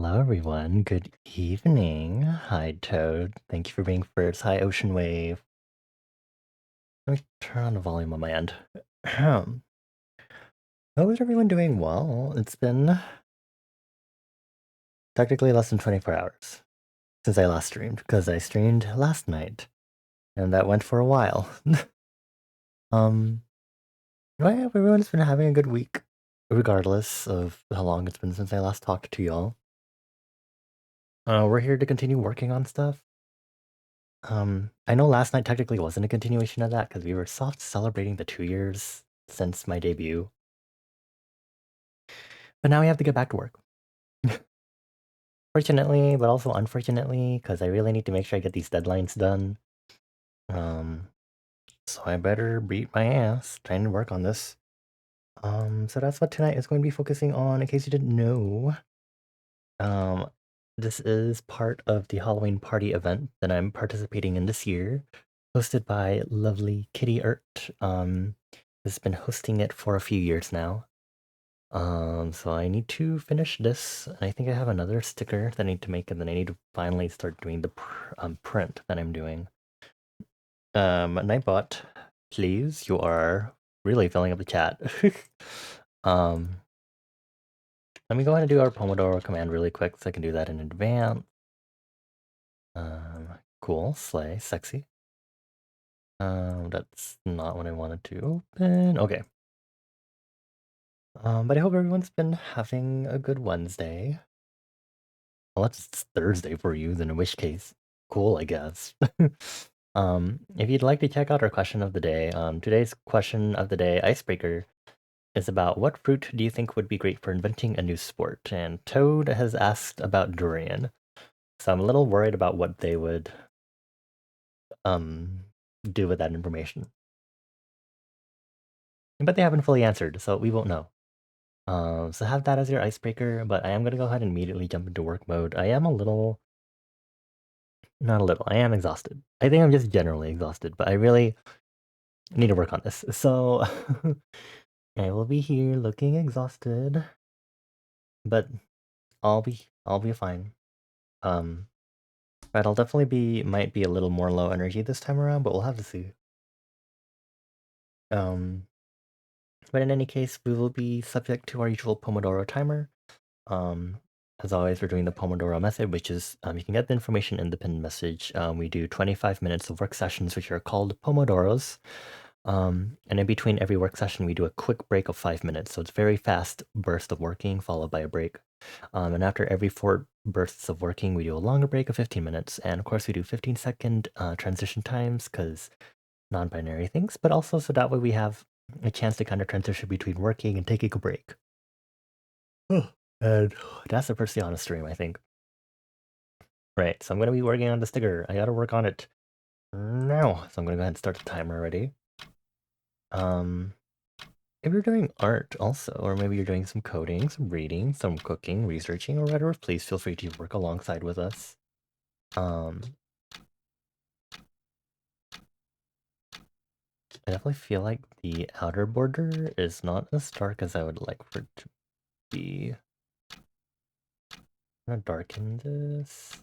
Hello, everyone. Good evening. Hi, Toad. Thank you for being first. Hi, Ocean Wave. Let me turn on the volume on my end. Ahem. How is everyone doing? Well, it's been technically less than 24 hours since I last streamed, because I streamed last night, and that went for a while. um, I hope everyone's been having a good week, regardless of how long it's been since I last talked to y'all. We're here to continue working on stuff. I know last night technically wasn't a continuation of that because we were soft celebrating the 2 years since my debut. But now we have to get back to work. Fortunately, but also unfortunately, because I really need to make sure I get these deadlines done. So I better beat my ass trying to work on this. So that's what tonight is going to be focusing on, in case you didn't know. This is part of the Halloween party event that I'm participating in this year, hosted by lovely Kitty Ert. Has been hosting it for a few years now. So I need to finish this, and I think I have another sticker that I need to make, and then I need to finally start doing the print that I'm doing. Nightbot, please, you are really filling up the chat. Let me go ahead and do our pomodoro command really quick so I can do that in advance. Cool, slay, sexy. That's not what I wanted to open. Okay. But I hope everyone's been having a good Wednesday. Well, it's Thursday for you, then in which case, cool, I guess. If you'd like to check out our question of the day, today's question of the day icebreaker is about what fruit do you think would be great for inventing a new sport? And Toad has asked about durian. So I'm a little worried about what they would do with that information. But they haven't fully answered, so we won't know. So have that as your icebreaker, but I am going to go ahead and immediately jump into work mode. I am a little... Not a little, I am exhausted. I think I'm just generally exhausted, but I really need to work on this. So I will be here looking exhausted, but I'll be fine. But I'll definitely might be a little more low energy this time around, but we'll have to see. But in any case, we will be subject to our usual Pomodoro timer. As always, we're doing the Pomodoro method, which is you can get the information in the pinned message. We do 25 minutes of work sessions, which are called Pomodoros. And in between every work session, we do a quick break of 5 minutes. So it's very fast burst of working followed by a break. And after every 4 bursts of working, we do a longer break of 15 minutes. And of course, we do 15-second transition times because non-binary things, but also so that way we have a chance to kind of transition between working and taking a break. And that's the first day on a stream, I think. Right, so I'm going to be working on the sticker. I got to work on it now. So I'm going to go ahead and start the timer already. If you're doing art also, or maybe you're doing some coding, some reading, some cooking, researching, or whatever, please feel free to work alongside with us. I definitely feel like the outer border is not as dark as I would like for it to be. I'm gonna darken this.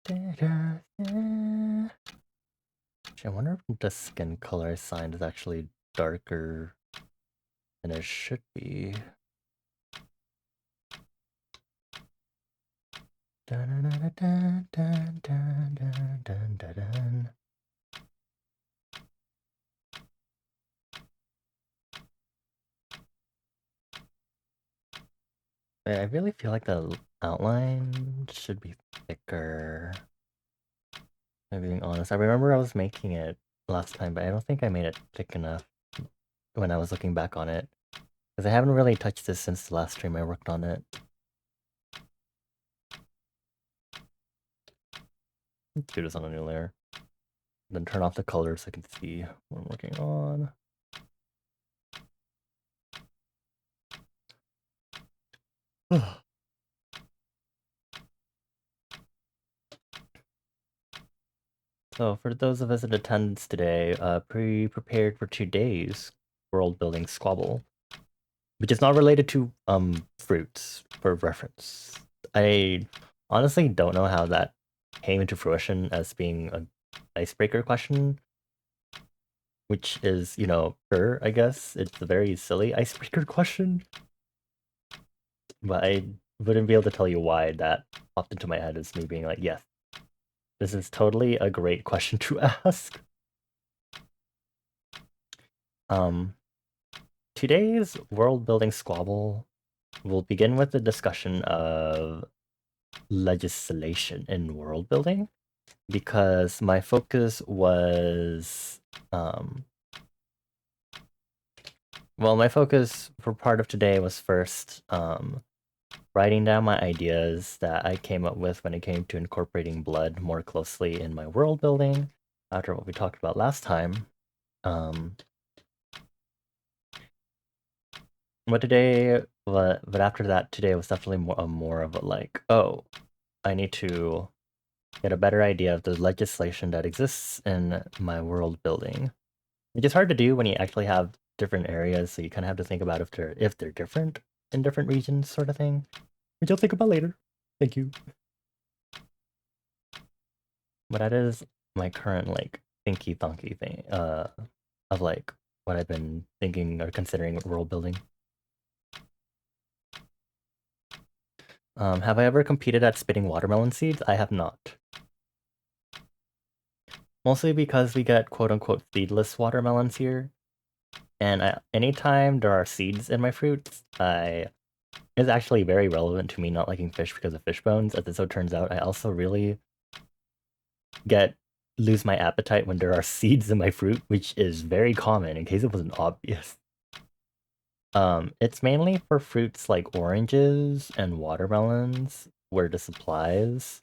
I wonder if the skin color assigned is actually darker than it should be. I really feel like the outline should be thicker. I'm being honest. I remember I was making it last time, but I don't think I made it thick enough when I was looking back on it. Because I haven't really touched this since the last stream I worked on it. Let's do this on a new layer. Then turn off the color so I can see what I'm working on. So for those of us in attendance today, pre-prepared for today's world building squabble, which is not related to fruits for reference. I honestly don't know how that came into fruition as being an icebreaker question, which is, you know, sure, I guess. It's a very silly icebreaker question, but I wouldn't be able to tell you why that popped into my head as me being like, yes, this is totally a great question to ask. Um, Today's world building squabble will begin with a discussion of legislation in world building, because my focus was my focus for part of today was first writing down my ideas that I came up with when it came to incorporating blood more closely in my world building after what we talked about last time. But after that, today was definitely more of a like, oh, I need to get a better idea of the legislation that exists in my world building. Which is hard to do when you actually have different areas, so you kind of have to think about if they're different in different regions, sort of thing. Which I'll think about later. Thank you. But that is my current like thinky thonky thing of like what I've been thinking or considering with world building. Have I ever competed at spitting watermelon seeds? I have not. Mostly because we get quote-unquote seedless watermelons here. And anytime there are seeds in my fruits, it's actually very relevant to me not liking fish because of fish bones. As it so turns out, I also really lose my appetite when there are seeds in my fruit, which is very common, in case it wasn't obvious. It's mainly for fruits like oranges and watermelons, where the supplies.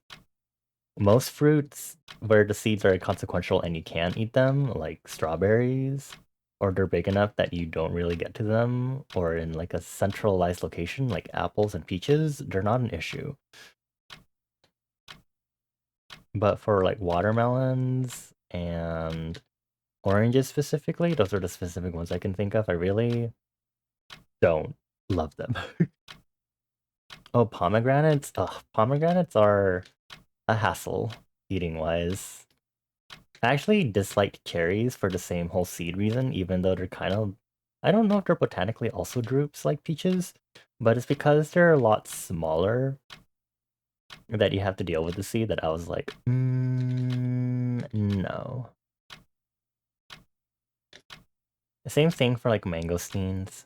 Most fruits where the seeds are inconsequential and you can eat them, like strawberries, or they're big enough that you don't really get to them, or in like a centralized location like apples and peaches, they're not an issue. But for like watermelons and oranges specifically, those are the specific ones I can think of. I really don't love them. Oh, pomegranates? Ugh, pomegranates are a hassle eating wise. I actually disliked cherries for the same whole seed reason, even though they're kind of... I don't know if they're botanically also drupes like peaches, but it's because they're a lot smaller that you have to deal with the seed that I was like, no. Same thing for like mangosteens.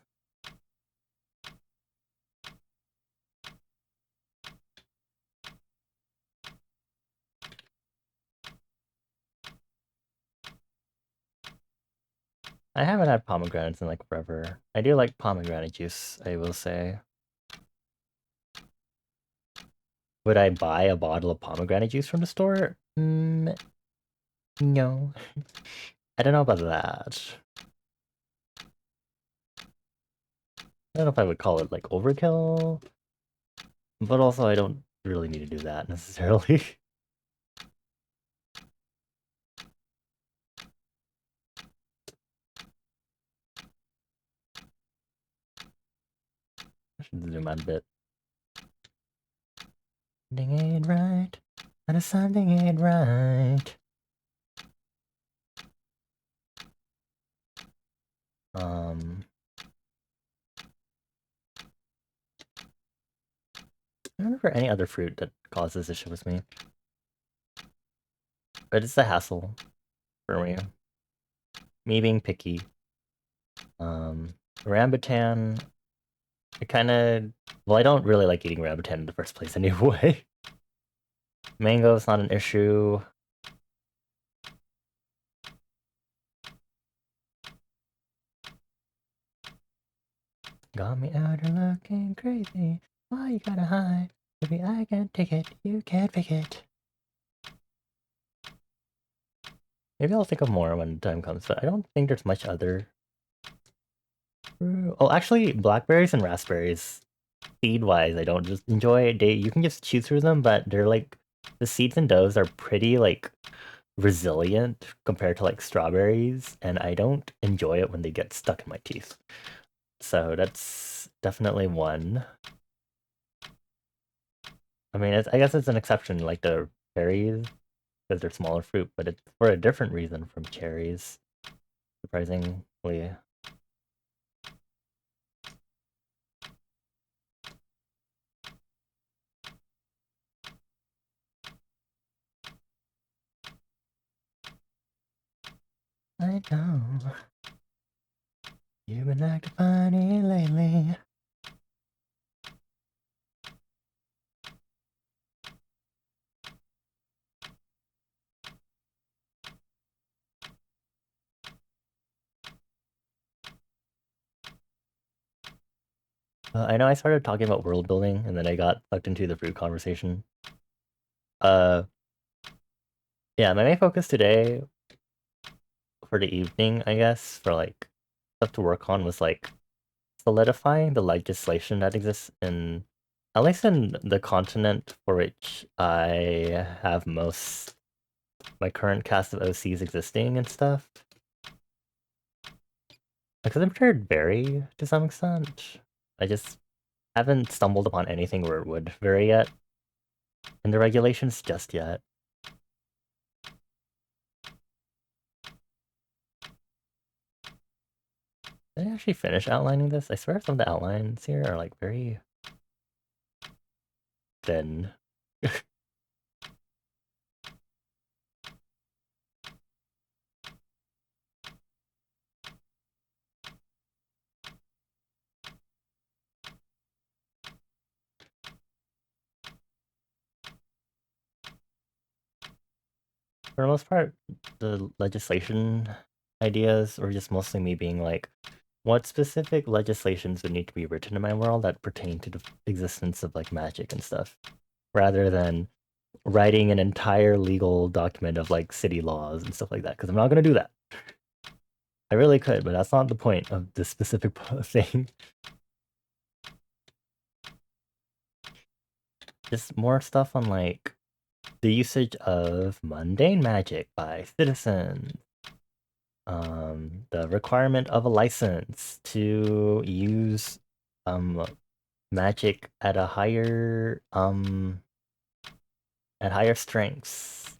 I haven't had pomegranates in like forever. I do like pomegranate juice, I will say. Would I buy a bottle of pomegranate juice from the store? No. I don't know about that. I don't know if I would call it like overkill, but also I don't really need to do that necessarily. I should zoom out a bit. Something ain't right. And something ain't right. I don't remember any other fruit that causes issue with me. But it's a hassle for me. Me being picky. Rambutan, I kinda... Well, I don't really like eating rambutan in the first place anyway. Mango is not an issue. Got me out here looking crazy. Why you gotta hide? Baby, I can't take it. You can't fake it. Maybe I'll think of more when the time comes, but I don't think there's much other... Oh, actually, blackberries and raspberries. Seed-wise, I don't just enjoy. You can just choose through them, but they're like... The seeds in those are pretty, like... resilient compared to like strawberries, and I don't enjoy it when they get stuck in my teeth. So that's definitely one. I mean, I guess it's an exception, like the cherries, because they're smaller fruit, but it's for a different reason from cherries, surprisingly. I know. You've been acting funny lately. I know I started talking about world building, and then I got sucked into the fruit conversation. Uh, yeah, my main focus today for the evening, I guess, for like stuff to work on was like solidifying the legislation that exists in, at least in the continent for which I have most my current cast of OCs existing and stuff. Because I'm sure it'd vary to some extent. I just haven't stumbled upon anything where it would vary yet in the regulations just yet. Did I actually finish outlining this? I swear some of the outlines here are like very thin. For the most part, the legislation ideas were just mostly me being like, what specific legislations would need to be written in my world that pertain to the existence of like magic and stuff, rather than writing an entire legal document of like city laws and stuff like that, because I'm not going to do that. I really could, but that's not the point of this specific thing. Just more stuff on like the usage of mundane magic by citizens. The requirement of a license to use magic at a higher strengths.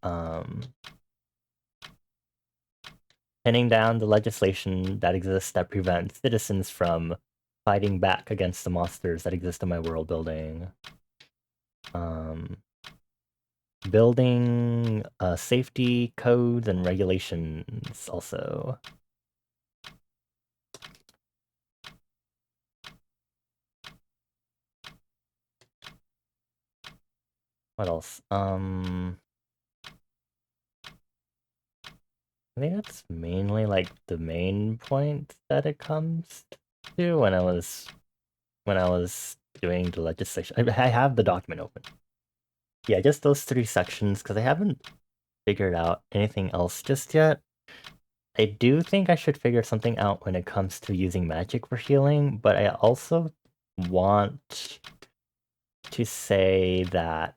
Pinning down the legislation that exists that prevents citizens from fighting back against the monsters that exist in my world building. Building safety codes and regulations also. What else? I think that's mainly like the main point that it comes to when I was doing the legislation. I have the document open. Yeah, just those three sections because I haven't figured out anything else just yet. I do think I should figure something out when it comes to using magic for healing, but I also want to say that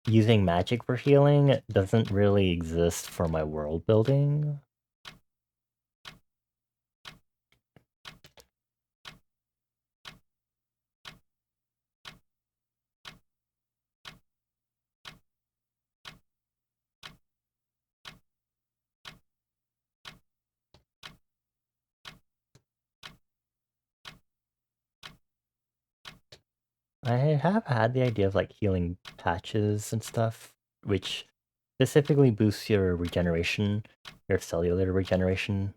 using magic for healing doesn't really exist for my world building. I have had the idea of like healing patches and stuff, which specifically boosts your regeneration, your cellular regeneration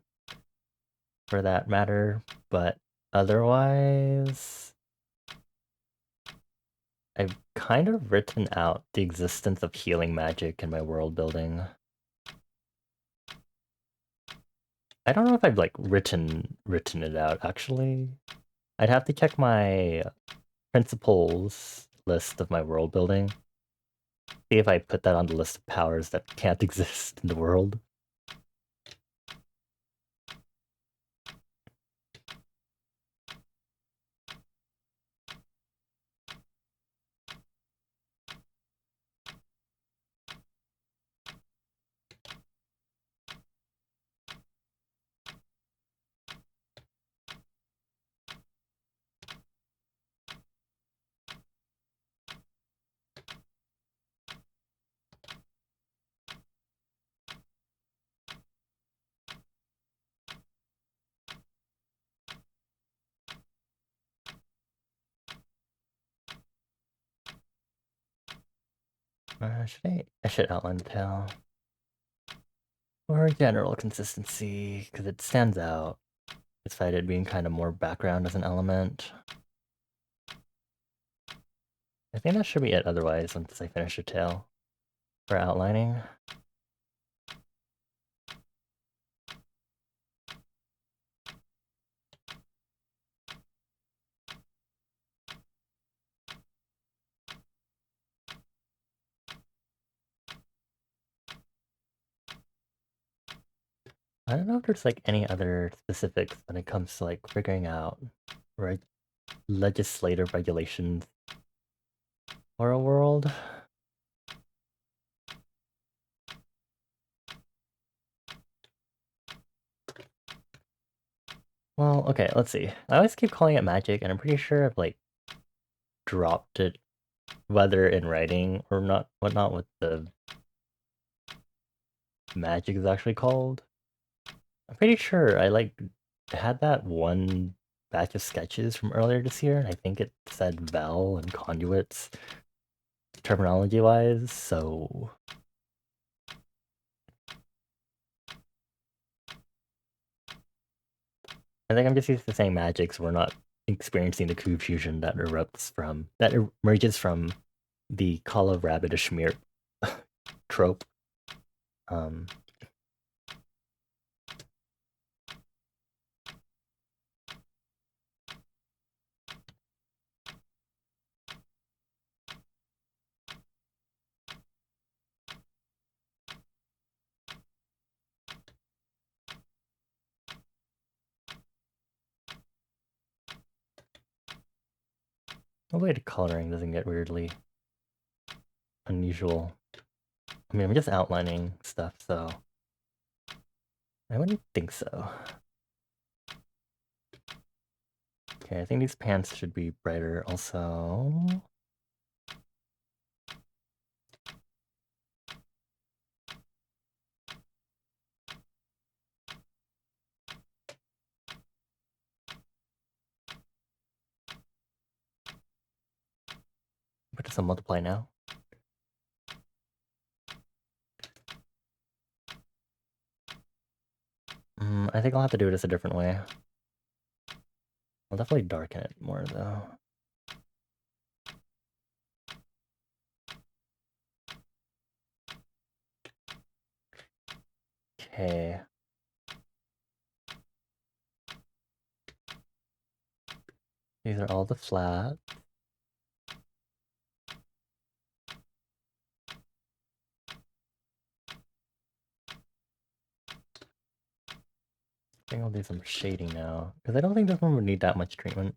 for that matter, but otherwise, I've kind of written out the existence of healing magic in my world building. I don't know if I've like written it out actually. I'd have to check my principles list of my world building. See if I put that on the list of powers that can't exist in the world. I should outline the tail. For general consistency, because it stands out. Despite it being kind of more background as an element. I think that should be it otherwise once I finish the tail. For outlining. I don't know if there's like any other specifics when it comes to like figuring out legislative regulations for a world. Well, okay, let's see. I always keep calling it magic, and I'm pretty sure I've like dropped it, whether in writing or not, whatnot, what the magic is actually called. I'm pretty sure I like had that one batch of sketches from earlier this year, and I think it said Vel and conduits terminology-wise, so I think I'm just used to saying magic, so we're not experiencing the confusion that emerges from the call of rabbit Schmear trope. Hopefully the coloring doesn't get weirdly unusual. I mean, I'm just outlining stuff, so I wouldn't think so. Okay, I think these pants should be brighter also. Put this on multiply now. I think I'll have to do this a different way. I'll definitely darken it more though. Okay. These are all the flat. I think I'll do some shading now, because I don't think this one would need that much treatment.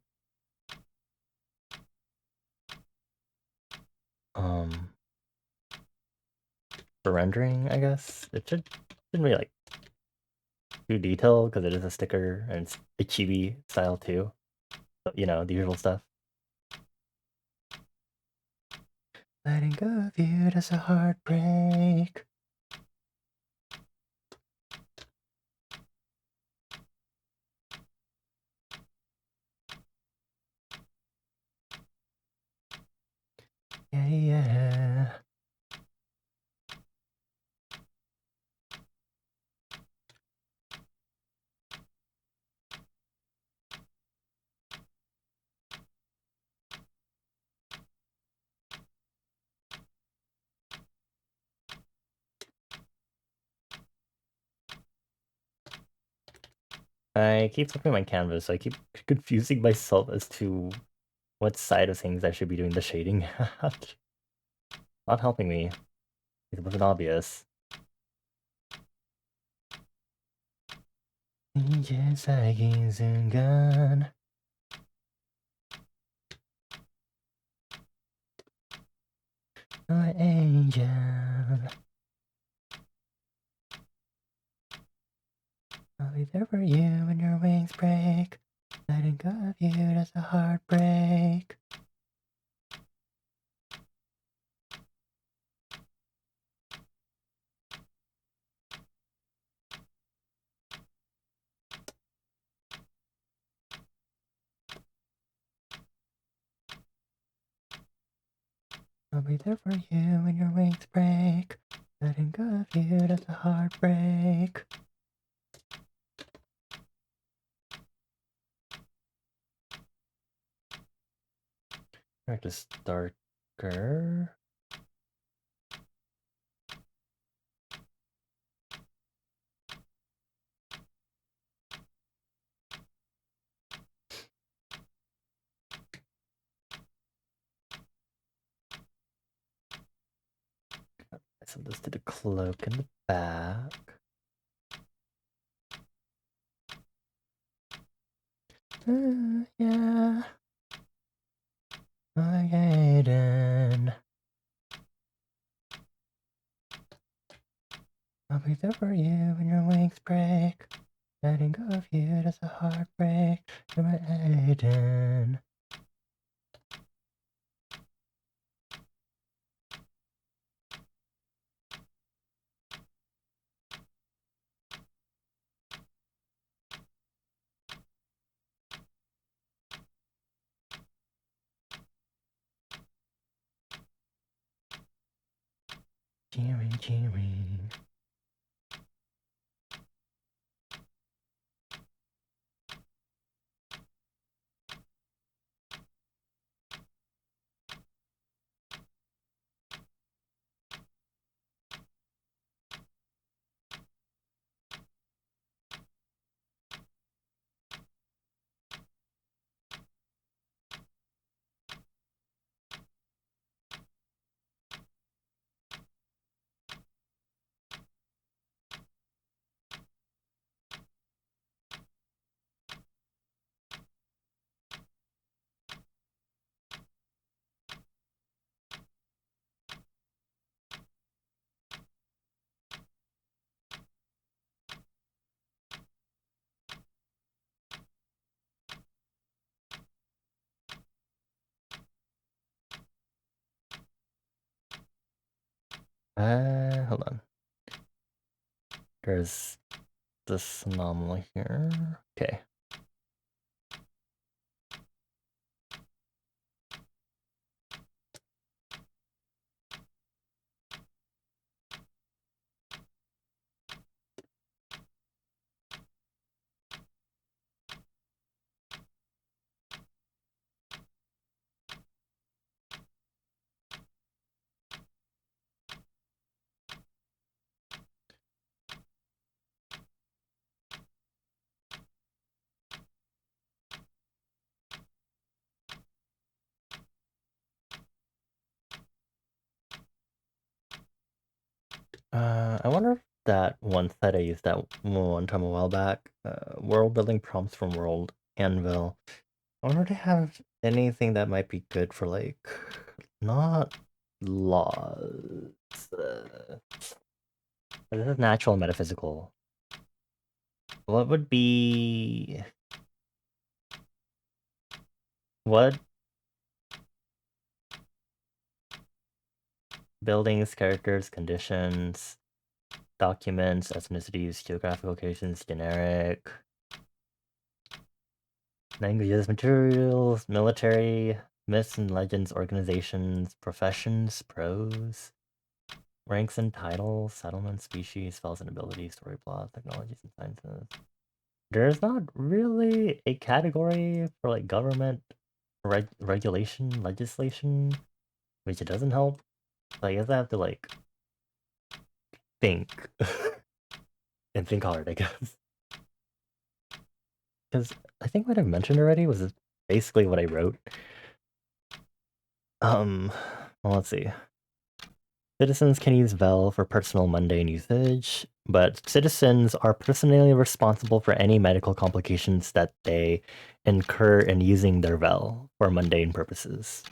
For rendering, I guess. It shouldn't be like too detailed, because it is a sticker, and it's a chibi style too. But, you know, the usual stuff. Letting go of you, that's a heartbreak. Yeah, yeah. I keep flipping my canvas, so I keep confusing myself as to what side of things I should be doing the shading at. Not helping me. It wasn't obvious. 인제사긴 순간 너의 angel. I'll be there for you when your wings break. Letting go of you, that's a heartbreak. be there for you when your wings break. Letting go of you, that's a heartbreak. Make this darker. Send this to the cloak in the back. Yeah. My Aiden. I'll be there for you when your wings break. Letting go of you, that's a heartbreak. You're my Aiden. Cheering, cheering. Hold on. There's this anomaly here. Okay. I wonder if that one site I used that one time a while back, world building prompts from World Anvil. I wonder if they have anything that might be good for like, not laws. But this is natural and metaphysical. What would be... What? Buildings, characters, conditions, documents, ethnicities, geographic locations, generic. Languages, materials, military, myths and legends, organizations, professions, prose, ranks and titles, settlements, species, spells and abilities, story plots, technologies and sciences. There's not really a category for like government regulation, legislation, which it doesn't help. So I guess I have to like think and think hard, I guess. Because I think what I mentioned already was basically what I wrote. Well, let's see. Citizens can use Vel for personal mundane usage, but citizens are personally responsible for any medical complications that they incur in using their Vel for mundane purposes.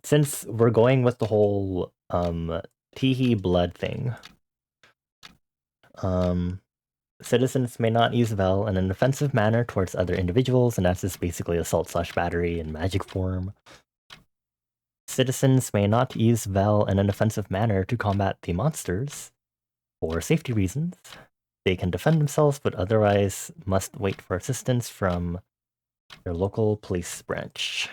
Since we're going with the whole Teehee blood thing, citizens may not use Vel in an offensive manner towards other individuals, and that's just basically assault/battery in magic form. Citizens may not use Vel in an offensive manner to combat the monsters. For safety reasons, they can defend themselves, but otherwise must wait for assistance from their local police branch.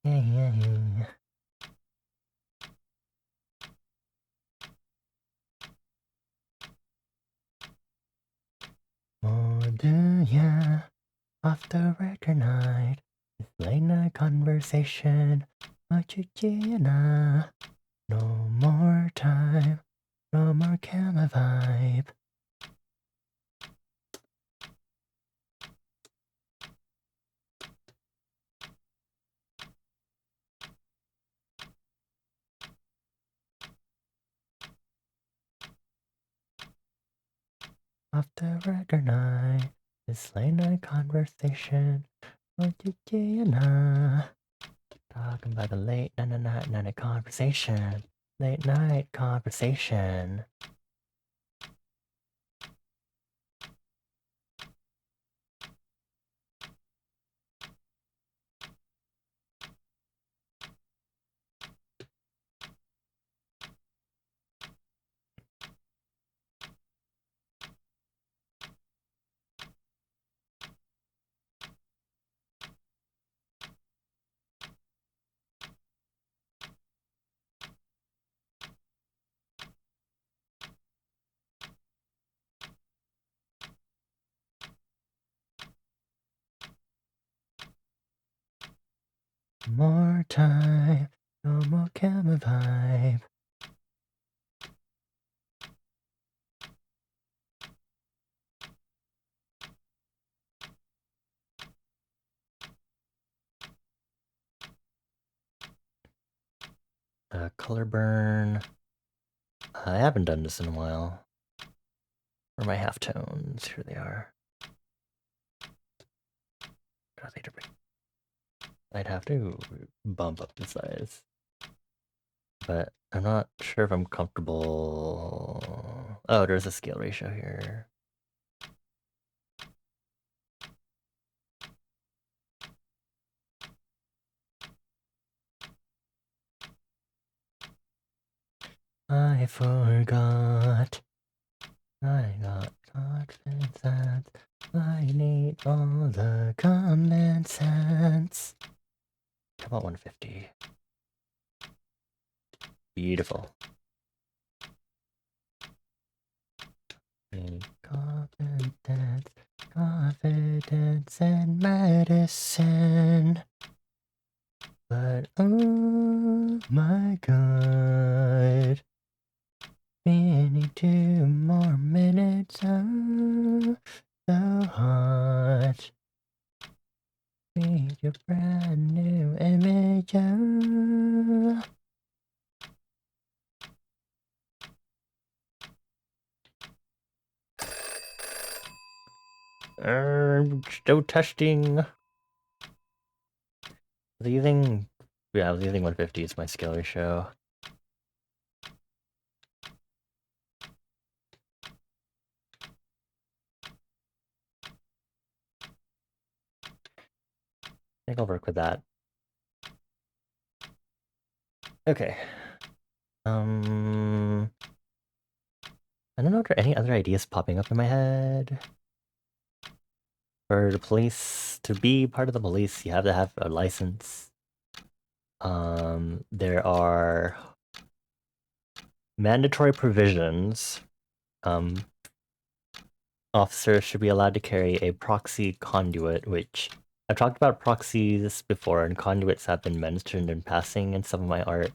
Yeah, off the record night, it's late night conversation. No more time, no more camera vibe. Off the record night, it's late night conversation. Talking about the late night conversation. Late night conversation. More time, no more camera vibe. Color burn. I haven't done this in a while. Where are my halftones? Here they are. I'd have to bump up the size. But I'm not sure if I'm comfortable. Oh, there's a scale ratio here. I forgot. I got confidence that I need all the common sense. How about 150? Beautiful. Confidence and medicine. But oh my god. We need 2 more minutes. Oh, so hot. Need your brand new image. Oh. Still testing. I was using 150 as my skill ratio. I think I'll work with that. Okay. I don't know if there are any other ideas popping up in my head. For the police, to be part of the police, you have to have a license. There are mandatory provisions. Officers should be allowed to carry a proxy conduit, which I've talked about proxies before, and conduits have been mentioned in passing in some of my art.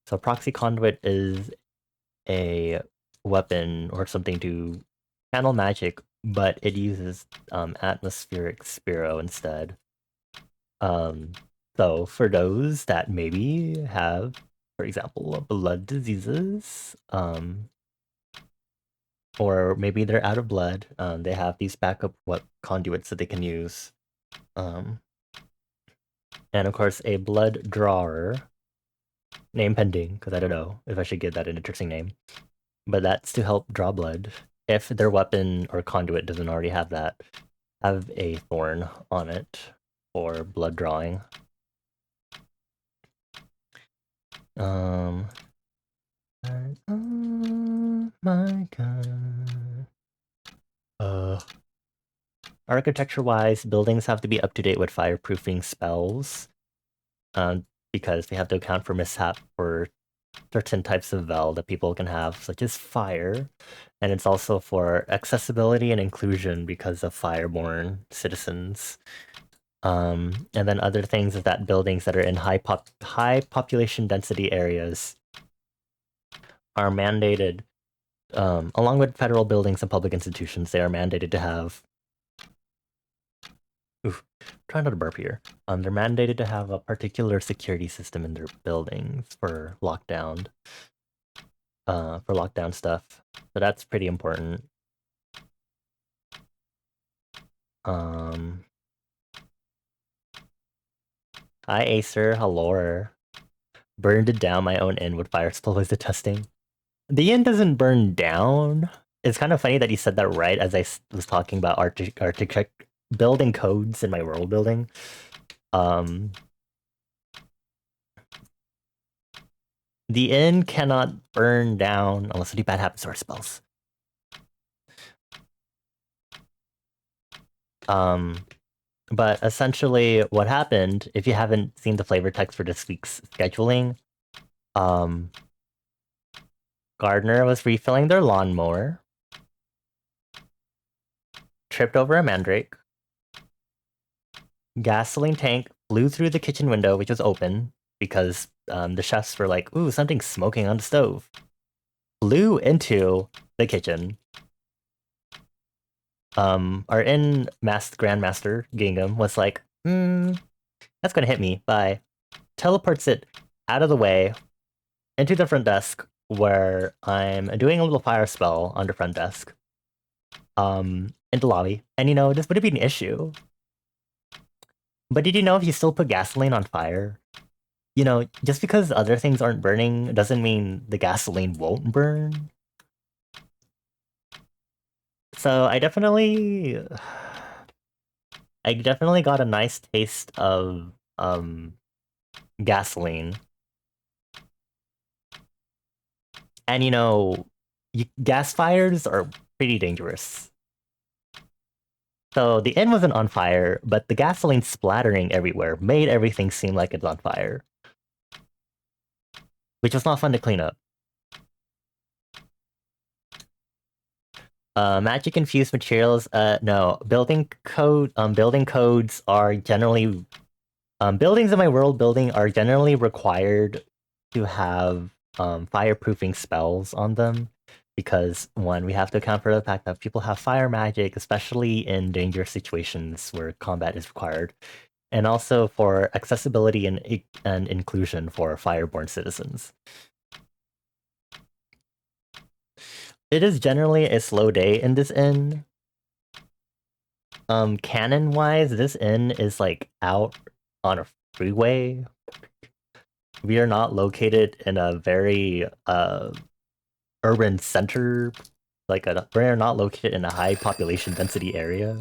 So proxy conduit is a weapon or something to channel magic, but it uses atmospheric spiro instead. So for those that maybe have, for example, blood diseases, or maybe they're out of blood, they have these backup conduits that they can use. And of course, a blood drawer, name pending, because I don't know if I should give that an interesting name. But that's to help draw blood. If their weapon or conduit doesn't already have that, have a thorn on it for blood drawing. Oh my god. Architecture-wise, buildings have to be up to date with fireproofing spells. because they have to account for mishap for certain types of vel that people can have, such as fire. And it's also for accessibility and inclusion because of fireborn citizens. And then other things is that buildings that are in high population density areas are mandated, along with federal buildings and public institutions, they are mandated to have. Oof, try not to burp here. They're mandated to have a particular security system in their buildings for lockdown. For lockdown stuff. So that's pretty important. Hi Acer, hello. Burned down my own inn with fire spell was the testing. The inn doesn't burn down. It's kind of funny that you said that right as I was talking about architect building codes in my world building. The inn cannot burn down unless something bad happens to our spells. But essentially what happened, if you haven't seen the flavor text for this week's scheduling, Gardner was refilling their lawnmower, tripped over a mandrake, gasoline tank flew through the kitchen window, which was open, because the chefs were like, ooh, something's smoking on the stove. Flew into the kitchen. Our Grandmaster, Gingham, was like, that's gonna hit me. Bye. Teleports it out of the way into the front desk where I'm doing a little fire spell on the front desk. In the lobby. And this would have been an issue. But did you know if you still put gasoline on fire, just because other things aren't burning doesn't mean the gasoline won't burn. So I definitely got a nice taste of gasoline. And gas fires are pretty dangerous. So the inn wasn't on fire, but the gasoline splattering everywhere made everything seem like it's on fire. Which was not fun to clean up. Magic infused materials, no. Building codes are generally buildings in my world building are generally required to have fireproofing spells on them because one, we have to account for the fact that people have fire magic, especially in dangerous situations where combat is required, and also for accessibility and inclusion for fireborn citizens. It is generally a slow day in this inn. Canon-wise, this inn is like out on a freeway. We are not located in a very urban center. We're not located in a high population density area.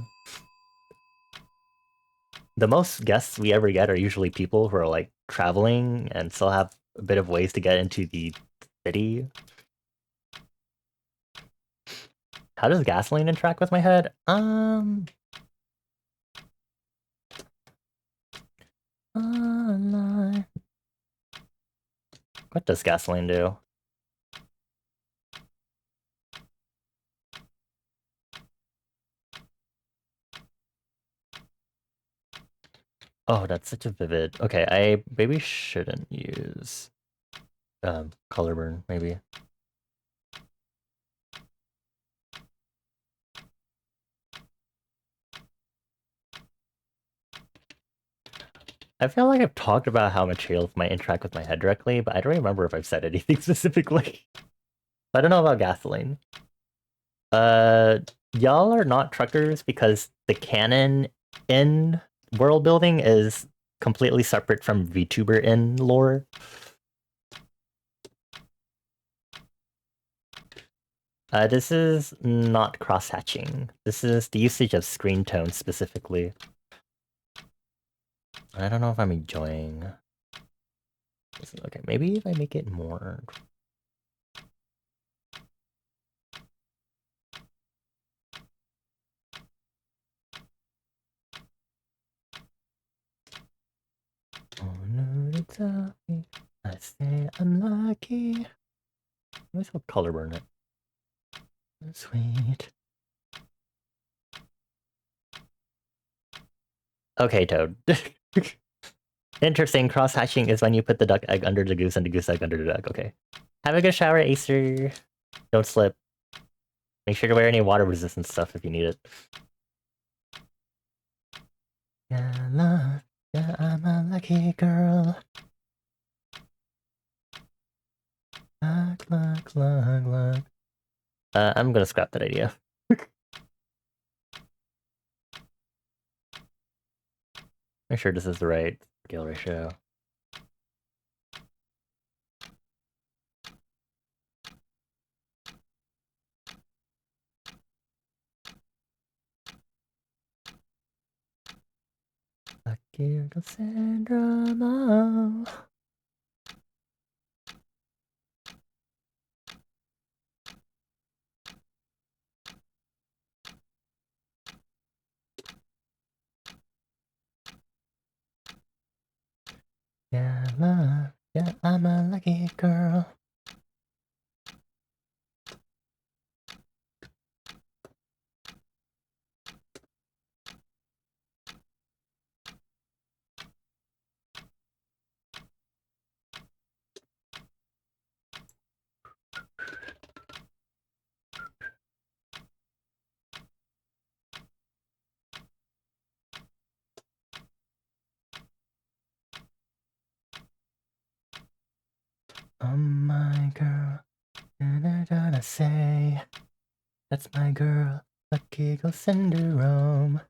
The most guests we ever get are usually people who are like traveling and still have a bit of ways to get into the city. How does gasoline interact with my head? What does gasoline do? Oh, that's such a vivid. Okay, I maybe shouldn't use color burn, maybe. I feel like I've talked about how materials might interact with my head directly, but I don't remember if I've said anything specifically. I don't know about gasoline. Y'all are not truckers because the canon in world building is completely separate from VTuber in lore. This is not cross-hatching. This is the usage of screen tone specifically. I don't know if I'm enjoying. Okay, maybe if I make it more. tell me, I say I'm lucky. Let's help color burn it. Sweet. Okay, Toad. Interesting. Cross hatching is when you put the duck egg under the goose and the goose egg under the duck. Okay. Have a good shower, Acer. Don't slip. Make sure to wear any water resistant stuff if you need it. Yeah, love. Yeah, I'm a lucky girl. Luck, luck, luck, luck. I'm gonna scrap that idea. Make sure this is the right scale ratio. Lucky little Sandra. Yeah, love. Yeah, I'm a lucky girl. Oh my girl, da say, that's my girl, lucky girl syndrome.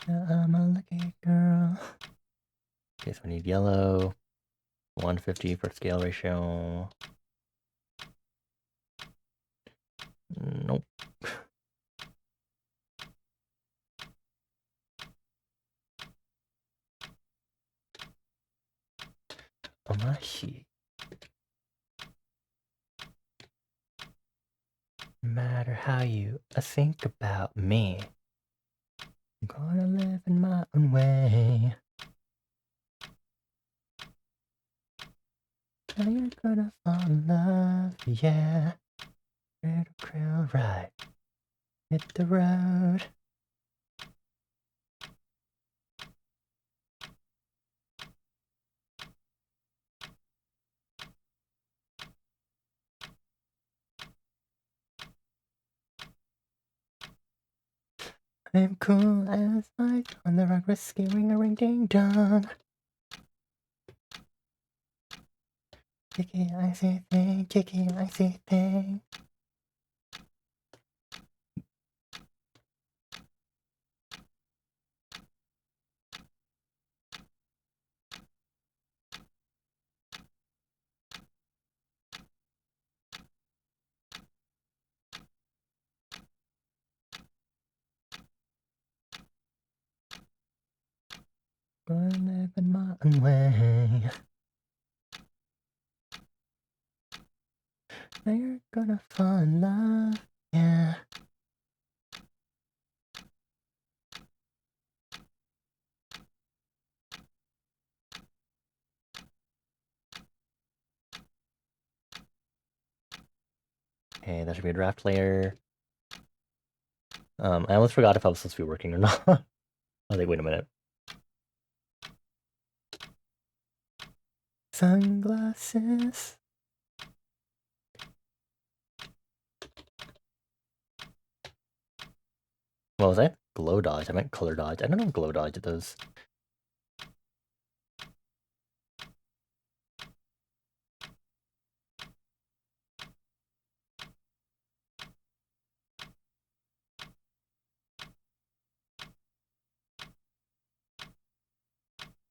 Yeah, I'm a lucky girl. Okay, so we need yellow, 150 for scale ratio. Nope. Omashi. No matter how you think about me, I'm gonna live in my own way. Now you're gonna fall in love, yeah. Little krill ride, hit the road. I'm cool as ice on the rock, risky ring a ring ding dong. Kicky icy thing, kicky icy thing. Gonna live in my own way. Now you're gonna fall in love, yeah. Okay, that should be a draft layer. I almost forgot if I was supposed to be working or not. I was like, wait a minute. Sunglasses. What was that? Glow dodge. I meant color dodge. I don't know if glow dodge does.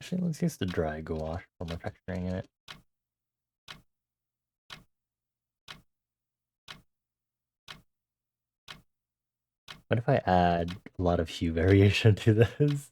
Actually, let's use the dry gouache for more texturing in it. What if I add a lot of hue variation to this?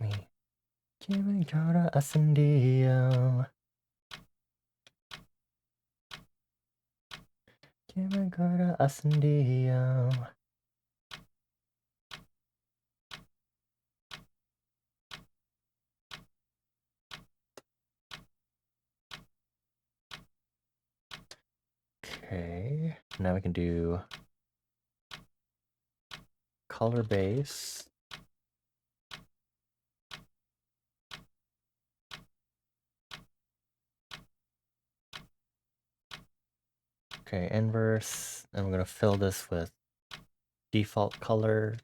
me. Jimmy Jora Asendio. Jimmy Jora Asendio. Okay, now we can do color base. Okay, inverse, and we're gonna fill this with default color.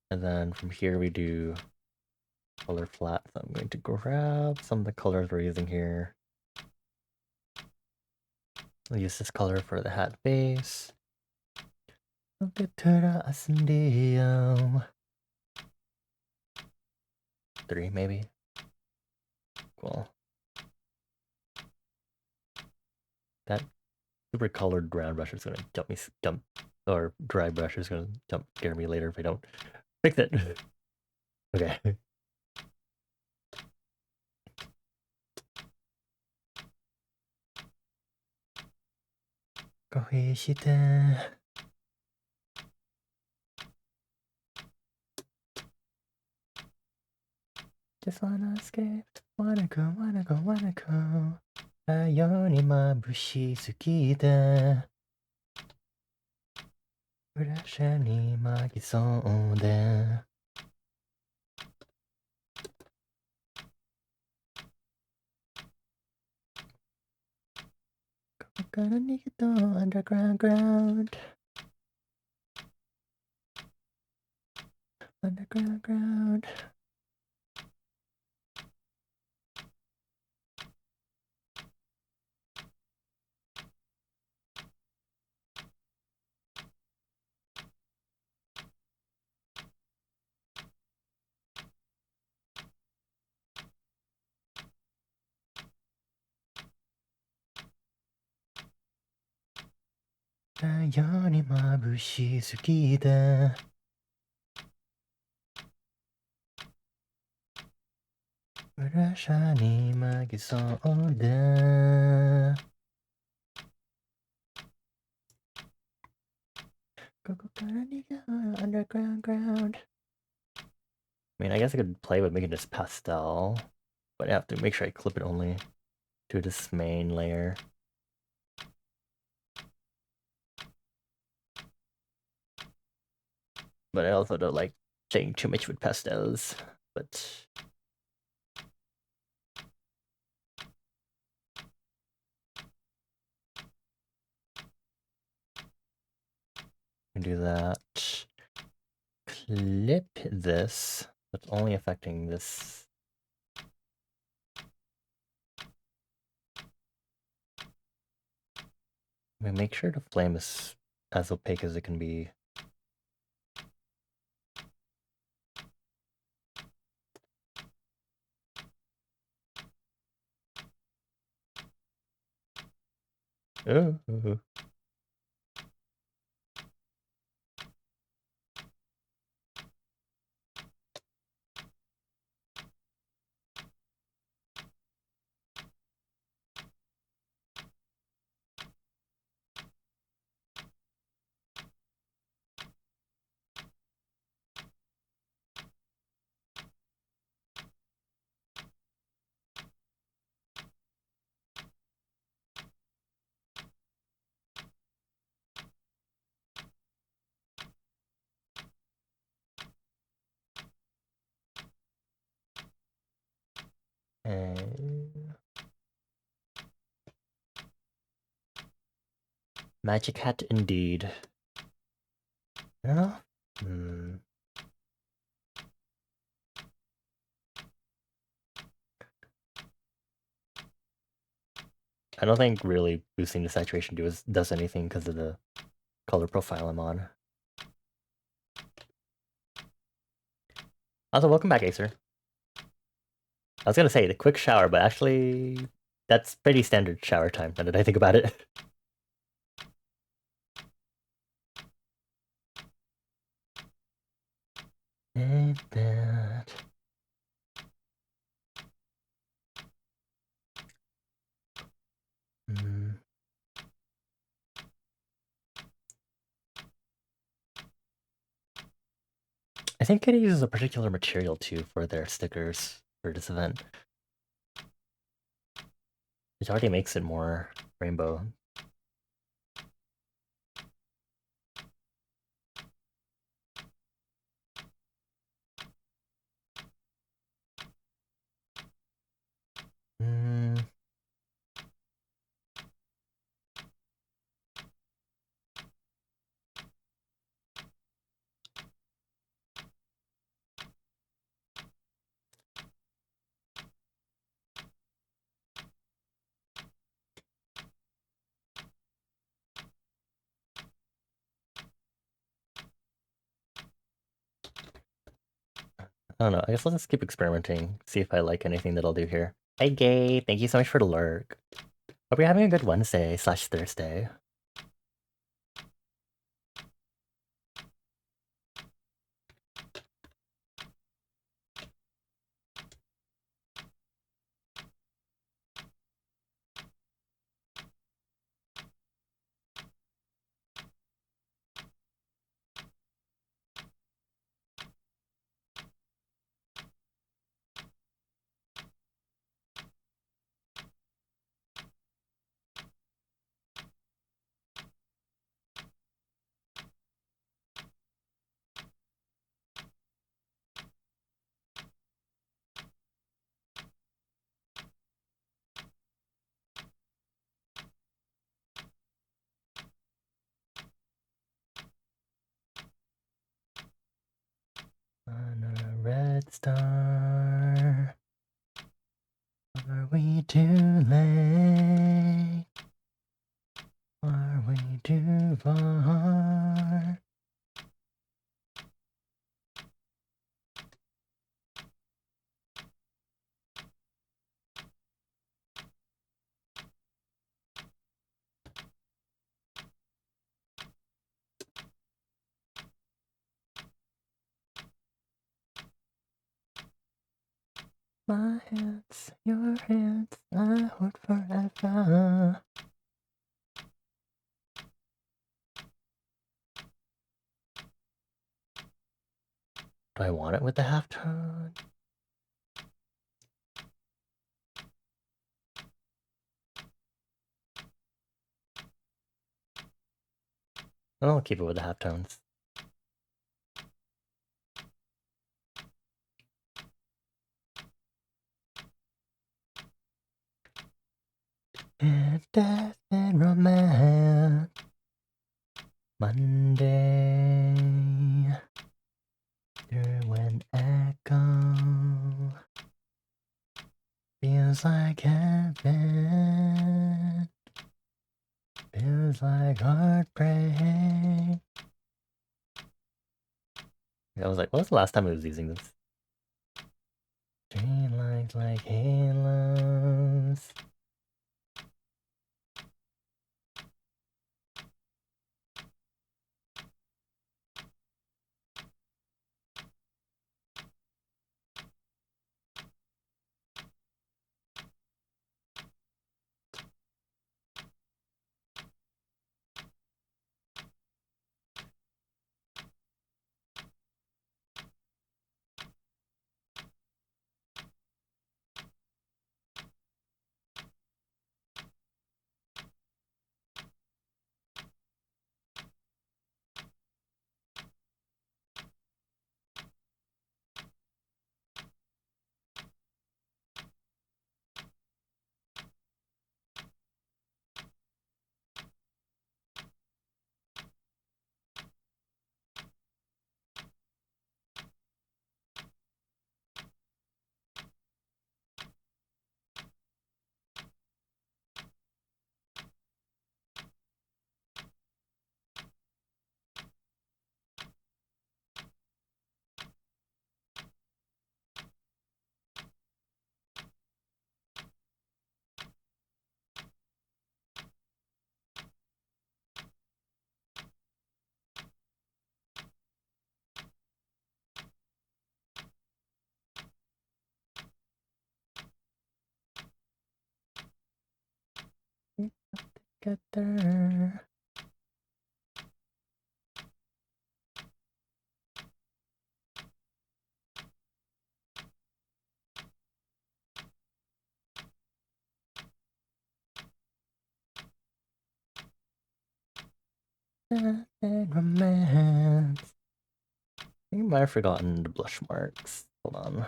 And then from here we do color flat. So I'm going to grab some of the colors we're using here. I'll use this color for the hat base. Three, maybe. Cool. That super colored round brush is gonna jump, or dry brush is gonna scare me later if I don't fix it. Okay. コーヒーして Just wanna escape, wanna go, wanna go, wanna go 太陽に眩しすぎてブラシャに巻きそうでここから逃げと underground ground underground ground太陽に眩しすぎてブラシャに巻きそうでここから逃げ underground ground I mean, I guess I could play with making this pastel, but I have to make sure I clip it only to this main layer. But I also don't like playing too much with pastels, but... do that. Clip this, but only affecting this. I mean, make sure the flame is as opaque as it can be. Oh. And... Magic hat indeed. I don't know. I don't think really boosting the saturation does anything because of the color profile I'm on. Also, welcome back, Acer. I was gonna say the quick shower, but actually, that's pretty standard shower time now that I think about it. Ain't that. I think it uses a particular material too for their stickers for this event, which already makes it more rainbow. I don't know. I guess let's just keep experimenting. See if I like anything that I'll do here. Hey, Gay. Thank you so much for the lurk. Hope you're having a good Wednesday/Thursday. On a red star, are we too late? Are we too far? My hands, your hands, I hold forever. Do I want it with the halftone? I'll keep it with the halftones. And death and romance. Monday through an echo. Feels like heaven. Feels like heartbreak. I was like, when was the last time I was using this? Street lights like halos. get there. Romance. I might have forgotten the blush marks. Hold on.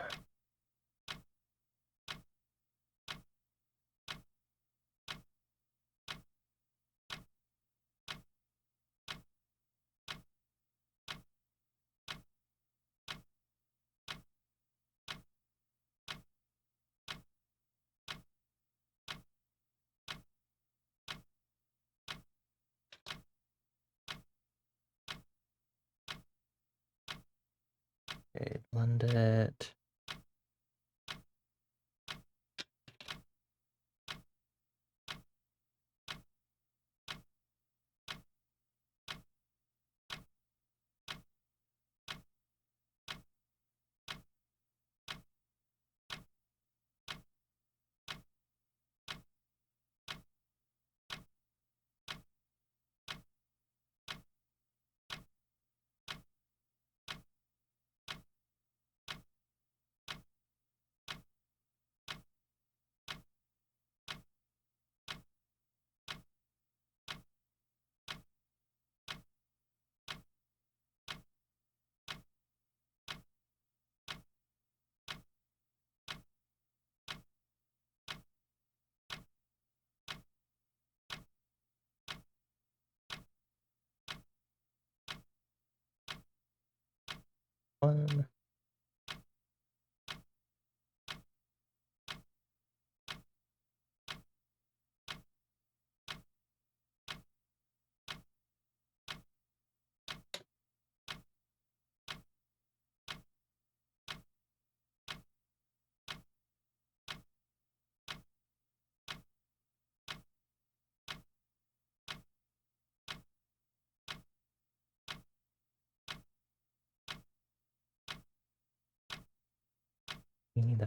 Okay, blend it. One.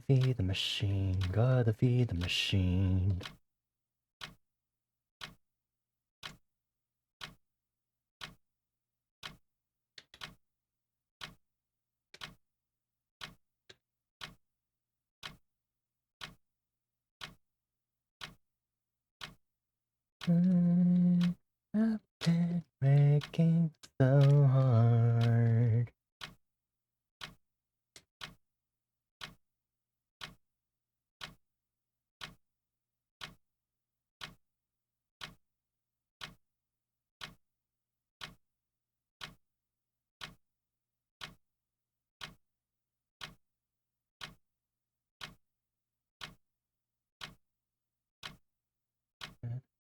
Feed the machine. Gotta feed the machine. I've been working so hard.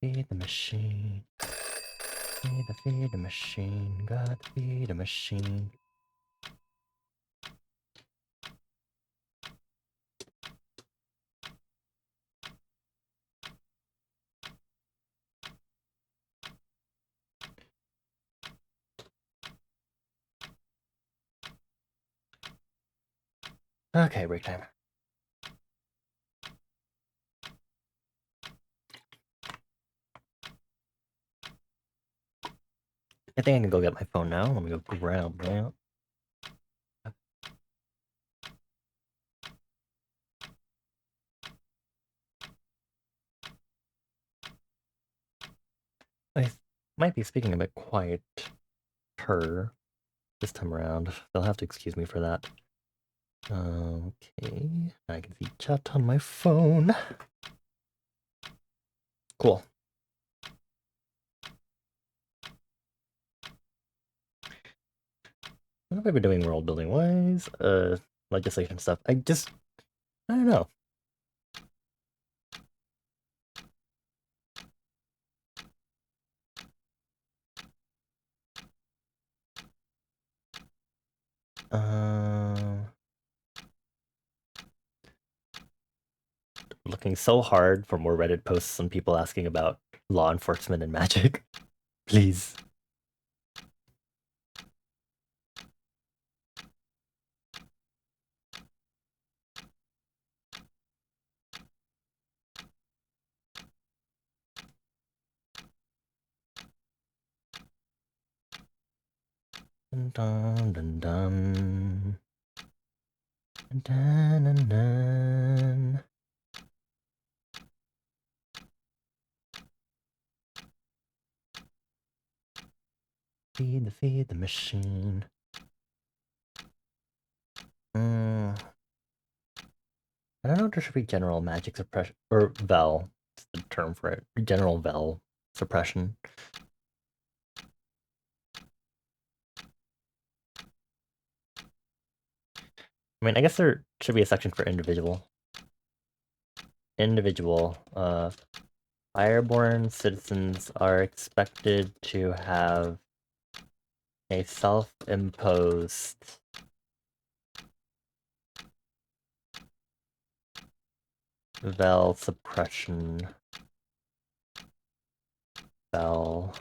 Feed the machine. Feed the machine. Gotta feed the machine. Okay, break time. I think I can go get my phone now. Let me go grab that. I might be speaking a bit quieter this time around. They'll have to excuse me for that. Okay, I can see chat on my phone. Cool. What have I been doing world building wise? Legislation stuff. I don't know. Looking so hard for more Reddit posts and people asking about law enforcement and magic. Please. Dun dun dun dun. Dun dun dun. Feed the machine. I don't know if there should be general magic suppression or vel. It's the term for it. General vel suppression. I mean, I guess there should be a section for individual. Individual. Fireborn citizens are expected to have a self-imposed vel suppression. Vel.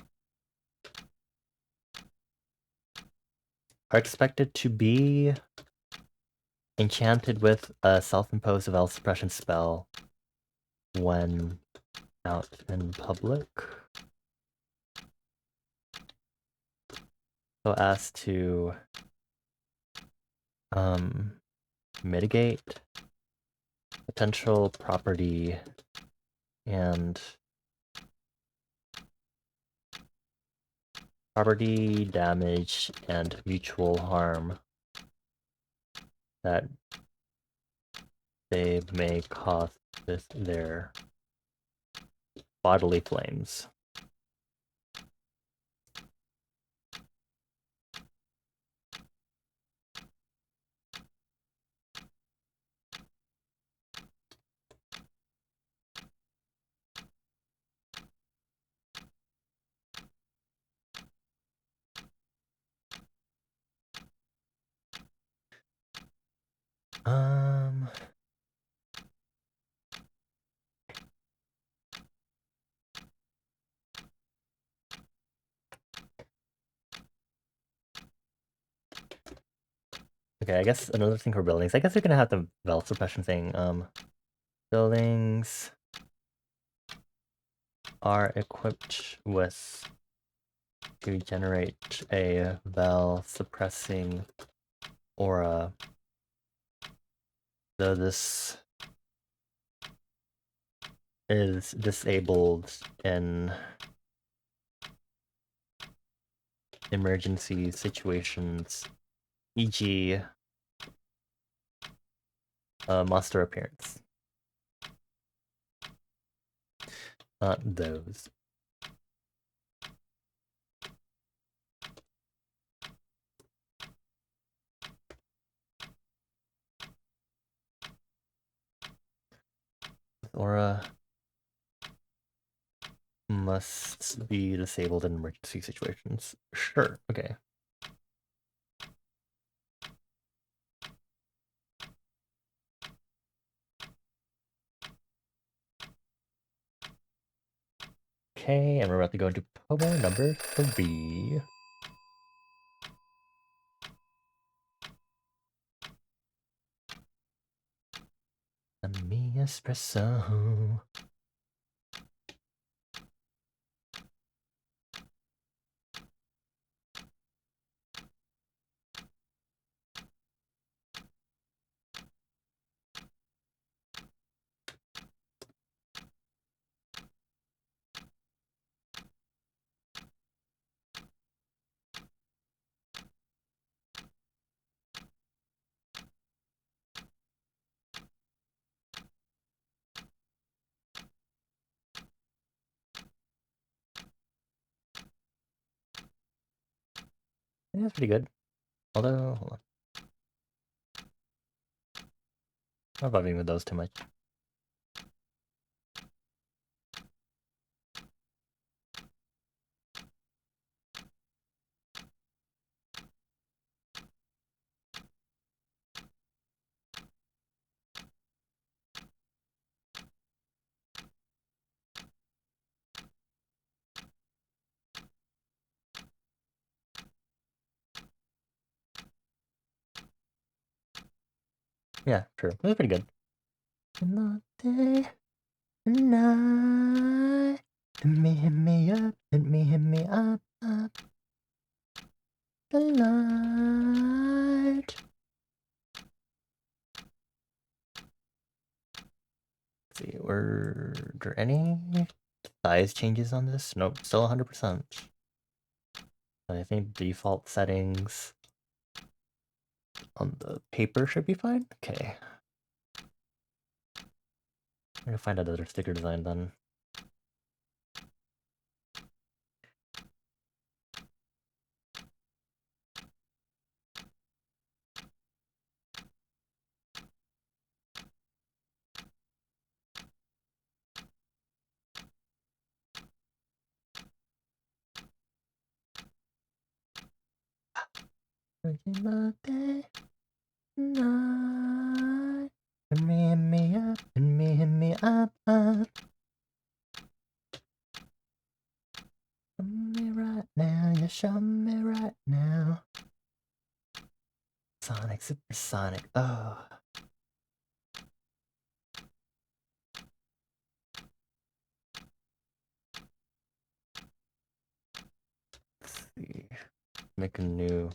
Are expected to be enchanted with a self-imposed vel suppression spell when out in public. So as to mitigate potential property and property damage and mutual harm that they may cause with their bodily flames. Okay, I guess another thing for buildings. I guess we're gonna have the vel suppression thing. Buildings are equipped with to generate a vel suppressing aura. Though this is disabled in emergency situations, e.g. monster appearance. Those. Aura must be disabled in emergency situations. Sure, okay. Okay, and we're about to go into Pomo number 3. Me espresso. Yeah, that's pretty good. Although, hold on. I'm not bothering with those too much. Yeah, true. That's pretty good. Hit me up, hit me up. the light. Let's see, were there any size changes on this? Nope, still 100%. I think default settings on the paper should be fine. Okay. I'm gonna find another sticker design then. Hit me up, hit me up, up. Show me right now, you show me right now. Sonic, supersonic, oh. Let's see. Make a new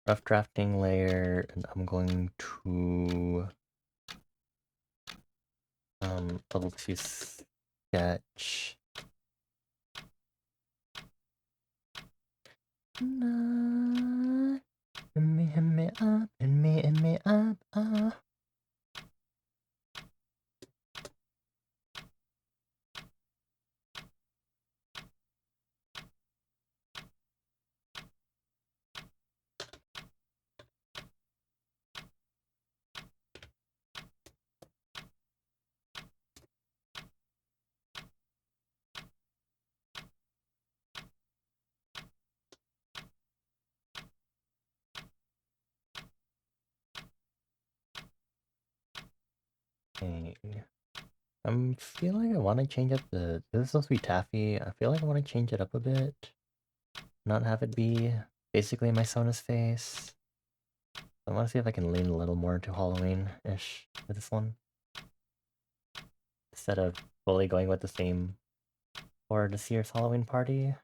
rough drafting layer, and I'm going to level 2 sketch. Hit me up, hit me up, Okay. I'm feeling I want to change up the. This is supposed to be taffy. I feel like I want to change it up a bit. Not have it be basically my Sona's face. I want to see if I can lean a little more to Halloween-ish with this one. Instead of fully going with the theme for this year's Halloween party.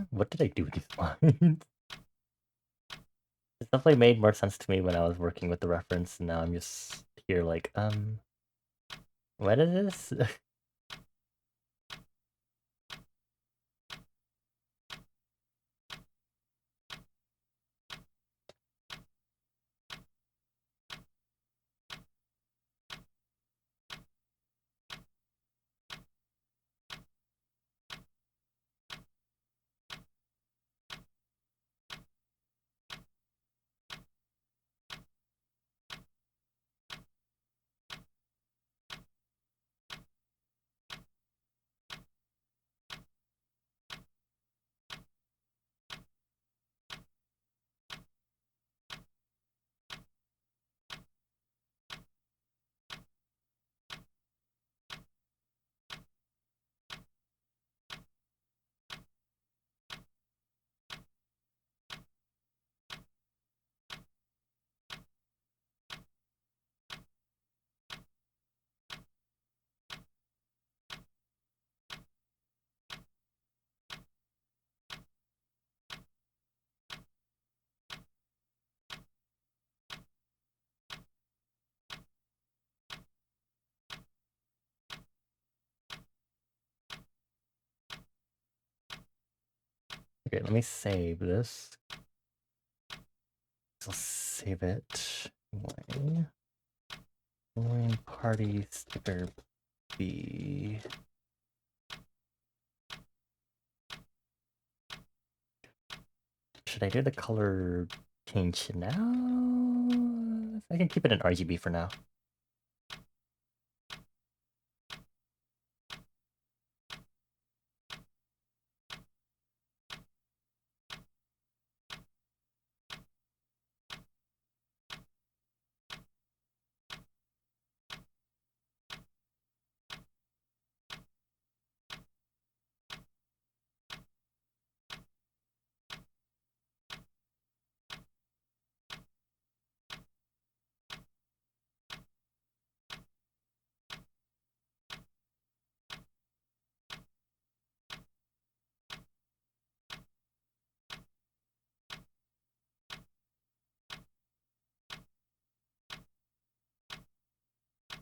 What did I do with these lines? It definitely made more sense to me when I was working with the reference, and now I'm just here like, what is this? Okay, let me save this. I'll save it. Halloween party sticker B. Should I do the color change now? I can keep it in RGB for now.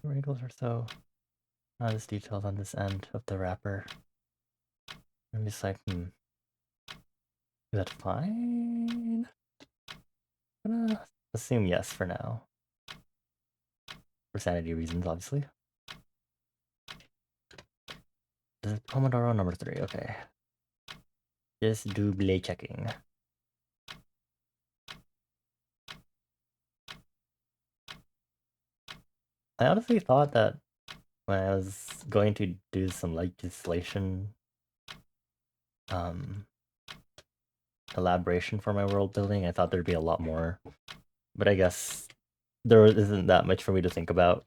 Wrinkles are so not as detailed on this end of the wrapper. I'm just like, is that fine? I'm gonna assume yes for now. For sanity reasons, obviously. This is Pomodoro number 3, okay. Just double checking. I honestly thought that when I was going to do some legislation elaboration for my world building, I thought there'd be a lot more. But I guess there isn't that much for me to think about.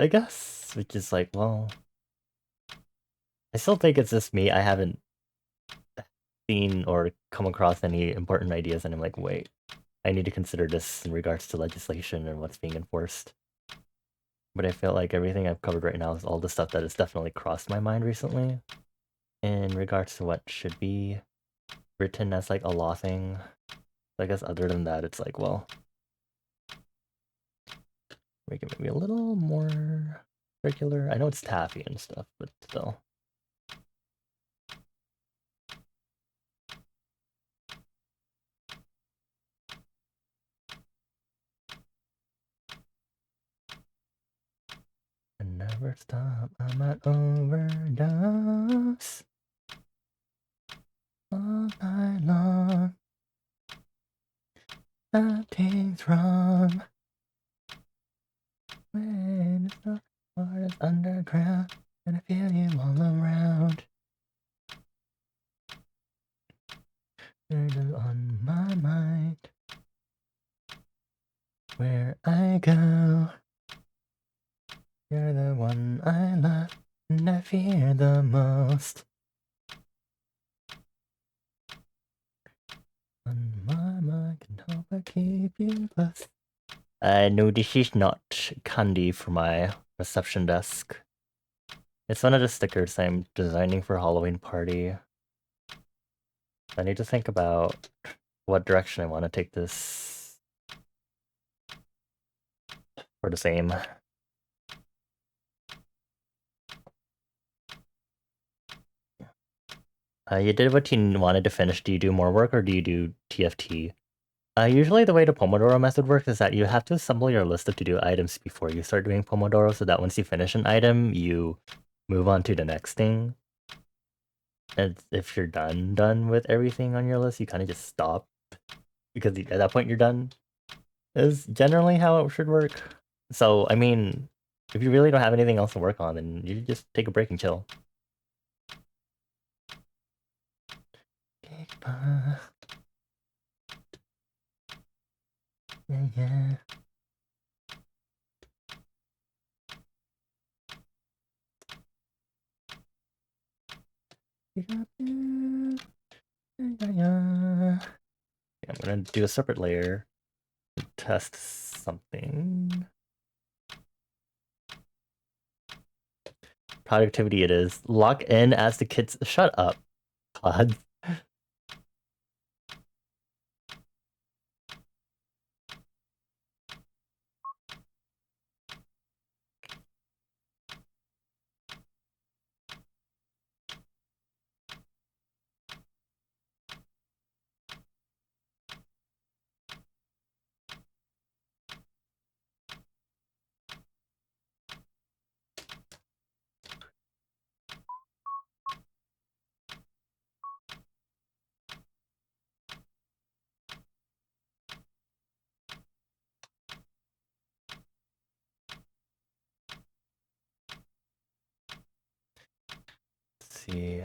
I guess, which is like, well, I still think it's just me. I haven't seen or come across any important ideas, and I'm like, wait, I need to consider this in regards to legislation and what's being enforced. But I feel like everything I've covered right now is all the stuff that has definitely crossed my mind recently in regards to what should be written as like a law thing. I guess other than that, it's like, well, make it maybe a little more circular. I know it's taffy and stuff, but still. I never stop, I'm at overdose all night long. Nothing's wrong when it's the heart is underground and I feel you all around. You're just on my mind. Where I go, you're the one I love and I fear the most. On my mind, can help but keep you close. No, this is not candy for my reception desk. It's one of the stickers I'm designing for a Halloween party. I need to think about what direction I want to take this for the same. You did what you wanted to finish. Do you do more work or do you do TFT? Usually the way the Pomodoro method works is that you have to assemble your list of to-do items before you start doing Pomodoro so that once you finish an item, you move on to the next thing. And if you're done with everything on your list, you kind of just stop. Because at that point you're done. Is generally how it should work. So, I mean, if you really don't have anything else to work on, then you just take a break and chill. Yeah. I'm gonna do a separate layer to test something. Productivity it is. Lock in as the kids. Shut up, Todd. see.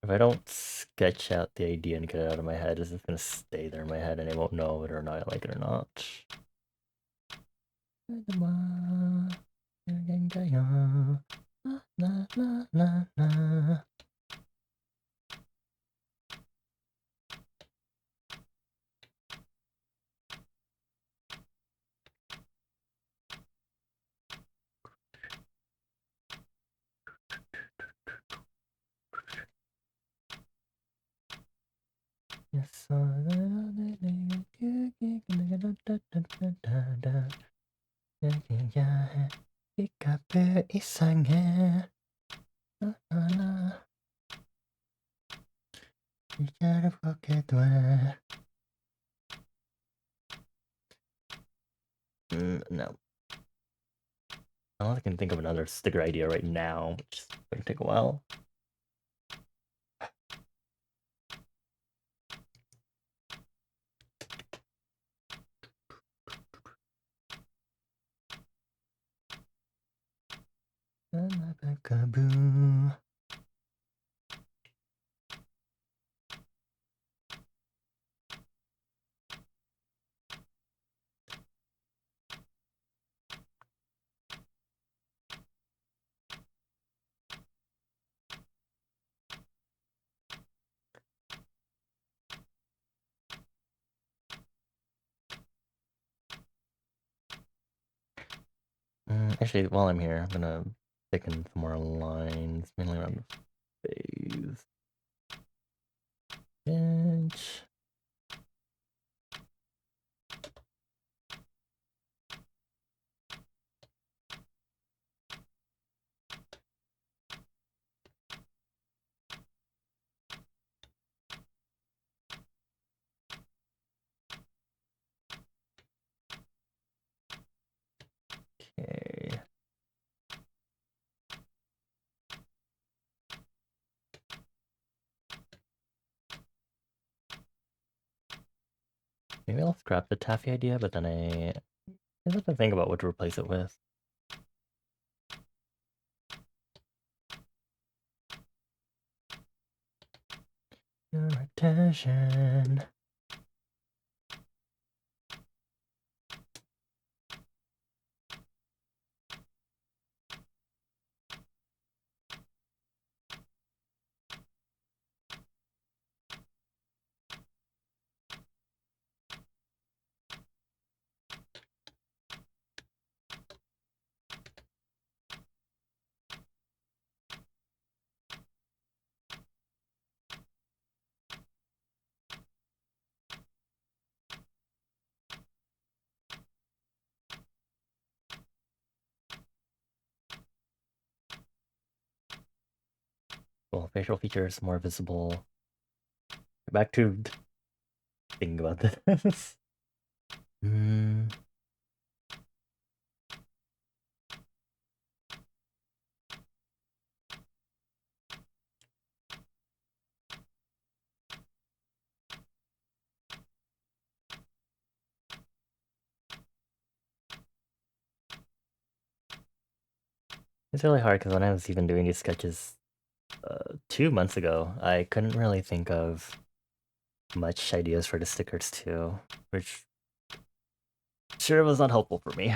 If I don't sketch out the idea and get it out of my head, it's just gonna stay there in my head and I won't know whether or not I like it or not. Yes, 피카페 이상해. 이제를 보게 돼. No. I don't think I can think of another sticker idea right now, which is going to take a while. Kaboom. Actually, while I'm here, I'm gonna pick in some more lines, mainly around the face. Bench. Okay. Maybe I'll scrap the taffy idea, but then I have to think about what to replace it with. Your attention. Well, facial features more visible. Back to thinking about this. It's really hard because when I was even doing these sketches 2 months ago, I couldn't really think of much ideas for the stickers too, which sure was not helpful for me.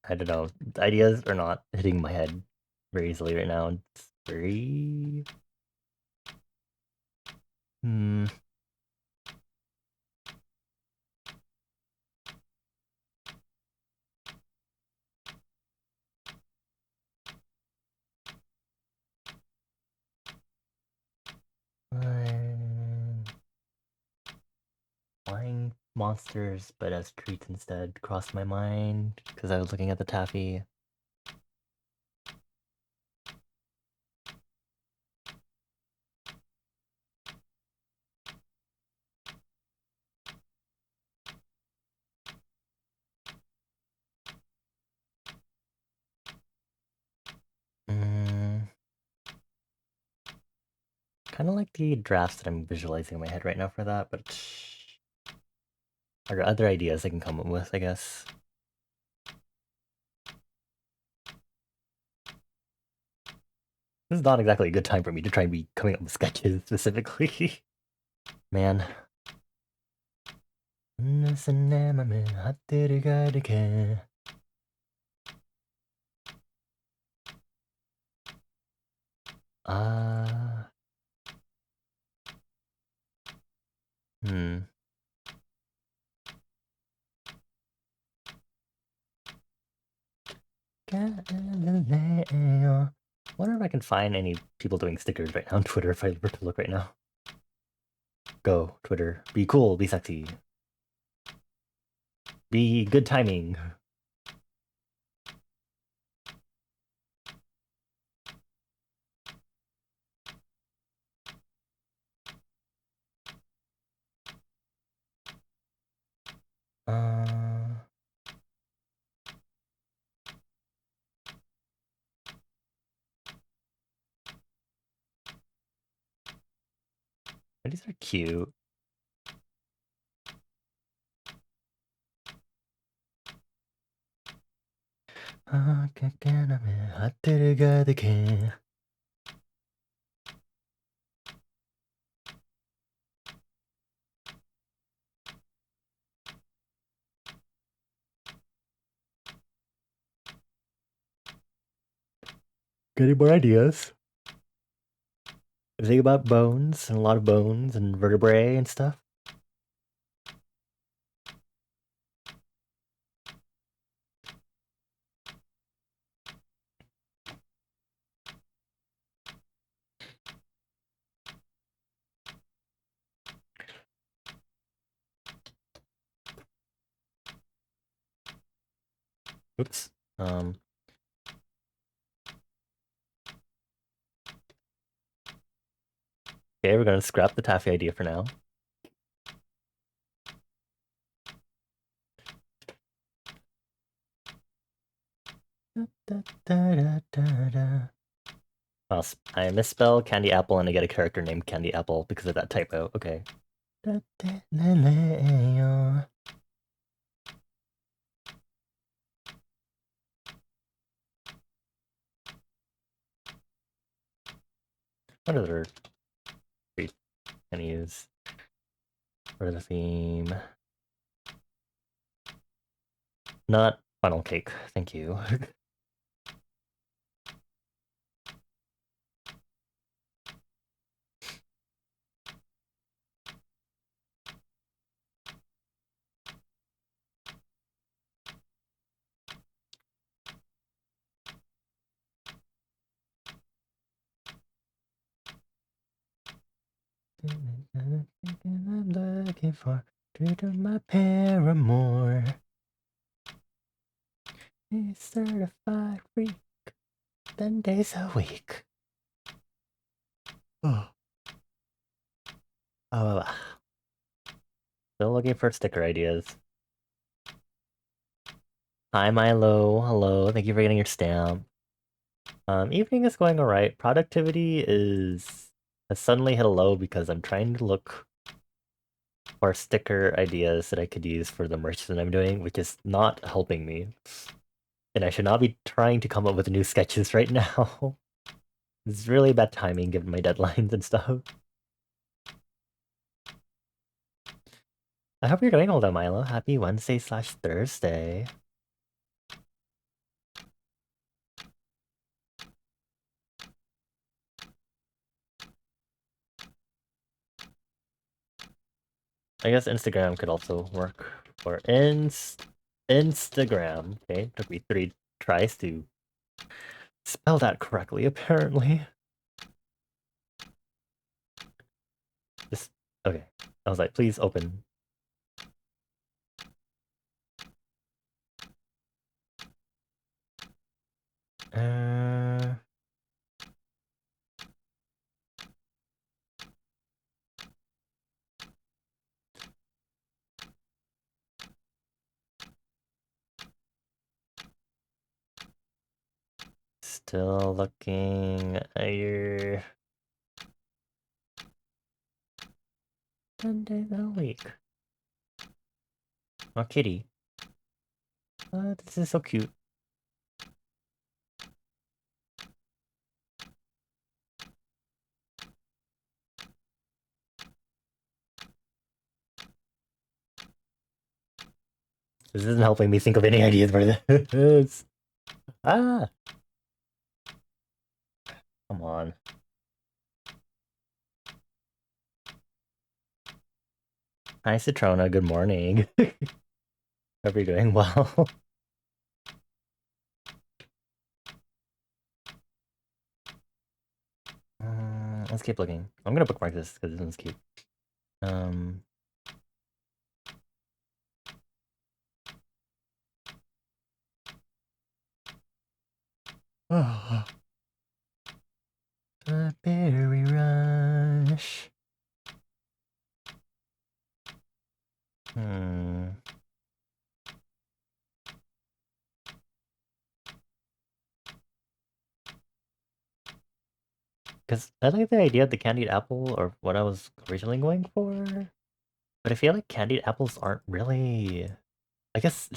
I don't know. Ideas are not hitting my head very easily right now. It's very... Flying monsters, but as treats instead, crossed my mind because I was looking at the taffy. Kind of like the drafts that I'm visualizing in my head right now for that, but are there other ideas I can come up with, I guess? This is not exactly a good time for me to try and be coming up with sketches specifically. Man. Hmm. Wonder if I can find any people doing stickers right now on Twitter if I were to look right now. Go, Twitter. Be cool, be sexy. Be good timing. Uh... These are cute. Getting more ideas. Think about bones and a lot of bones and vertebrae and stuff. Oops. Okay, we're gonna scrap the taffy idea for now. Oh, I misspell candy apple and I get a character named Candy Apple because of that typo. Okay. What other treat can I use for the theme? Not funnel cake, thank you. I'm looking for treat of my paramour. He's certified freak, 10 days a week. Oh. Still looking for sticker ideas. Hi Milo, hello, thank you for getting your stamp. Evening is going alright. Productivity has suddenly hit a low because I'm trying to look for sticker ideas that I could use for the merch that I'm doing, which is not helping me. And I should not be trying to come up with new sketches right now. It's really bad timing given my deadlines and stuff. I hope you're doing well though, Milo. Happy Wednesday/Thursday. I guess Instagram could also work. Or Instagram. Okay, took me 3 tries to spell that correctly, apparently. Just, okay. I was like, please open. Uh... Still looking at your 10 days a week. Oh, kitty. This is so cute. This isn't helping me think of any ideas for this. Ah! Come on. Hi, Citrona. Good morning. Hope you're doing well. Let's keep looking. I'm gonna bookmark this because this one's cute. A berry rush. Because I like the idea of the candied apple, or what I was originally going for. But I feel like candied apples aren't really... I guess...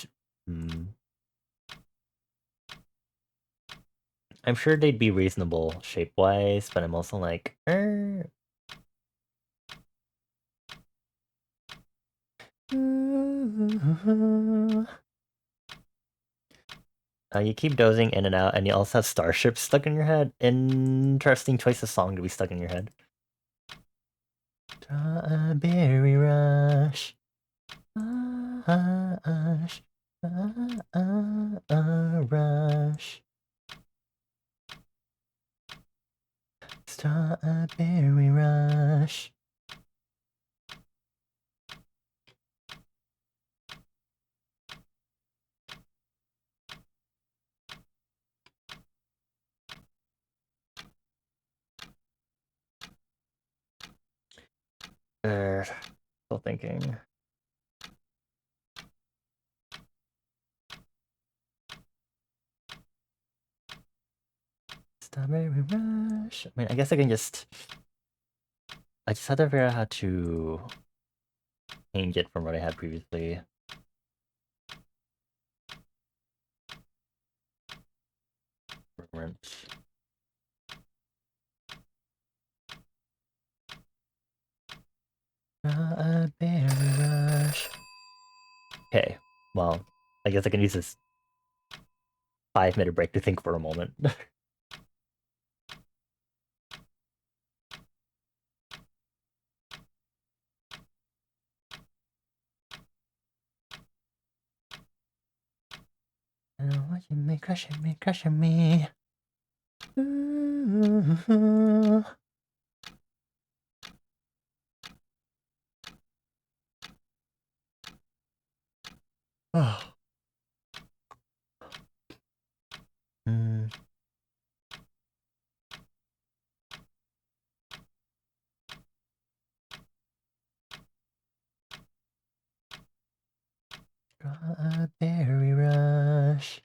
I'm sure they'd be reasonable shape-wise, but I'm also like... You keep dozing in and out, and you also have starships stuck in your head. Interesting choice of song to be stuck in your head. Strawberry rush. Rush. Rush. Strawberry rush. Still thinking. Strawberry rush. I mean, I guess I can just... I just had to figure out how to change it from what I had previously. Strawberry rush. Okay, well, I guess I can use this 5-minute break to think for a moment. I don't want you to me, crushing me, crushing me. Oh. Strawberry rush.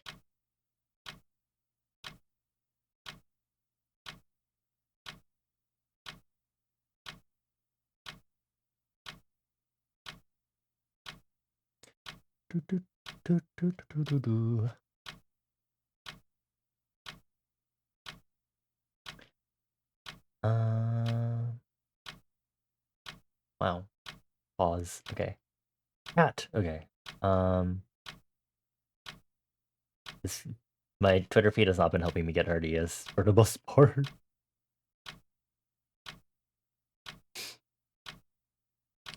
Do, do, do, do, do, do, do. Wow. Pause. Okay. Cat. Okay. This, my Twitter feed has not been helping me get ideas for the most part.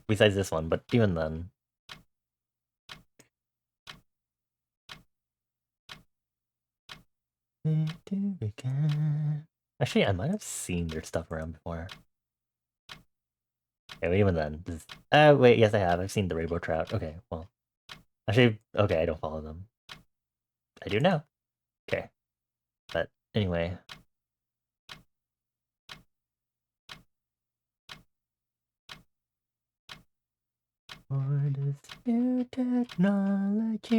Besides this one, but even then. Actually, I might have seen their stuff around before. Okay, even then. Wait, yes I have. I've seen the rainbow trout. Okay, well. Actually, okay, I don't follow them. I do now. Okay. But Anyway. For this new technology.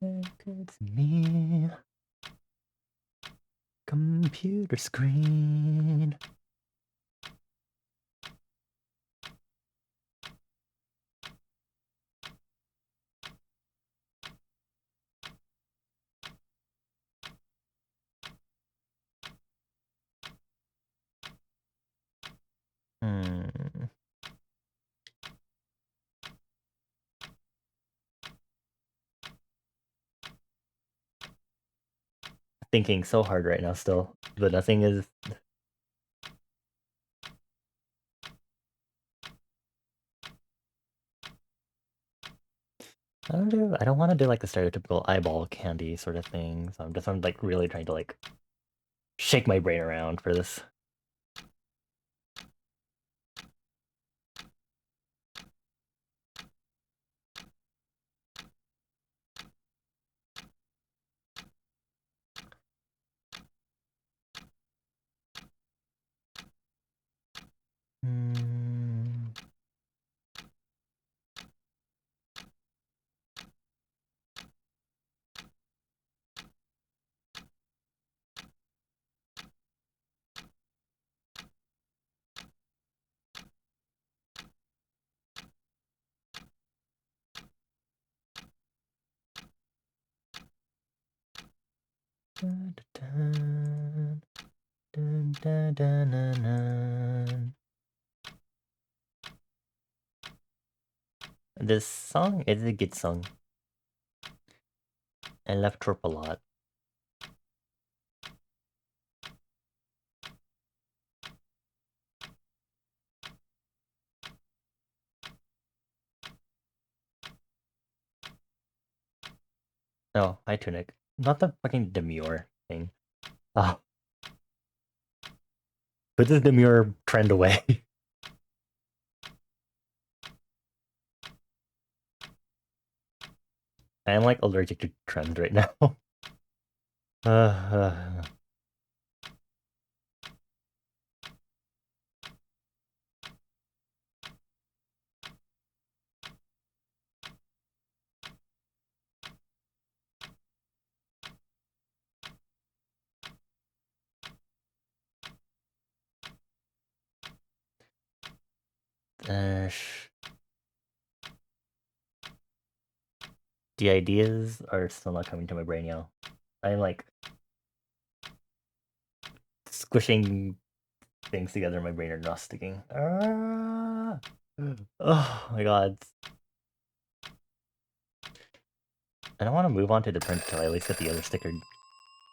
It's me. Computer screen. Thinking so hard right now still, but nothing is... I don't want to do like the stereotypical eyeball candy sort of thing, so I'm like really trying to like shake my brain around for this. Hmm. Dun, dun, dun, dun, dun, dun, dun. This song is a good song. I love Troop a lot. Oh, hi Tunic. Not the fucking demure thing. Ah, put this demure trend away. I am like allergic to trends right now. uh, uh, the ideas are still not coming to my brain, yo. I'm like squishing things together in my brain are not sticking. Oh my god. I don't want to move on to the print until I at least get the other sticker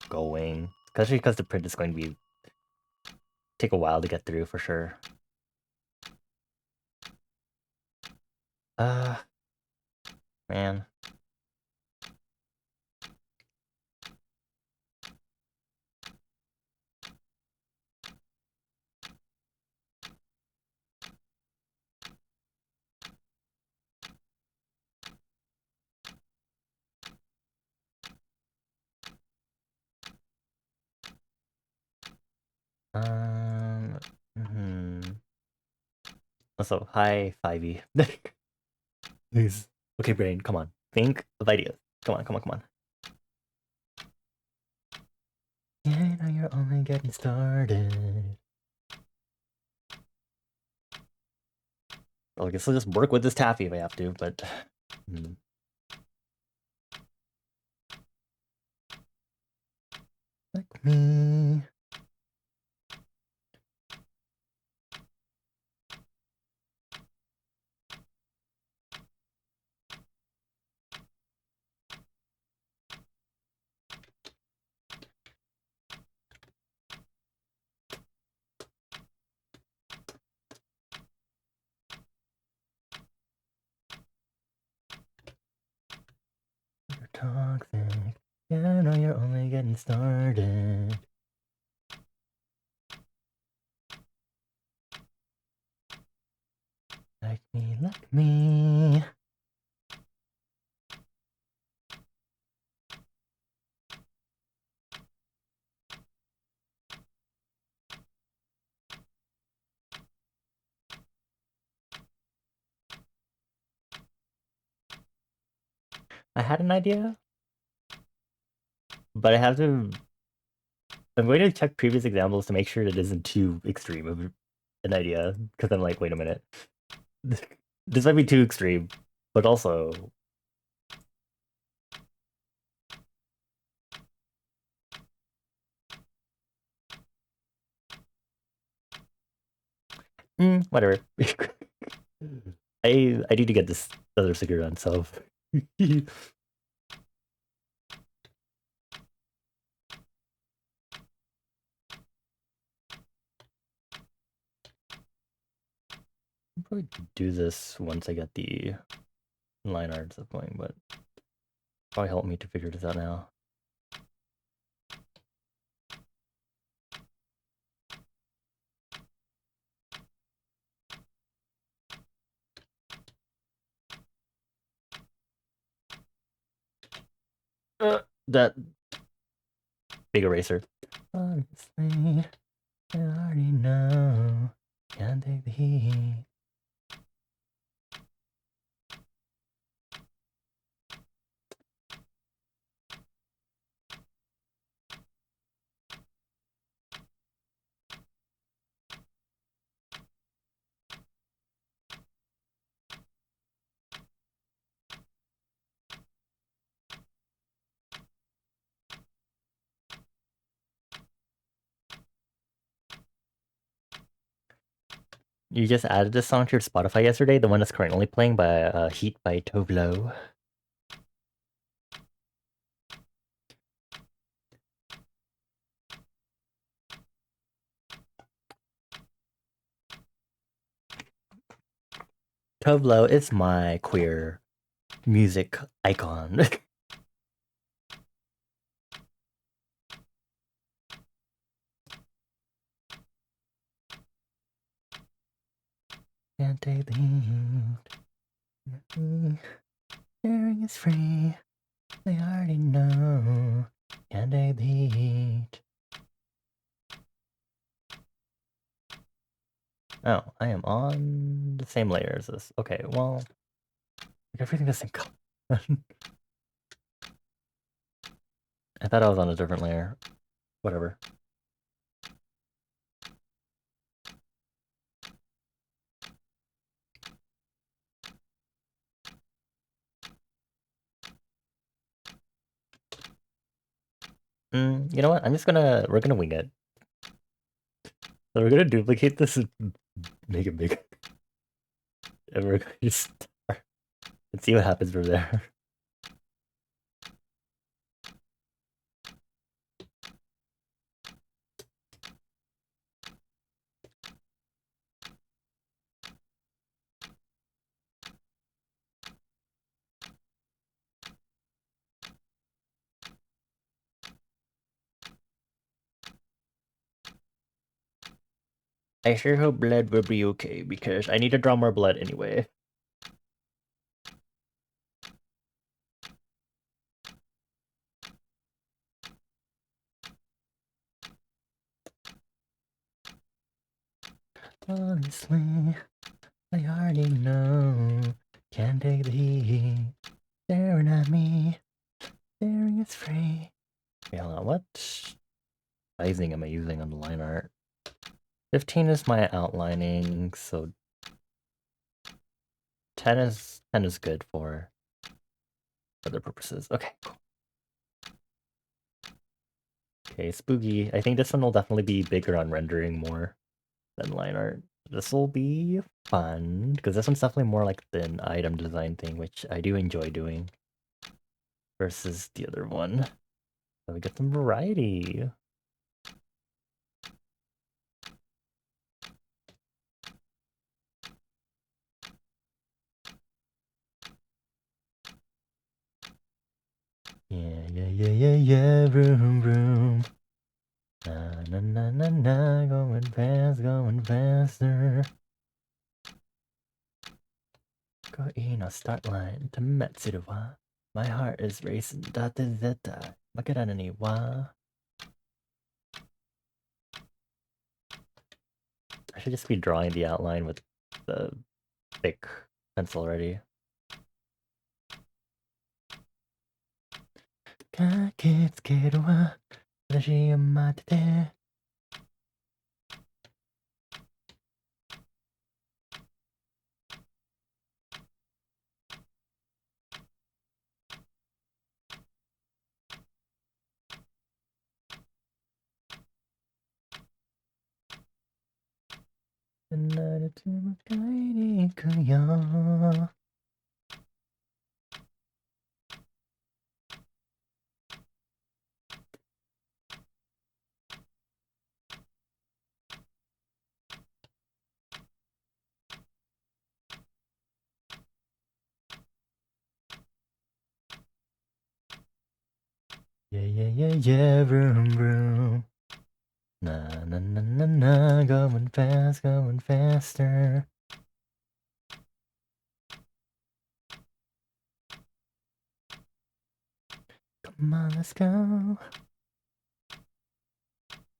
going. Especially because the print is going to be take a while to get through for sure. Uh man. Um hmm. Also, hi 5e. Please. Okay, brain, come on. Think of ideas. Come on, come on, come on. Yeah, now you're only getting started. Well, I guess I'll just work with this taffy if I have to, but... Like me. You're toxic. Yeah, no, you're only getting started. Like me. I had an idea, but I have to. I'm going to check previous examples to make sure it isn't too extreme of an idea, because I'm like, wait a minute, this might be too extreme, but also. Whatever. I need to get this other sticker done, so. I'll probably do this once I get the line art stuff going, but probably help me to figure this out now. That big eraser. Honestly, I already know. Can't take the heat. You just added this song to your Spotify yesterday, the one that's currently playing by Heat by Tovlo. Tovlo is my queer music icon. Can't take the heat. Sharing is free. I already know. Can't take the heat. Oh, I am on the same layer as this. Okay, well, like everything the same color. I thought I was on a different layer. Whatever. You know what? We're gonna wing it. So we're gonna duplicate this and make it bigger. And we're gonna just start and see what happens from there. I sure hope blood will be okay, because I need to draw more blood anyway. Honestly, I already know. Can't take the heat. Staring at me. Staring is free. Okay, hold on. What sizing am I using on the line art? 15 is my outlining, so 10 is good for other purposes. Okay, cool. Okay, spooky. I think this one will definitely be bigger on rendering more than line art. This will be fun, because this one's definitely more like an item design thing, which I do enjoy doing, versus the other one. So we get some variety. Yeah, vroom, vroom. Na, na, na, na, na, going fast, going faster. in a start line to Metsuruwa. My heart is racing. Date zeta. Makarani wa. I should just be drawing the outline with the thick pencil already. Kaketsukeru wa watashi o matete. Yeah, vroom, vroom. Na, na, na, na, na, going fast, going faster. Come on, let's go.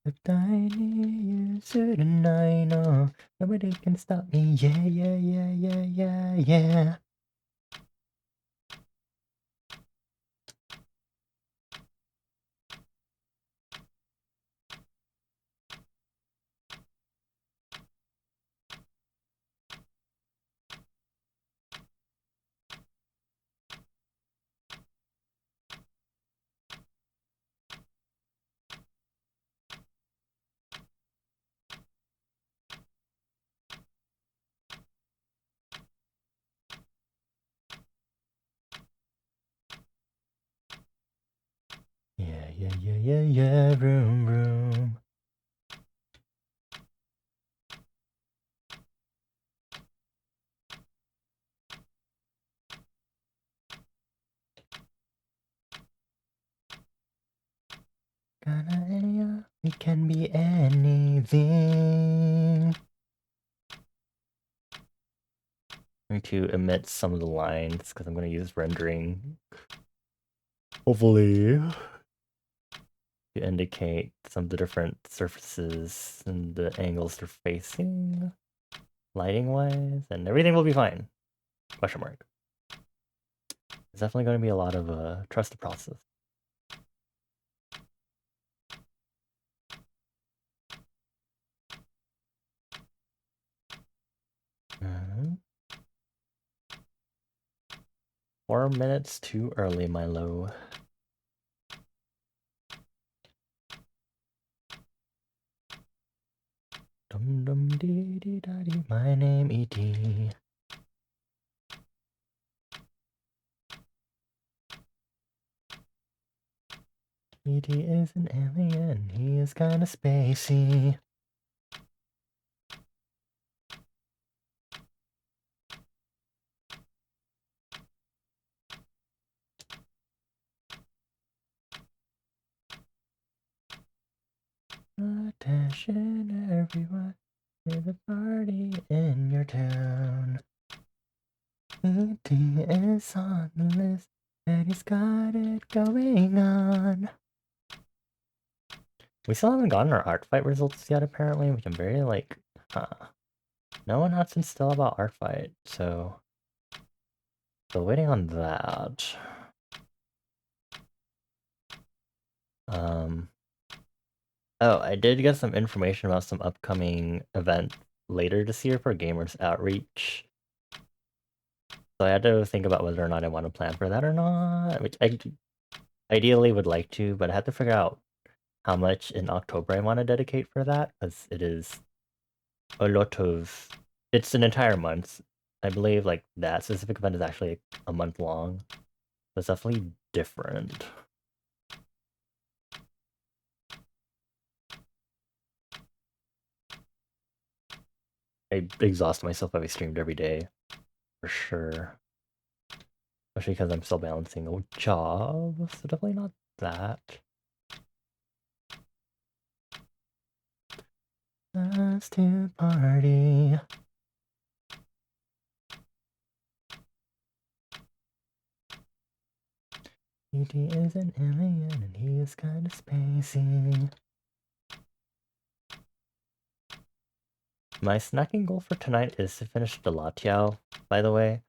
If I need you tonight, no, nobody can stop me. Yeah, yeah, yeah, yeah, yeah, yeah. Yeah, yeah, yeah, yeah, yeah, vroom, vroom. It can be anything. I'm going to omit some of the lines because I'm going to use rendering. Hopefully. To indicate some of the different surfaces and the angles they're facing, lighting wise, and everything will be fine. Question mark. It's definitely going to be a lot of trust the process. Uh-huh. 4 minutes too early, Milo. Dum dum dee dee da dee. My name E.T. E.T. is an alien. He is kinda spacey. Attention everyone, there's a party in your town. E.T. is on the list, and he's got it going on. We still haven't gotten our art fight results yet, apparently, which I'm very like, no one has been still about art fight, so still waiting on that. Oh, I did get some information about some upcoming event later this year for Gamers Outreach. So I had to think about whether or not I want to plan for that or not, which I ideally would like to, but I had to figure out how much in October I want to dedicate for that, because it is a lot of... It's an entire month. I believe like that specific event is actually a month long. So it's definitely different. I exhaust myself if I streamed every day, for sure. Especially because I'm still balancing a job, so definitely not that. Let's to party. E.T. is an alien and he is kind of spacey. My snacking goal for tonight is to finish the Latiao, by the way.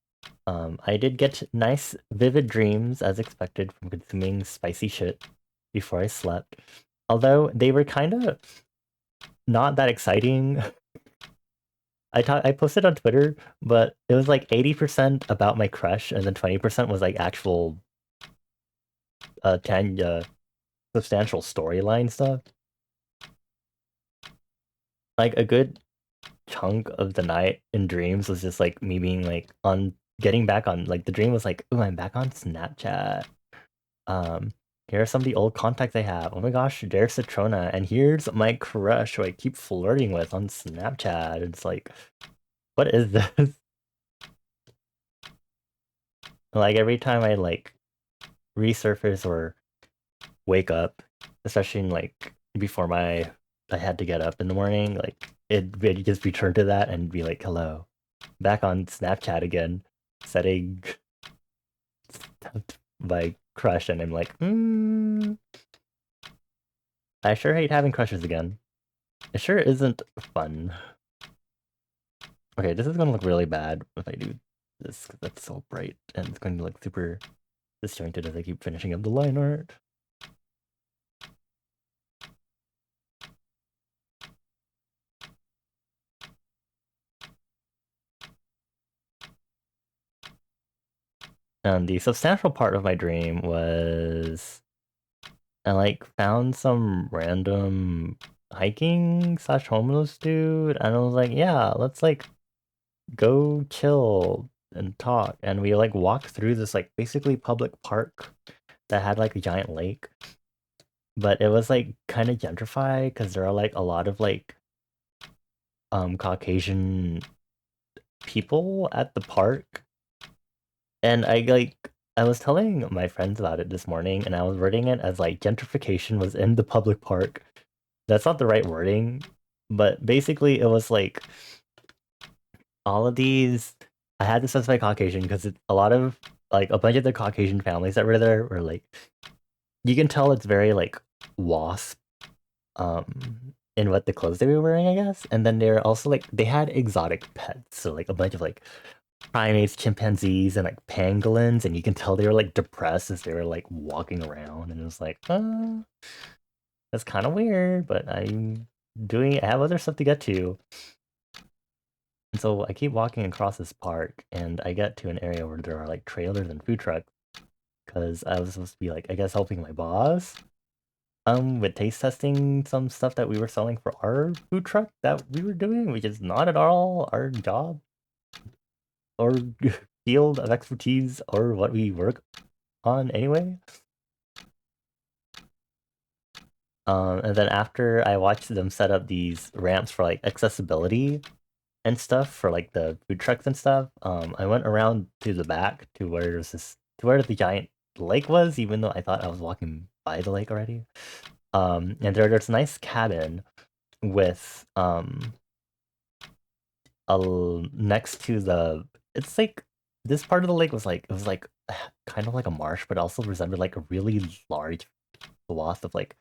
I did get nice, vivid dreams, as expected, from consuming spicy shit before I slept. Although, they were kind of not that exciting. I posted on Twitter, but it was like 80% about my crush, and then 20% was like actual substantial storyline stuff. Like a good chunk of the night in dreams was just like me being like on getting back on like the dream was like, oh, I'm back on Snapchat. Um, Here are some of the old contacts I have. Oh my gosh, there's Citrona, and here's my crush who I keep flirting with on Snapchat. It's like, what is this? Like every time I like resurface or wake up, especially in like before I had to get up in the morning, like it just return to that and be like, hello, back on Snapchat again, setting my crush, and I'm like, I sure hate having crushes again. It sure isn't fun. Okay, this is gonna look really bad if I do this, because that's so bright, and it's going to look super disjointed as I keep finishing up the line art. And the substantial part of my dream was I like found some random hiking slash homeless dude, and I was like, yeah, let's like go chill and talk. And we like walked through this like basically public park that had like a giant lake, but it was like kind of gentrified because there are like a lot of like Caucasian people at the park. And I was telling my friends about it this morning, and I was wording it as like gentrification was in the public park. That's not the right wording, but basically it was like all of these. I had to specify Caucasian because it's a lot of like a bunch of the Caucasian families that were there were like you can tell it's very like WASP in what the clothes they were wearing, I guess. And then they're also like they had exotic pets, so like a bunch of like primates, chimpanzees, and like pangolins, and you can tell they were like depressed as they were like walking around, and it was like, that's kind of weird, but I have other stuff to get to. And so I keep walking across this park, and I get to an area where there are like trailers and food trucks, because I was supposed to be like, I guess, helping my boss, with taste testing some stuff that we were selling for our food truck that we were doing, which is not at all our job or field of expertise or what we work on anyway. And then after I watched them set up these ramps for like accessibility and stuff for like the food trucks and stuff, I went around to the back to where where the giant lake was, even though I thought I was walking by the lake already. And there's a nice cabin with next to the it's like this part of the lake was like it was like kind of like a marsh, but also resembled like a really large swath of like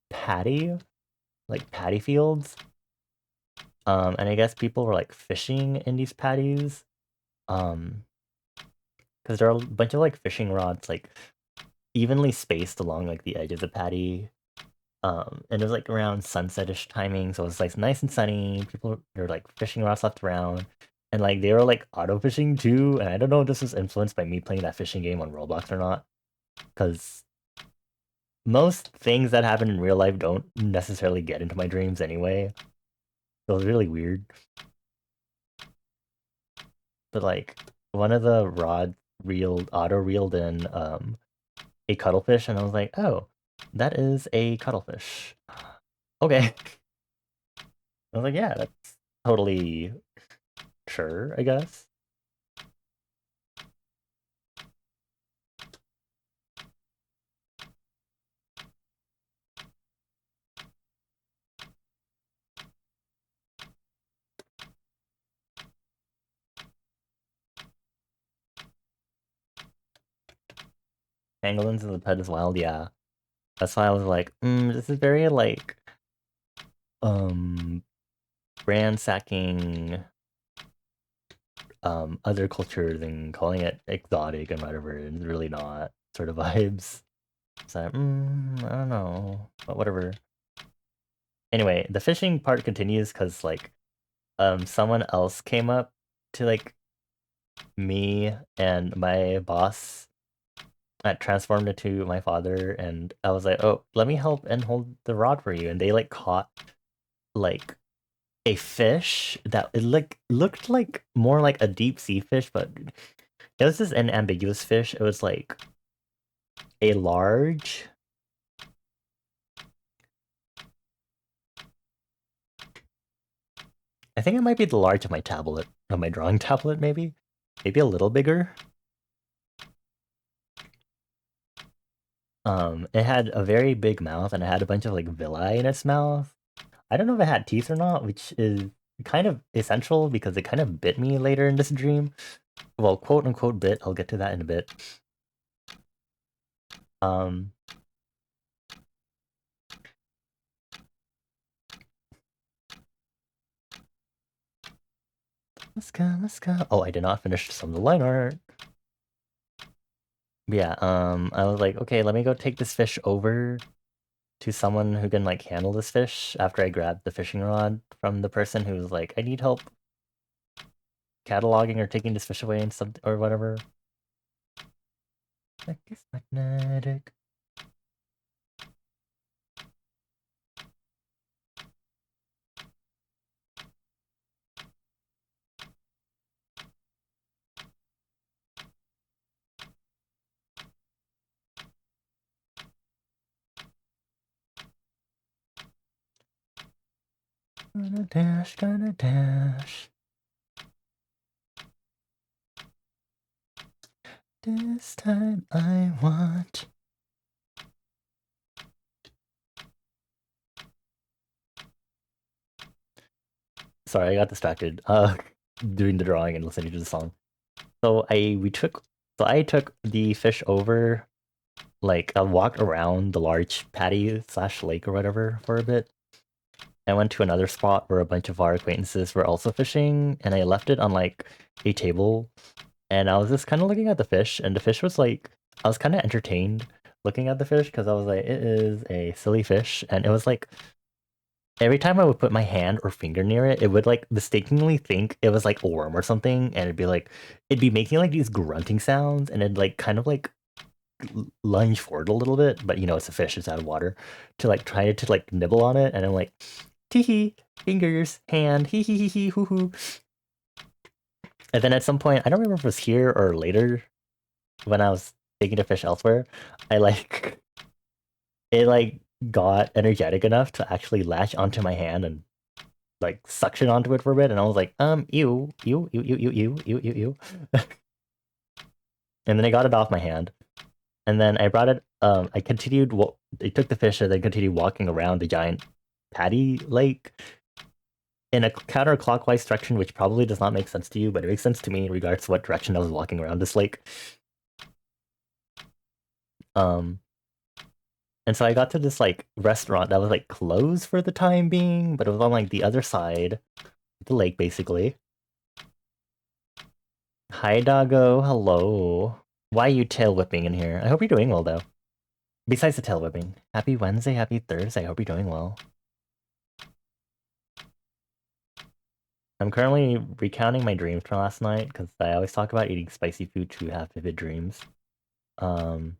paddy, like paddy fields. And I guess people were like fishing in these paddies. Um, because there are a bunch of like fishing rods like evenly spaced along like the edge of the paddy. And it was like around sunsetish timing, so it was like nice and sunny. People were like fishing rods left around, and like they were like auto fishing too. And I don't know if this was influenced by me playing that fishing game on Roblox or not, because most things that happen in real life don't necessarily get into my dreams anyway. So it was really weird. But like one of the rods auto reeled in a cuttlefish, and I was like, oh, that is a cuttlefish. Okay. I was like, yeah, that's totally sure, I guess. Pangolins in the pet is wild, yeah. That's why I was like, this is very like ransacking other cultures and calling it exotic and whatever. It's really not sort of vibes. So I don't know, but whatever. Anyway, the fishing part continues because like someone else came up to like me and my boss that transformed into my father, and I was like, oh, let me help and hold the rod for you. And they like caught like a fish that it like looked like more like a deep sea fish, but it was just an ambiguous fish. It was like a large. I think it might be the large of my tablet, of my drawing tablet, maybe. Maybe a little bigger. It had a very big mouth and it had a bunch of like villi in its mouth. I don't know if it had teeth or not, which is kind of essential because it kind of bit me later in this dream. Well, quote unquote bit. I'll get to that in a bit. Um, let's go, let's go. Oh, I did not finish some of the line art. But yeah, I was like, okay, let me go take this fish over to someone who can like handle this fish after I grabbed the fishing rod from the person who was like, I need help cataloging or taking this fish away and some or whatever. Like it's magnetic. Gonna dash, gonna dash. This time I want. Sorry, I got distracted. Doing the drawing and listening to the song. So I took the fish over. Like I walked around the large patty slash lake or whatever for a bit. I went to another spot where a bunch of our acquaintances were also fishing, and I left it on like a table. And I was just kind of looking at the fish, and the fish was like, I was kind of entertained looking at the fish because I was like, it is a silly fish, and it was like every time I would put my hand or finger near it, it would like mistakenly think it was like a worm or something, and it'd be making like these grunting sounds, and it'd like kind of like lunge forward a little bit, but you know it's a fish, it's out of water, to like try to like nibble on it, and I'm like, tee hee, fingers, hand, hee hee hee hee hoo hoo. And then at some point, I don't remember if it was here or later, when I was taking the fish elsewhere, I like it like got energetic enough to actually latch onto my hand and like suction onto it for a bit, and I was like, ew, ew, ew, ew, ew, ew, ew, ew, ew. And then I got it off my hand. And then I brought it, I continued, I took the fish and then continued walking around the giant patty lake in a counterclockwise direction, which probably does not make sense to you, but it makes sense to me in regards to what direction I was walking around this lake. Um, and so I got to this like restaurant that was like closed for the time being, but it was on like the other side of the lake, basically. Hi, doggo. Hello. Why are you tail whipping in here? I hope you're doing well, though. Besides the tail whipping, happy Wednesday, happy Thursday. I hope you're doing well. I'm currently recounting my dreams from last night because I always talk about eating spicy food to have vivid dreams. Um,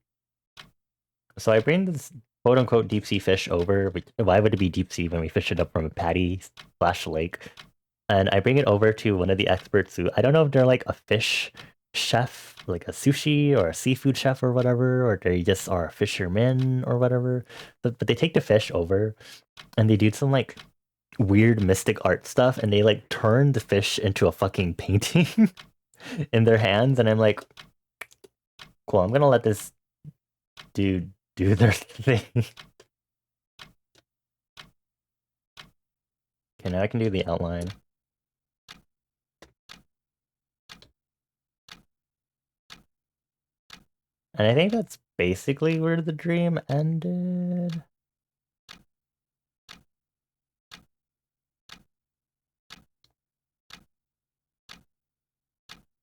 so I bring this quote unquote deep sea fish over. Why would it be deep sea when we fish it up from a patty slash lake? And I bring it over to one of the experts who I don't know if they're like a fish chef, like a sushi or a seafood chef or whatever, or they just are fishermen or whatever. But they take the fish over and they do some like weird mystic art stuff, and they like turn the fish into a fucking painting in their hands, and I'm like, cool, I'm gonna let this dude do their thing. Okay, now I can do the outline. And I think that's basically where the dream ended.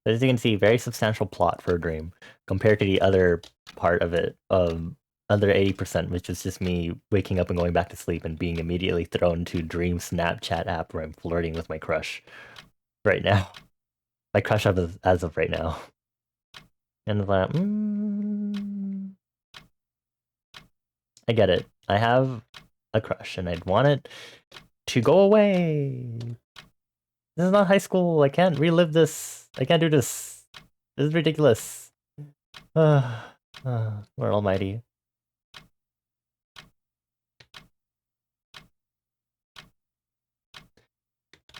As you can see, very substantial plot for a dream compared to the other part of it, other 80%, which is just me waking up and going back to sleep and being immediately thrown to Dream Snapchat app where I'm flirting with my crush right now. My crush as of right now. And that, I get it. I have a crush and I'd want it to go away. This is not high school. I can't relive this. I can't do this. This is ridiculous. Lord Almighty.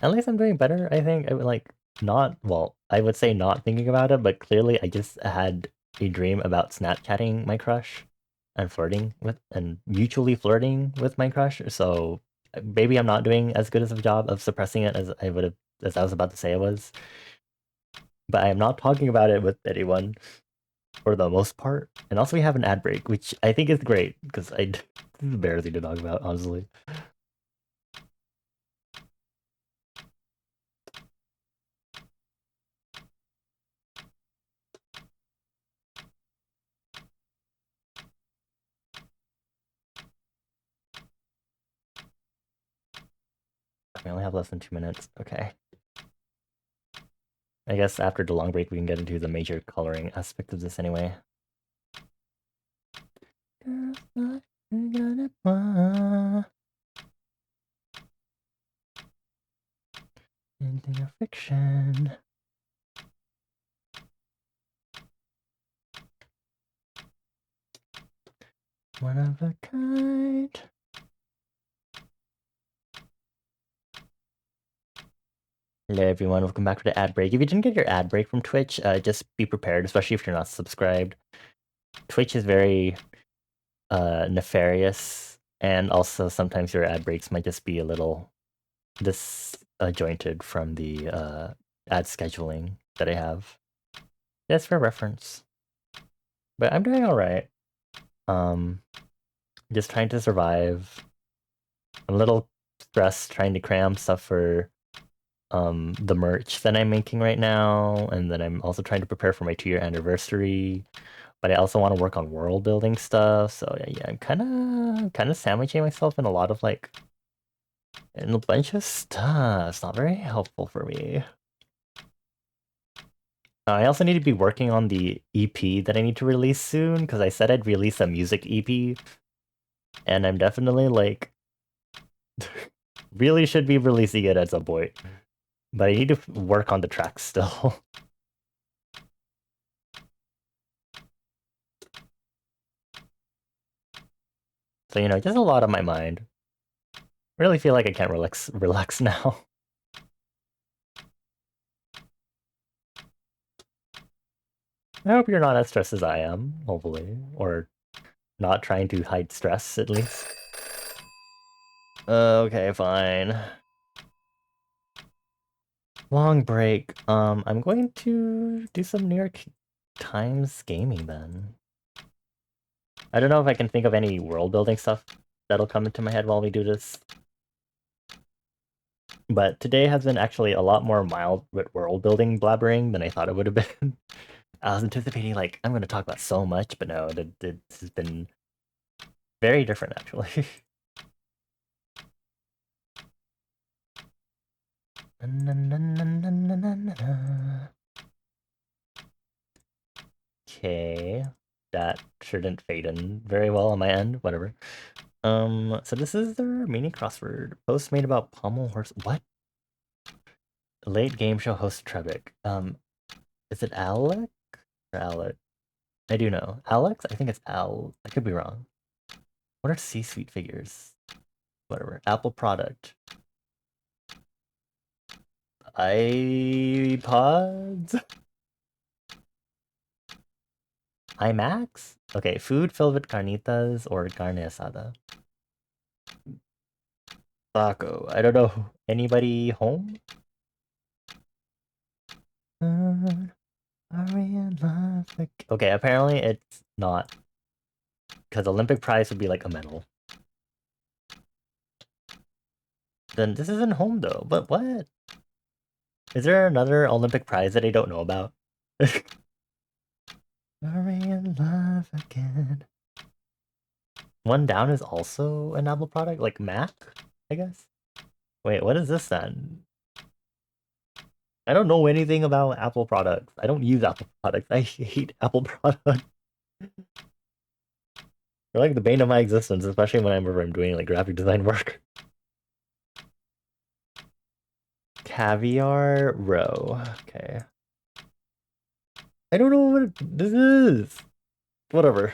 At least I'm doing better, I think. I would like not, well, I would say not thinking about it, but clearly I just had a dream about Snapchatting my crush and flirting with, and mutually flirting with my crush. So maybe I'm not doing as good as a job of suppressing it as I would have, as I was about to say I was. But I am not talking about it with anyone for the most part. And also we have an ad break, which I think is great because I barely to talk about, honestly. I only have less than 2 minutes. Okay. I guess after the long break we can get into the major coloring aspect of this anyway. Anything of fiction. One of a kind. Hello everyone, welcome back to the ad break. If you didn't get your ad break from Twitch, just be prepared, especially if you're not subscribed. Twitch is very nefarious, and also sometimes your ad breaks might just be a little disjointed from the ad scheduling that I have. That's for reference. But I'm doing alright. Just trying to survive. I'm a little stressed trying to cram stuff for the merch that I'm making right now, and then I'm also trying to prepare for my 2-year anniversary. But I also want to work on world building stuff, so yeah, I'm kind of sandwiching myself in a lot of like in a bunch of stuff. It's not very helpful for me. I also need to be working on the EP that I need to release soon, because I said I'd release a music EP, and I'm definitely like really should be releasing it at some point. But I need to work on the tracks still. So, you know, just a lot on my mind. I really feel like I can't relax now. I hope you're not as stressed as I am, hopefully. Or not trying to hide stress, at least. Okay, fine. Long break. I'm going to do some New York Times gaming then. I don't know if I can think of any world building stuff that'll come into my head while we do this. But today has been actually a lot more mild with world building blabbering than I thought it would have been. I was anticipating like I'm going to talk about so much, but no, this has been very different actually. Okay, that shouldn't fade in very well on my end. Whatever. So this is their mini crossword post made about pommel horse. What? Late game show host Trebek. Is it Alec or Alec? I do know Alex. I think it's Al. I could be wrong. What are C-suite figures? Whatever. Apple product. iPods? IMAX? Okay, food filled with carnitas or carne asada. Taco. I don't know. Anybody home? Are we in love? Okay, apparently it's not Because Olympic prize would be like a medal. Then this isn't home though. But what? Is there another Olympic prize that I don't know about? Are we in love again? One down is also an Apple product, like Mac, I guess. Wait, what is this then? I don't know anything about Apple products. I don't use Apple products. I hate Apple products. They're like the bane of my existence, especially whenever I'm doing like graphic design work. Caviar row. Okay. I don't know what this is. Whatever.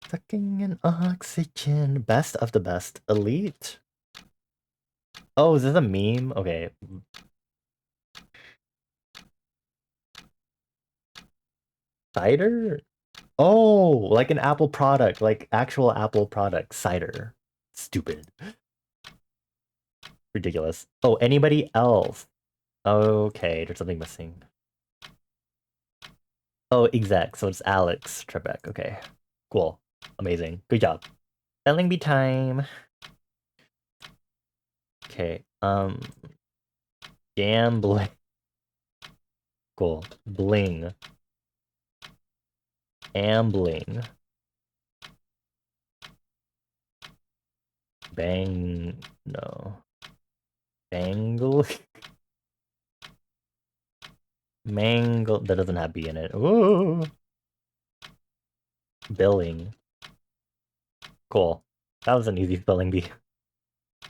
Sucking in oxygen. Best of the best. Elite. Oh, is this a meme? Okay. Cider? Oh, like an Apple product, like actual Apple product. Cider. Stupid. Ridiculous. Oh, anybody else? Okay, there's something missing. Oh, exec. So it's Alex Trebek. Okay. Cool. Amazing. Good job. Spelling bee time. Okay. Gambling. Cool. Bling. Ambling. Bang. No. Bangle. Mangle. That doesn't have B in it. Ooh. Billing. Cool. That was an easy spelling bee.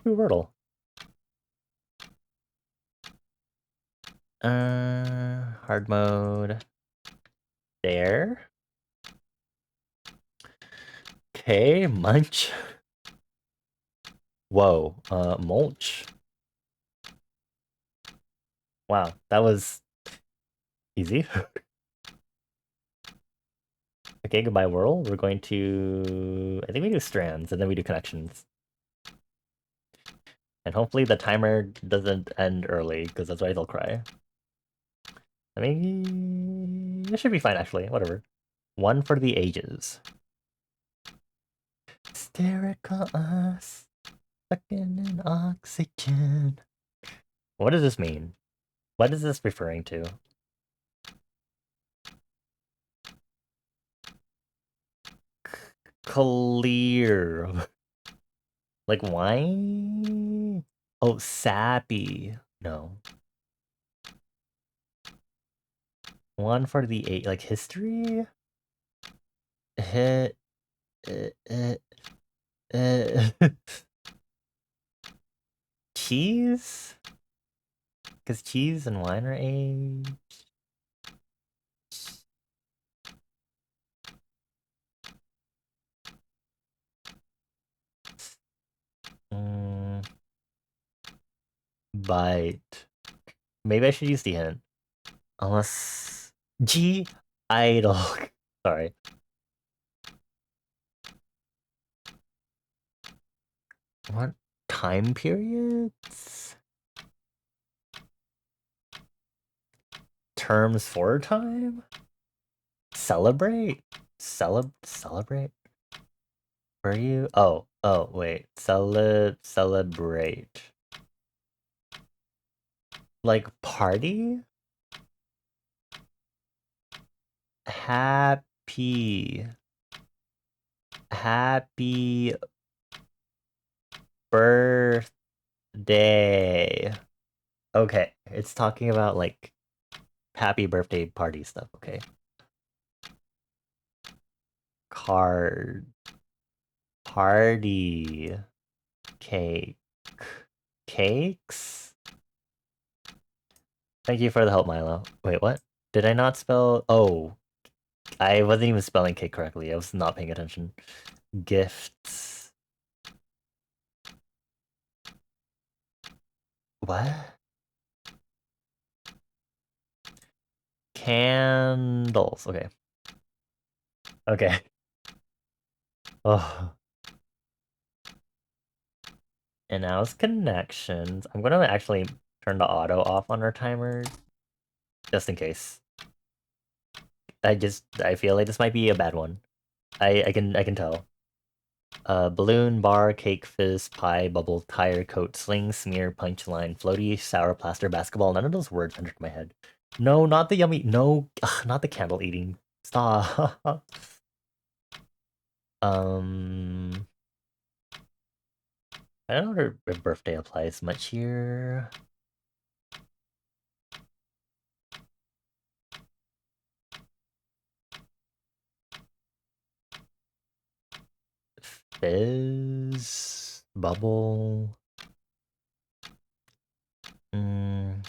Ooh, Wordle. Hard mode. There. Okay, munch. Whoa, mulch. Wow, that was easy. Okay, goodbye world. We're going to... I think we do strands, and then we do connections. And hopefully the timer doesn't end early, because that's why they'll cry. I mean, it should be fine, actually. Whatever. One for the ages. Stare at us. Sucking in oxygen. What does this mean? What is this referring to? Clear. Like wine? Oh, sappy. No. One for the eight, like history? Hit. Uh, uh, uh. Cheese? Because cheese and wine are aged. Mm, bite. Maybe I should use the hint. Unless... G idle. Sorry. What time periods? Terms for time? Celebrate? Celebrate? Were you? Oh, wait. Celebrate. Like party? Happy. Happy birthday. Okay, it's talking about like happy birthday party stuff. Okay. Card. Party. Cake. Cakes? Thank you for the help, Milo. Wait, what? Did I not spell? Oh, I wasn't even spelling cake correctly. I was not paying attention. Gifts. What? Candles. Okay. Okay. Oh. And now it's connections. I'm gonna actually turn the auto off on our timer, just in case. I feel like this might be a bad one. I can tell. Balloon, bar, cake, fizz, pie, bubble, tire, coat, sling, smear, punchline, floaty, sour, plaster, basketball. None of those words entered my head. No, not the yummy. No, ugh, not the candle eating. Stop. um, I don't know if her birthday applies much here. Fizz, bubble. Mm,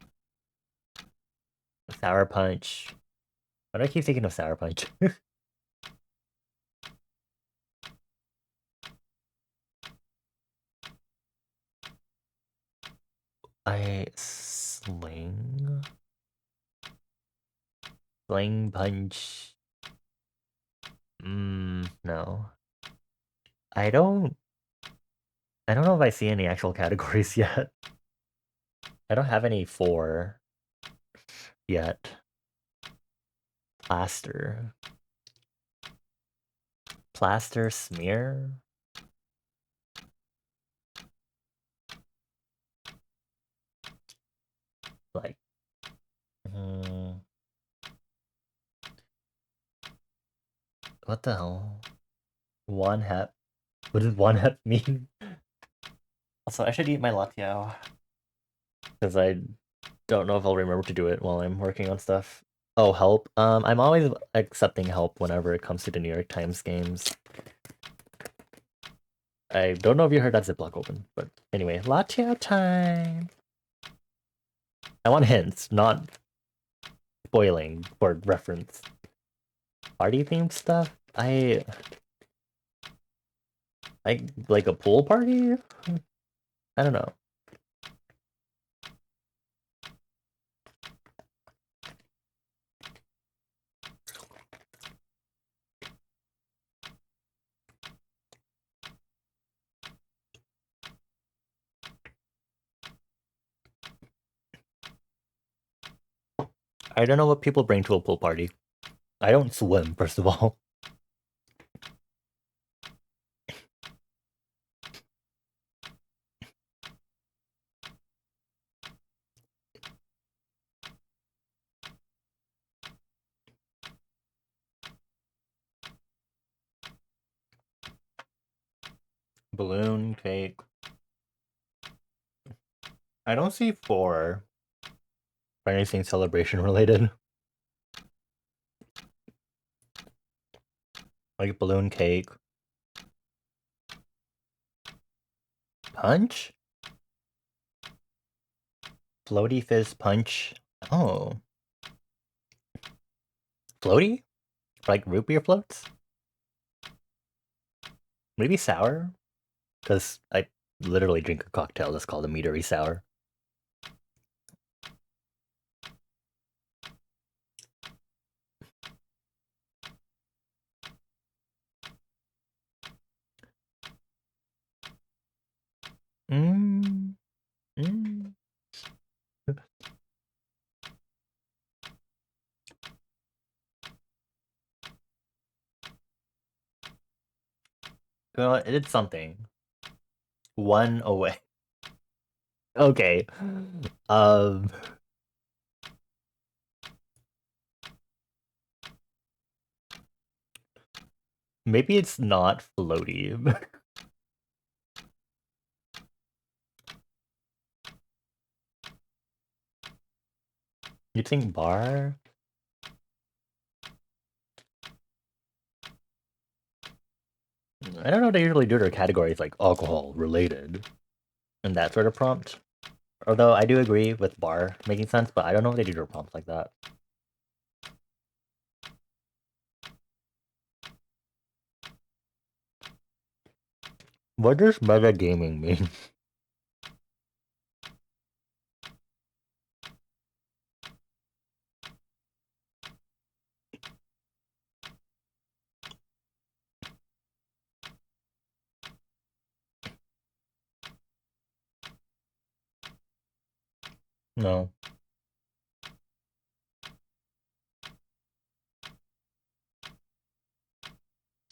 sour punch. Why do I keep thinking of sour punch? I sling punch. No. I don't I don't know if I see any actual categories yet. I don't have any for yet. Plaster. Plaster smear? Like mm, what the hell? One hep. What does one hep mean? Also, I should eat my latte because I don't know if I'll remember to do it while I'm working on stuff. Oh, help. I'm always accepting help whenever it comes to the New York Times games. I don't know if you heard that Ziploc open, but anyway, latte time. I want hints, not spoiling for reference. Party themed stuff? I like a pool party? I don't know. I don't know what people bring to a pool party. I don't swim, first of all. Balloon, cake. I don't see four for anything celebration related. Like balloon cake. Punch? Floaty fizz punch. Oh. Floaty? Like root beer floats? Maybe sour? Because I literally drink a cocktail that's called a meadery sour. Mmm. Mmm. Well, it did something. One away. Okay. Um. Maybe it's not floaty. You think bar? I don't know. They usually do their categories like alcohol related and that sort of prompt. Although I do agree with bar making sense, but I don't know if they do their prompts like that. What does meta gaming mean? No.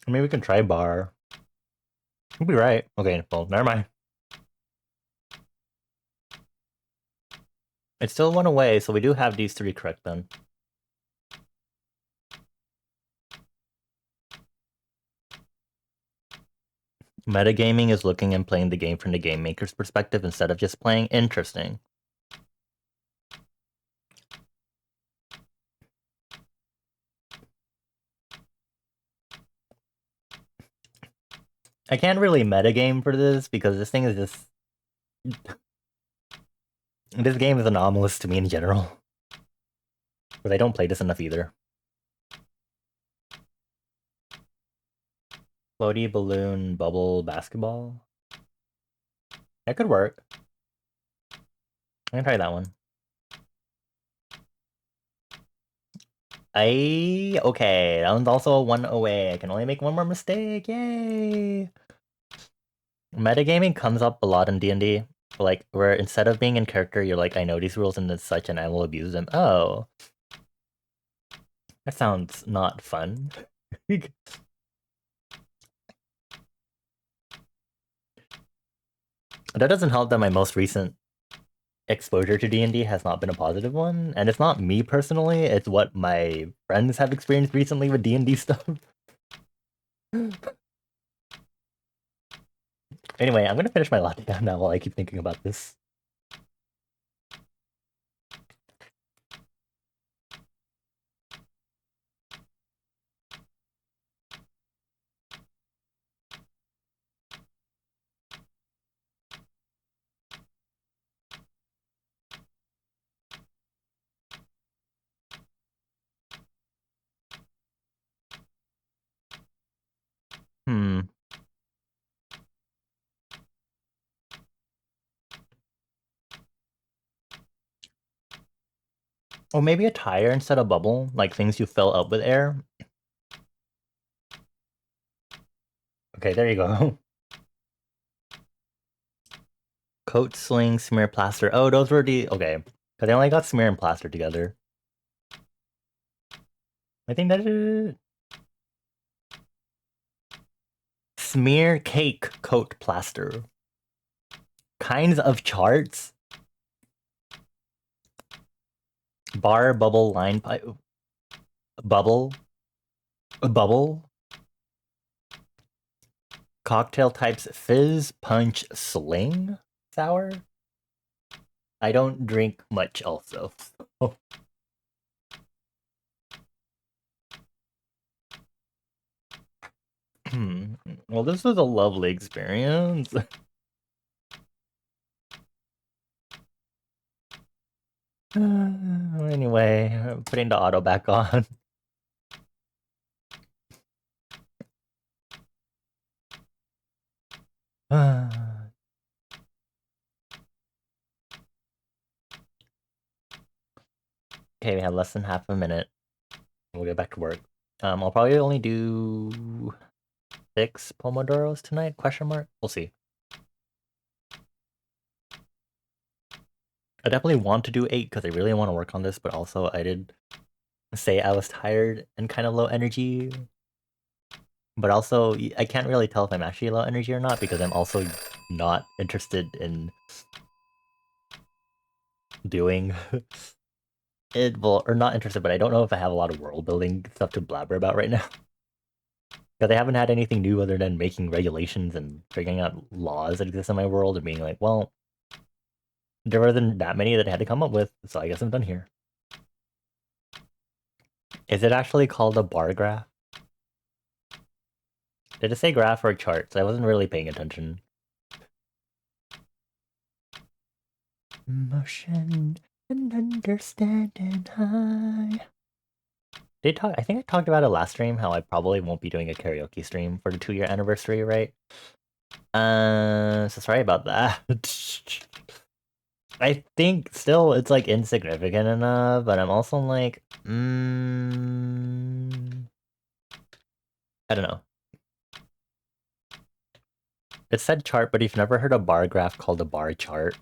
Maybe we can try bar. We'll be right. Okay, well, never mind. It's still one away, so we do have these three correct then. Metagaming is looking and playing the game from the game maker's perspective instead of just playing. Interesting. I can't really metagame for this because this thing is just... This game is anomalous to me in general. But I don't play this enough either. Floaty, balloon, bubble, basketball. That could work. I'm gonna try that one. Okay, that one's also one away. I can only make one more mistake. Yay! Metagaming comes up a lot in D&D. Like, where instead of being in character, you're like, I know these rules and such, and I will abuse them. Oh. That sounds not fun. That doesn't help that my most recent exposure to D&D has not been a positive one, and it's not me personally, it's what my friends have experienced recently with D&D stuff. Anyway, I'm gonna finish my latte down now while I keep thinking about this. Hmm. Or maybe a tire instead of bubble, like things you fill up with air. Okay, there you go. Coat, sling, smear, plaster. Oh, those were the... Okay. Because I only got smear and plaster together. I think that is... Smear, cake, coat, plaster. Kinds of charts. Bar, bubble, line pipe. Bubble. Bubble. Cocktail types, fizz, punch, sling, sour. I don't drink much also. Well, this was a lovely experience. Anyway, putting the auto back on. Okay, we have less than half a minute. We'll get back to work. I'll probably only do 6 pomodoros tonight? Question mark. We'll see. I definitely want to do 8 because I really want to work on this, but also I did say I was tired and kind of low energy. But also, I can't really tell if I'm actually low energy or not because I'm also not interested in doing it. Well, or not interested, but I don't know if I have a lot of world building stuff to blabber about right now. Because I haven't had anything new other than making regulations and figuring out laws that exist in my world and being like, well, there wasn't that many that I had to come up with, so I guess I'm done here. Is it actually called a bar graph? Did it say graph or charts? I wasn't really paying attention. Motion and understanding high. I think I talked about it last stream, how I probably won't be doing a karaoke stream for the 2-year anniversary, right? So sorry about that. I think still it's like insignificant enough, but I'm also like, I don't know. It said chart, but you've never heard a bar graph called a bar chart.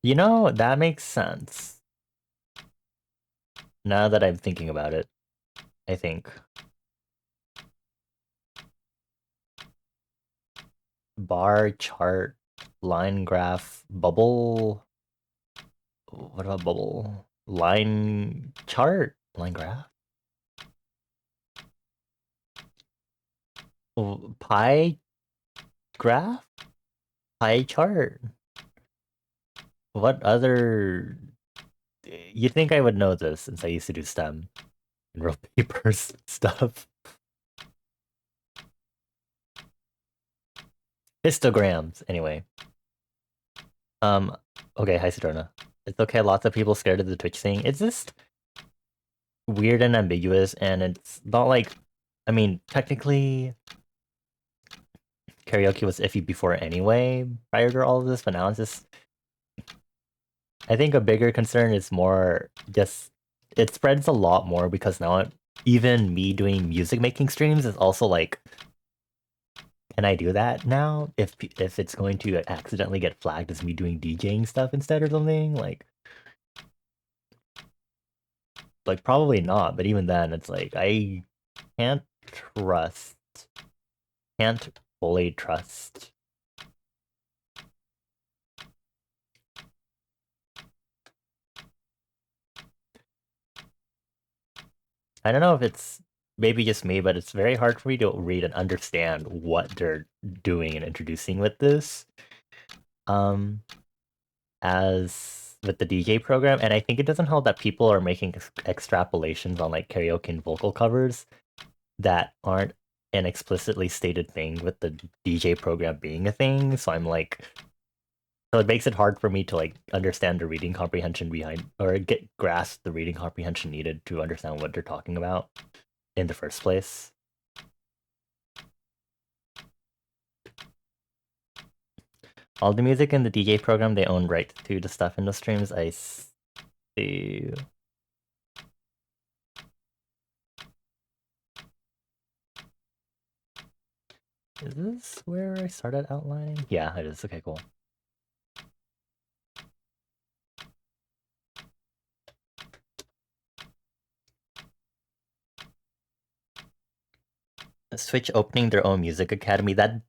You know, that makes sense. Now that I'm thinking about it, I think. bar, chart, line graph, bubble. What about bubble? Line chart? Line graph? Oh, pie graph? Pie chart? What other... You'd think I would know this since I used to do STEM and roll papers stuff. Histograms, anyway. Okay, hi Sedona. It's okay, lots of people scared of the Twitch thing. It's just weird and ambiguous, and it's not like... I mean, technically, karaoke was iffy before anyway, prior to all of this, but now it's just... I think a bigger concern is more just... It spreads a lot more because now even me doing music making streams is also like... Can I do that now? If it's going to accidentally get flagged as me doing DJing stuff instead or something? Like probably not, but even then, it's like, I can't trust... Can't fully trust. I don't know if it's maybe just me, but it's very hard for me to read and understand what they're doing and introducing with this. As with the DJ program, and I think it doesn't help that people are making extrapolations on like karaoke and vocal covers that aren't an explicitly stated thing with the DJ program being a thing. So I'm like, so it makes it hard for me to like understand the reading comprehension behind, or get grasp the reading comprehension needed to understand what they're talking about in the first place. All the music in the DJ program, they own rights to the stuff in the streams. I see. Is this where I started outlining? Yeah, it is. Okay, cool. Switch opening their own music academy, that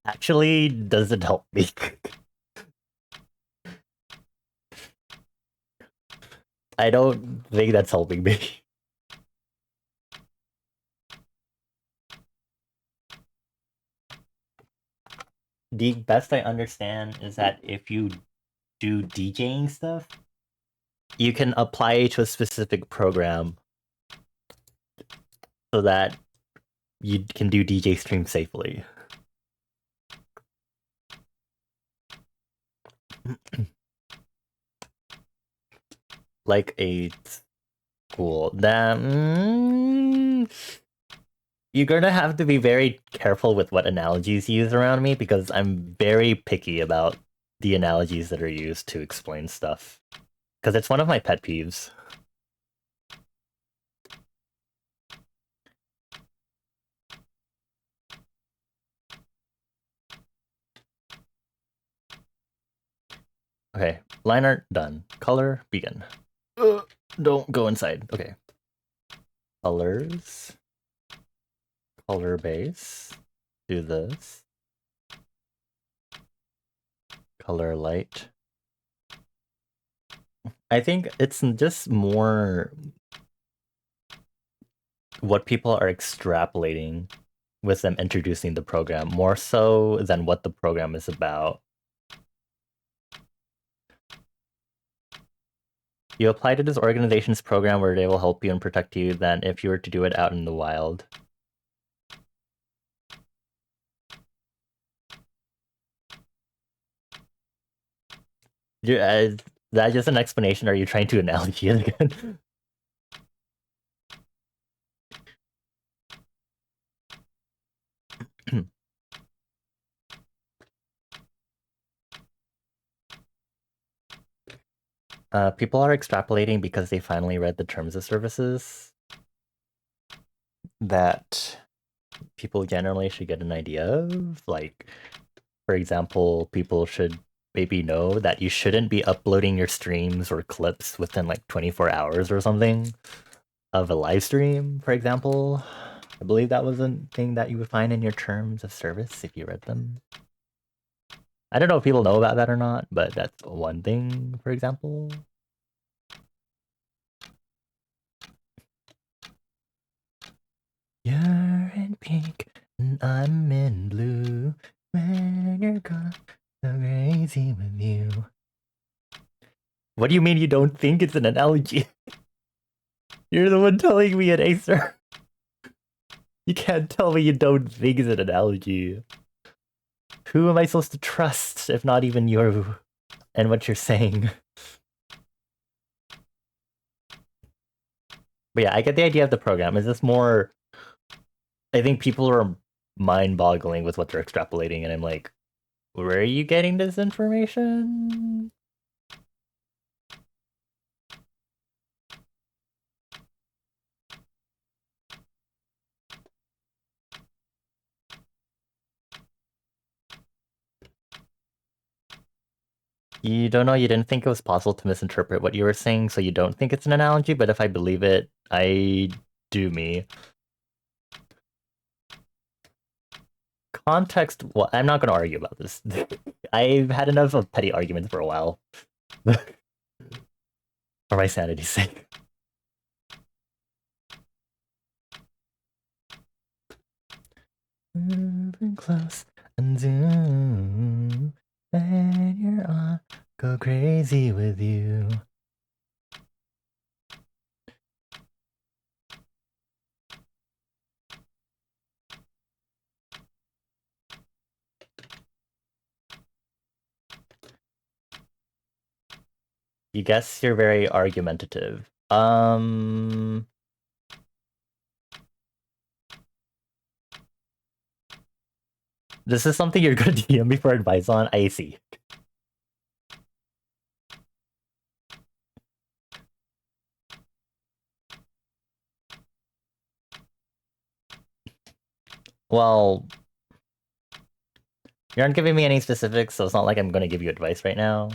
actually doesn't help me. I don't think that's helping me. The best I understand is that if you do DJing stuff, you can apply it to a specific program so that you can do DJ stream safely. Like a school. That... You're gonna have to be very careful with what analogies you use around me because I'm very picky about the analogies that are used to explain stuff. Because it's one of my pet peeves. Okay, line art done. Color, begin. Don't go inside. Okay. Colors. Color base. Do this. Color light. I think it's just more what people are extrapolating with them introducing the program, more so than what the program is about. You apply to this organization's program where they will help you and protect you than if you were to do it out in the wild. That's just an explanation. Are you trying to analogy it again? People are extrapolating because they finally read the terms of services that people generally should get an idea of. Like, for example, people should maybe know that you shouldn't be uploading your streams or clips within like 24 hours or something of a live stream, for example. I believe that was a thing that you would find in your terms of service if you read them. I don't know if people know about that or not, but that's one thing, for example. You're in pink and I'm in blue. When you're gone, so crazy with you. What do you mean you don't think it's an analogy? You're the one telling me an Acer. You can't tell me you don't think it's an analogy. Who am I supposed to trust if not even you and what you're saying? But yeah, I get the idea of the program. Is this more... I think people are mind-boggling with what they're extrapolating, and I'm like, where are you getting this information? You don't know, you didn't think it was possible to misinterpret what you were saying, so you don't think it's an analogy, but if I believe it, I do me. Context, well, I'm not going to argue about this. I've had enough of petty arguments for a while. For my sanity's sake. Moving close and zoom. When you're on, go crazy with you. You guess you're very argumentative. This is something you're gonna DM me for advice on? I see. Well, you aren't giving me any specifics, so it's not like I'm gonna give you advice right now.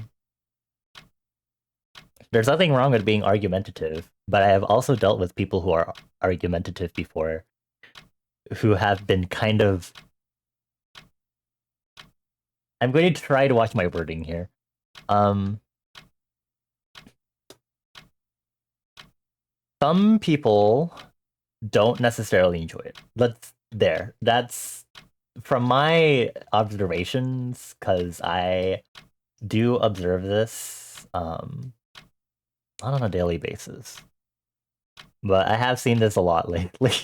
There's nothing wrong with being argumentative, but I have also dealt with people who are argumentative before, who have been kind of... I'm going to try to watch my wording here. Some people don't necessarily enjoy it. That's from my observations, because I do observe this on a daily basis. But I have seen this a lot lately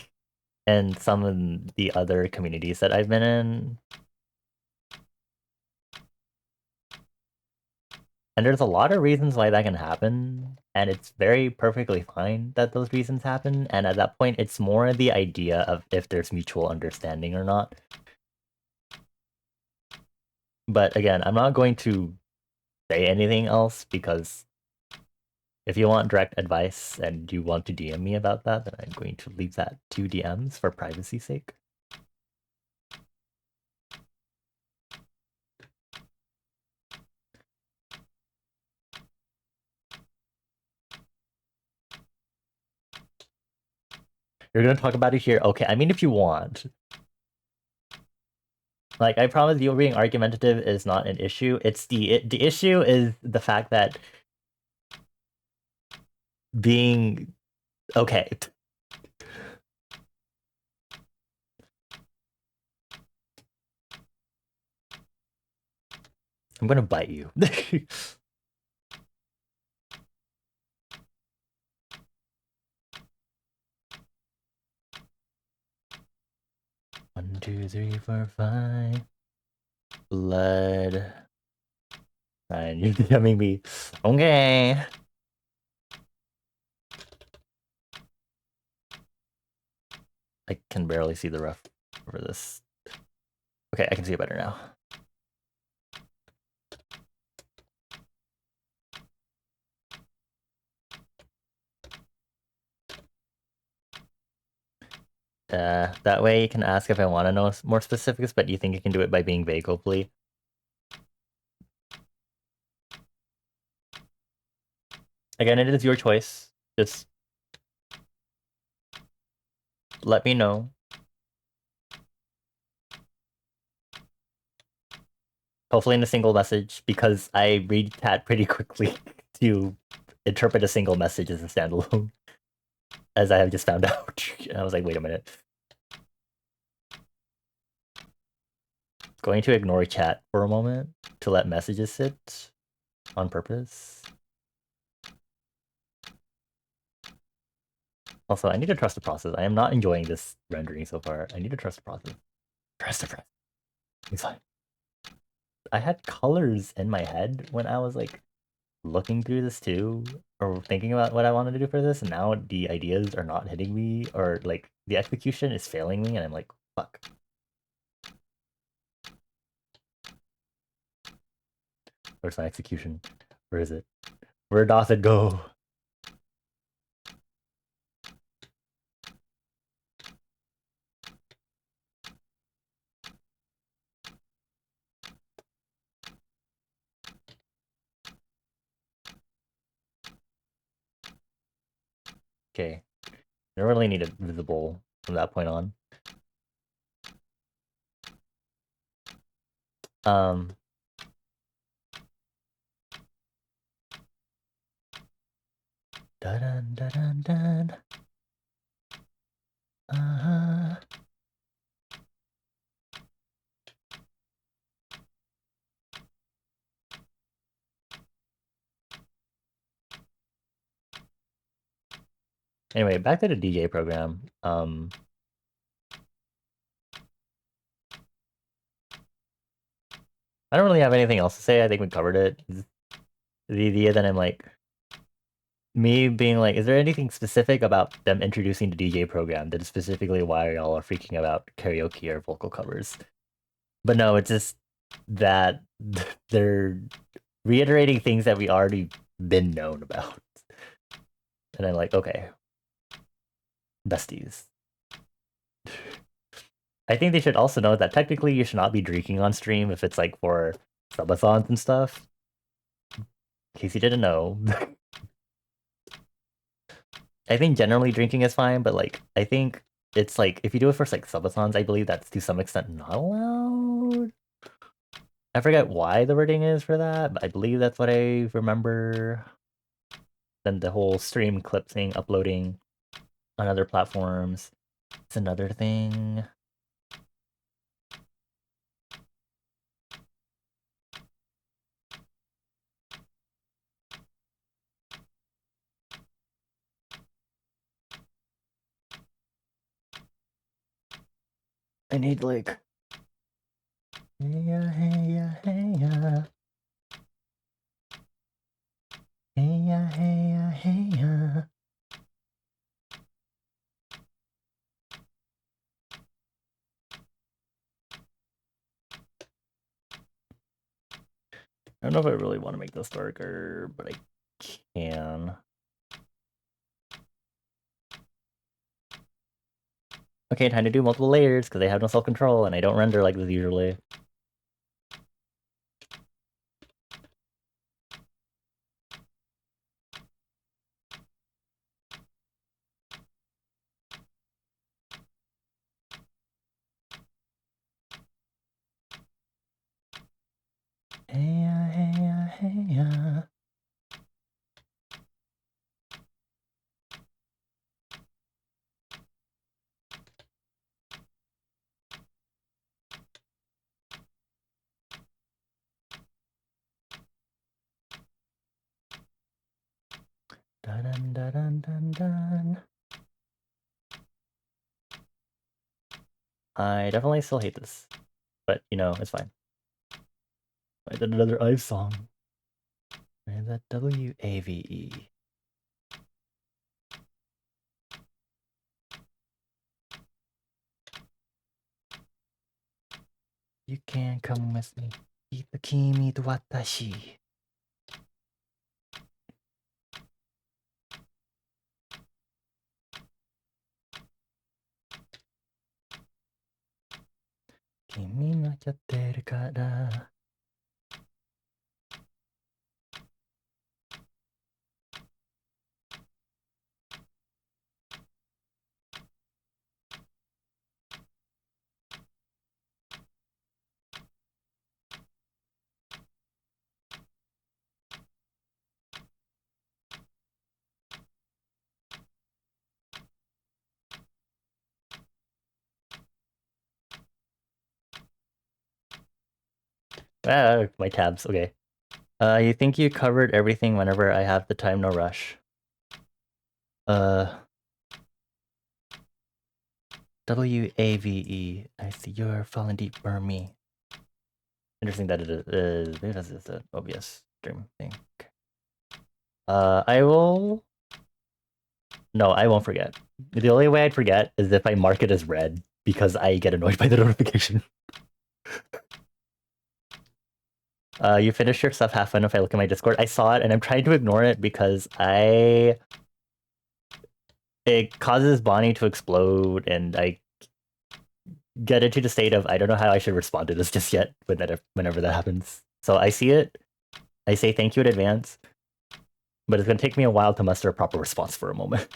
in some of the other communities that I've been in. And there's a lot of reasons why that can happen, and it's very perfectly fine that those reasons happen, and at that point, it's more the idea of if there's mutual understanding or not. But again, I'm not going to say anything else, because if you want direct advice and you want to DM me about that, then I'm going to leave that to DMs for privacy's sake. You're gonna talk about it here? Okay, I mean, if you want. Like, I promise you being argumentative is not an issue. It's the issue is the fact that being... Okay. I'm gonna bite you. 1, 2, 3, 4, 5. Blood. Fine, you're DMing me. Okay. I can barely see the ref for this. Okay, I can see it better now. That way you can ask if I want to know more specifics, but you think you can do it by being vague, hopefully. Again, it is your choice. Just let me know. hopefully in a single message, because I read chat pretty quickly to interpret a single message as a standalone, as I have just found out. And I was like, wait a minute. Going to ignore chat for a moment to let messages sit on purpose. Also, I need to trust the process. I am not enjoying this rendering so far. I need to trust the process. Trust the process. It's fine. I had colors in my head when I was like looking through this too, or thinking about what I wanted to do for this, and now the ideas are not hitting me, or like the execution is failing me, and I'm like, fuck. Where's my execution? Where is it? Where doth it go? Okay. I don't really need it visible from that point on. Um, dun dun dun dun. Uh-huh. Anyway, back to the DJ program. I don't really have anything else to say. I think we covered it. The idea that I'm like, me being like, is there anything specific about them introducing the DJ program that is specifically why y'all are freaking about karaoke or vocal covers? But no, it's just that they're reiterating things that we already been known about. And I'm like, okay, besties. I think they should also know that technically you should not be drinking on stream if it's like for subathons and stuff. In case you didn't know. I think generally drinking is fine, but like I think it's like if you do it for like subathons, I believe that's to some extent not allowed. I forget why the wording is for that, but I believe that's what I remember. Then the whole stream clip thing, uploading on other platforms, it's another thing. I need like hey ya hey ya hey ya hey ya hey ya hey ya. I don't know if I really want to make this darker, but I can. Okay, time to do multiple layers because I have no self-control and I don't render like this usually. Hey ya, hey ya, hey ya. Dun dun dun dun dun. I definitely still hate this, but you know, it's fine. I did another Ive song. And that WAVE. You can come with me. Kita kimi to watashi. Kimi no yatteru kara. Ah, my tabs. Okay. You think you covered everything whenever I have the time, no rush. Uh, WAVE. I see you're falling deep for me. Interesting that it is. Maybe that's just an OBS stream thing. Okay. I will. No, I won't forget. The only way I'd forget is if I mark it as red because I get annoyed by the notification. You finished your stuff. Have fun if I look at my Discord. I saw it and I'm trying to ignore it because it causes Bonnie to explode and I get into the state of I don't know how I should respond to this just yet whenever that happens. So I see it, I say thank you in advance, but it's gonna take me a while to muster a proper response for a moment.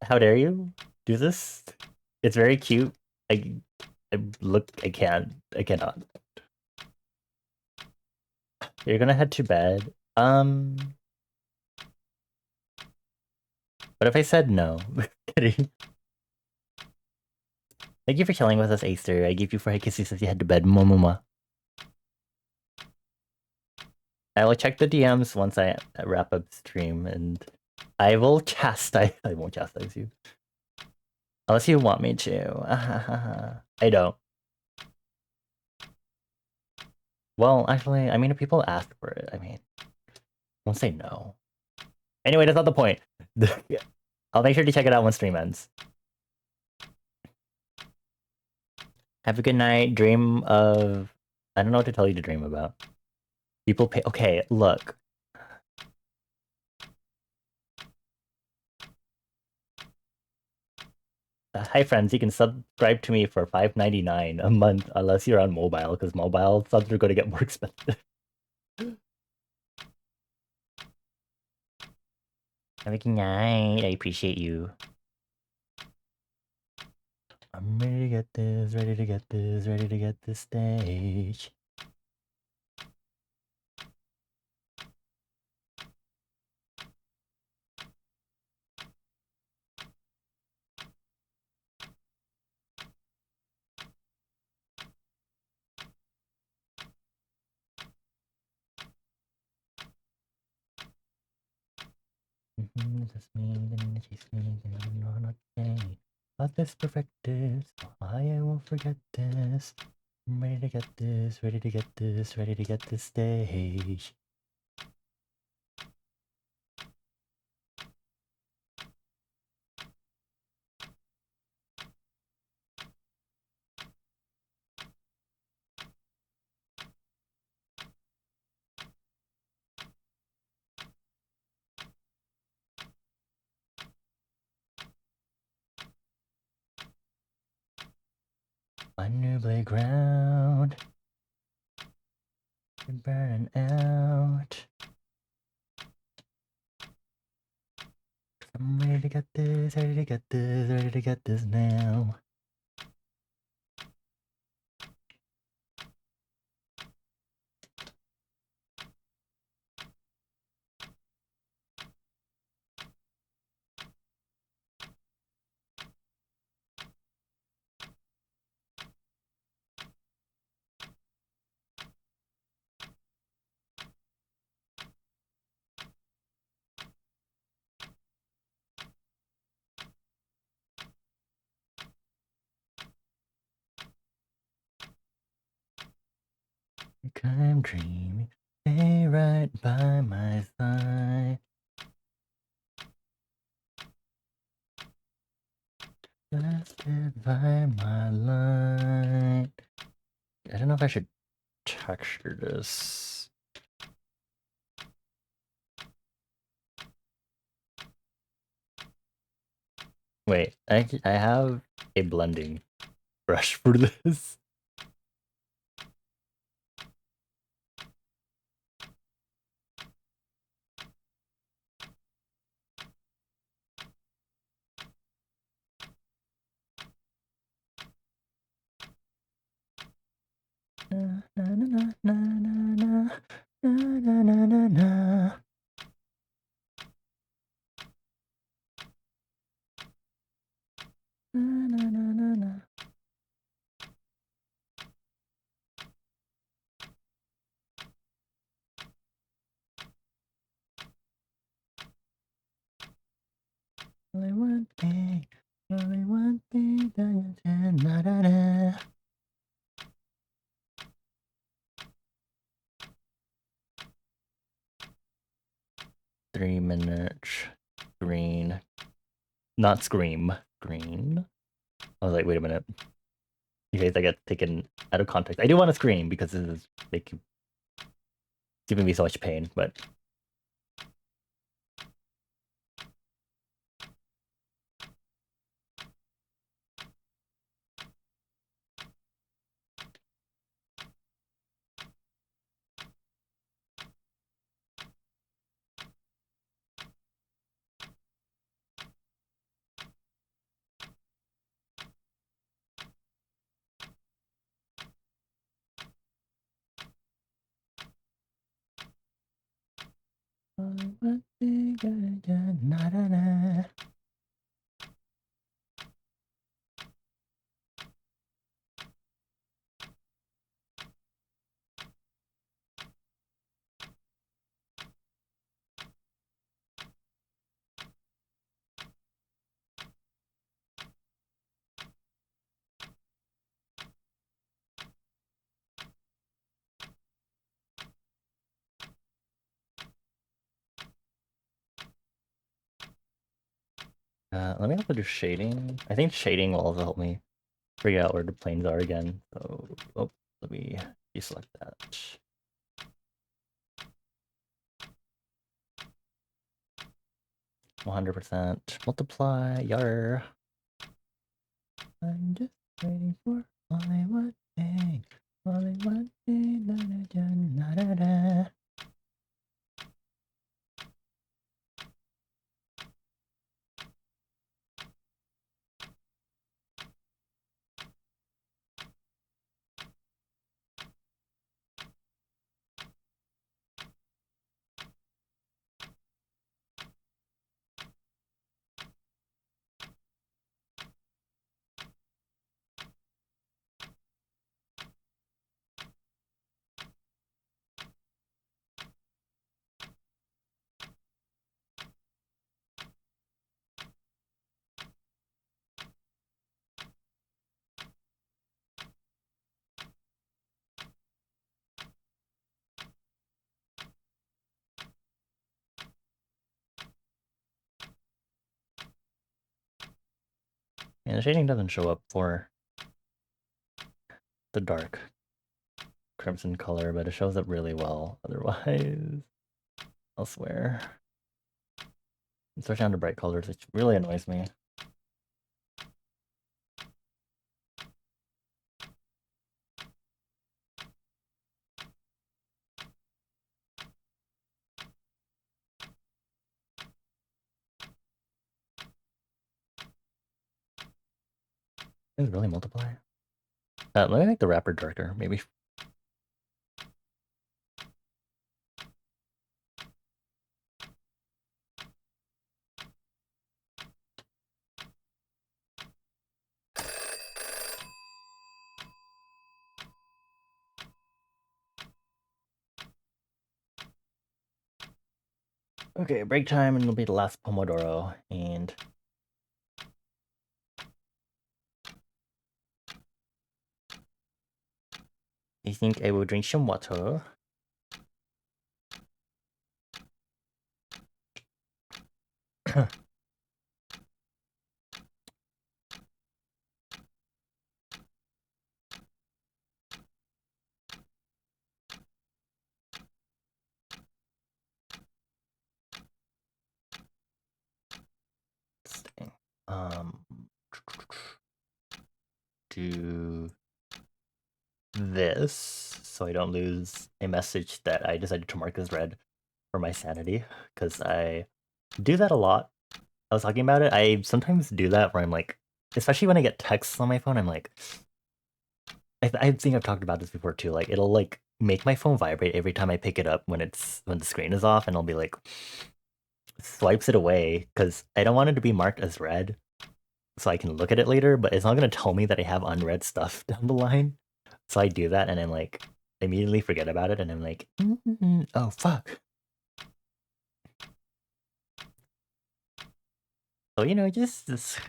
How dare you do this? It's very cute. I cannot. You're gonna head to bed. What if I said no? Kidding. Thank you for chilling with us, Acer. I gave you 4 kisses as you head to bed. Momoma. I will check the DMs once I wrap up stream, and I will chastise. I won't chastise you. Unless you want me to. I don't. Well, actually, I mean, if people ask for it, I mean, don't say no. Anyway, that's not the point. I'll make sure to check it out when stream ends. Have a good night. Dream of... I don't know what to tell you to dream about. People pay... Okay, look. Hi friends, you can subscribe to me for $5.99 a month unless you're on mobile, because mobile subs are going to get more expensive. Have a good night. I appreciate you. I'm ready to get this, ready to get this, ready to get this stage. Just me, gonna chase me, gonna not okay. But this perfect this, I won't forget this. I'm ready to get this, ready to get this, ready to get this stage. My new playground, you're burning out. I'm ready to get this, ready to get this, ready to get this now. I'm dreaming, stay right by my side. Blasted by my light. I don't know if I should texture this. Wait, I have a blending brush for this. Na, na, na, na, na, na, na, na, na, na. Na, na, na, na, na. Only one thing that you can, na-da-da. 3 minutes. Green. Not scream. Green. I was like, wait a minute. In case I get taken out of context. I do want to scream because this is giving me so much pain, but let me also do shading. I think shading will also help me figure out where the planes are again. So, oh, let me deselect that. 100% multiply, yar. I'm just waiting for only one thing, da-da-da. And the shading doesn't show up for the dark crimson color, but it shows up really well otherwise elsewhere. Especially on the bright colors, which really annoys me. Does it really multiply? Let me make the wrapper darker, maybe. Okay, break time, and it'll be the last Pomodoro, and I think I will drink some water. um, do this so I don't lose a message that I decided to mark as read for my sanity, because I do that a lot. I was talking about it. I sometimes do that where I'm like, especially when I get texts on my phone, I'm like, I think I've talked about this before too. Like it'll like make my phone vibrate every time I pick it up when the screen is off, and I'll be like, swipes it away because I don't want it to be marked as read, so I can look at it later. But it's not gonna tell me that I have unread stuff down the line. So I do that, and I'm like, immediately forget about it, and I'm like, oh fuck. So just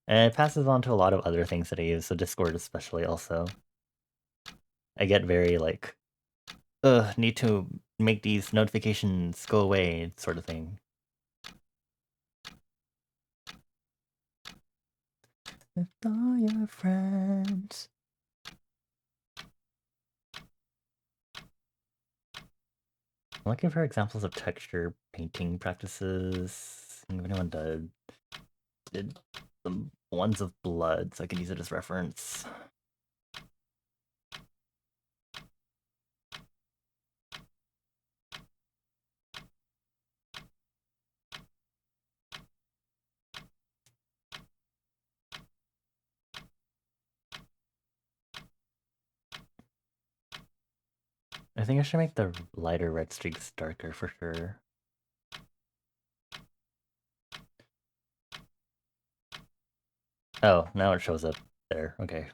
And it passes on to a lot of other things that I use, so Discord especially also. I get very like, ugh, need to make these notifications go away sort of thing. With all your friends. I'm looking for examples of texture painting practices. If anyone did some ones of blood, so I can use it as reference. I think I should make the lighter red streaks darker for sure. Oh, now it shows up there. Okay.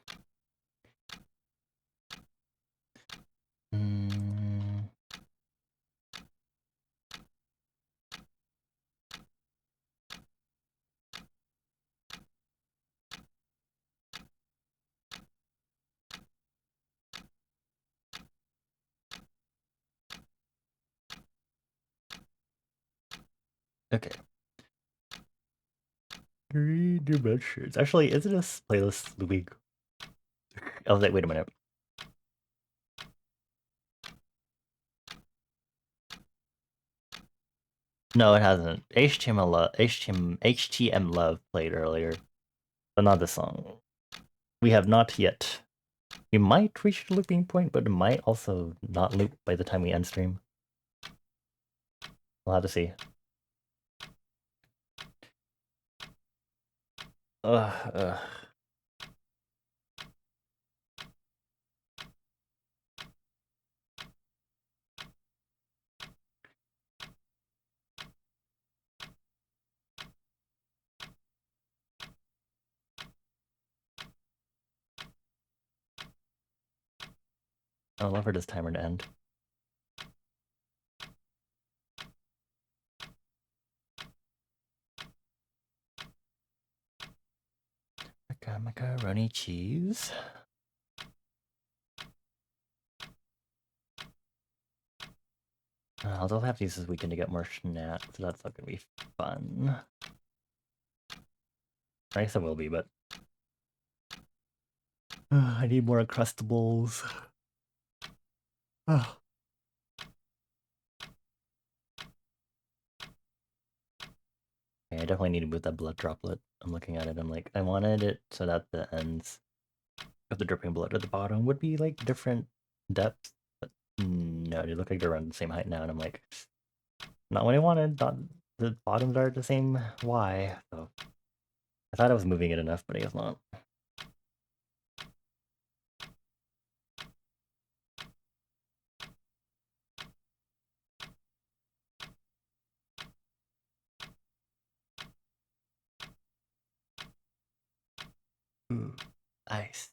Mm. Okay. Three dimensions. Actually, is it a playlist looping? I was like, wait a minute. No, it hasn't. HTM Love played earlier, but not this song. We have not yet. We might reach the looping point, but it might also not loop by the time we end stream. We'll have to see. Ugh. I'll love for this timer to end. Macaroni cheese. I'll have to use this weekend to get more snacks, so that's not gonna be fun. I guess it will be, but I need more Uncrustables. Oh. Okay, I definitely need to move that blood droplet. I'm looking at it, I'm like, I wanted it so that the ends of the dripping blood at the bottom would be like different depths, but no, they look like they're around the same height now, and I'm like, not what I wanted. Not the bottoms are the same Y, so I thought I was moving it enough, but I guess not. Nice.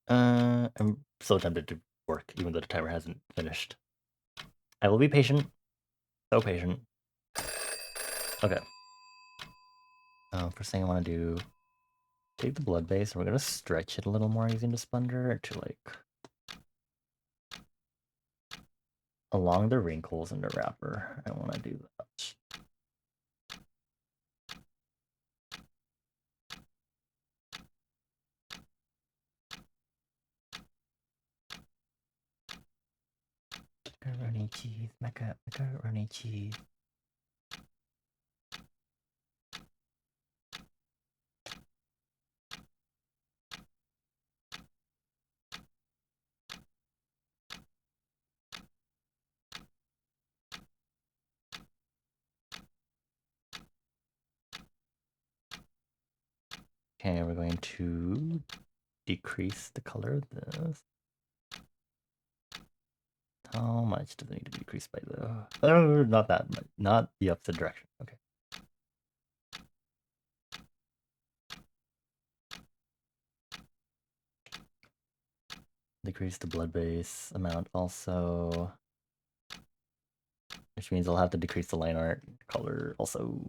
I'm so tempted to work, even though the timer hasn't finished. I will be patient. So patient. Okay. First thing I want to do, take the blood base, and we're gonna stretch it a little more using the sponge to like along the wrinkles in the wrapper. I want to do that. Macaroni cheese, macaroni cheese. Okay, we're going to decrease the color of this. How much does it need to be decreased by the... Oh, not that much. Not the opposite direction. Okay. Decrease the blood base amount also. Which means I'll have to decrease the line art color also.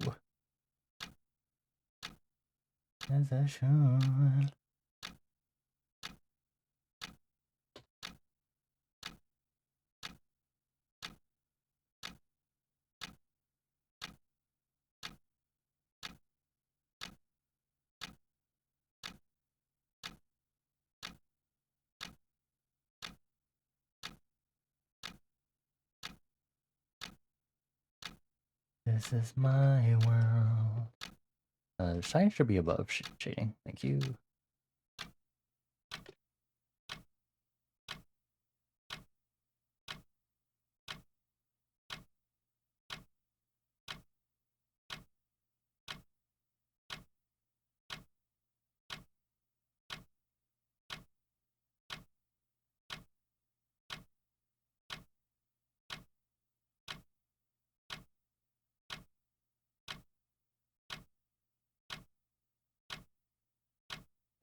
as I should. This is my world. The sign should be above shading. Thank you.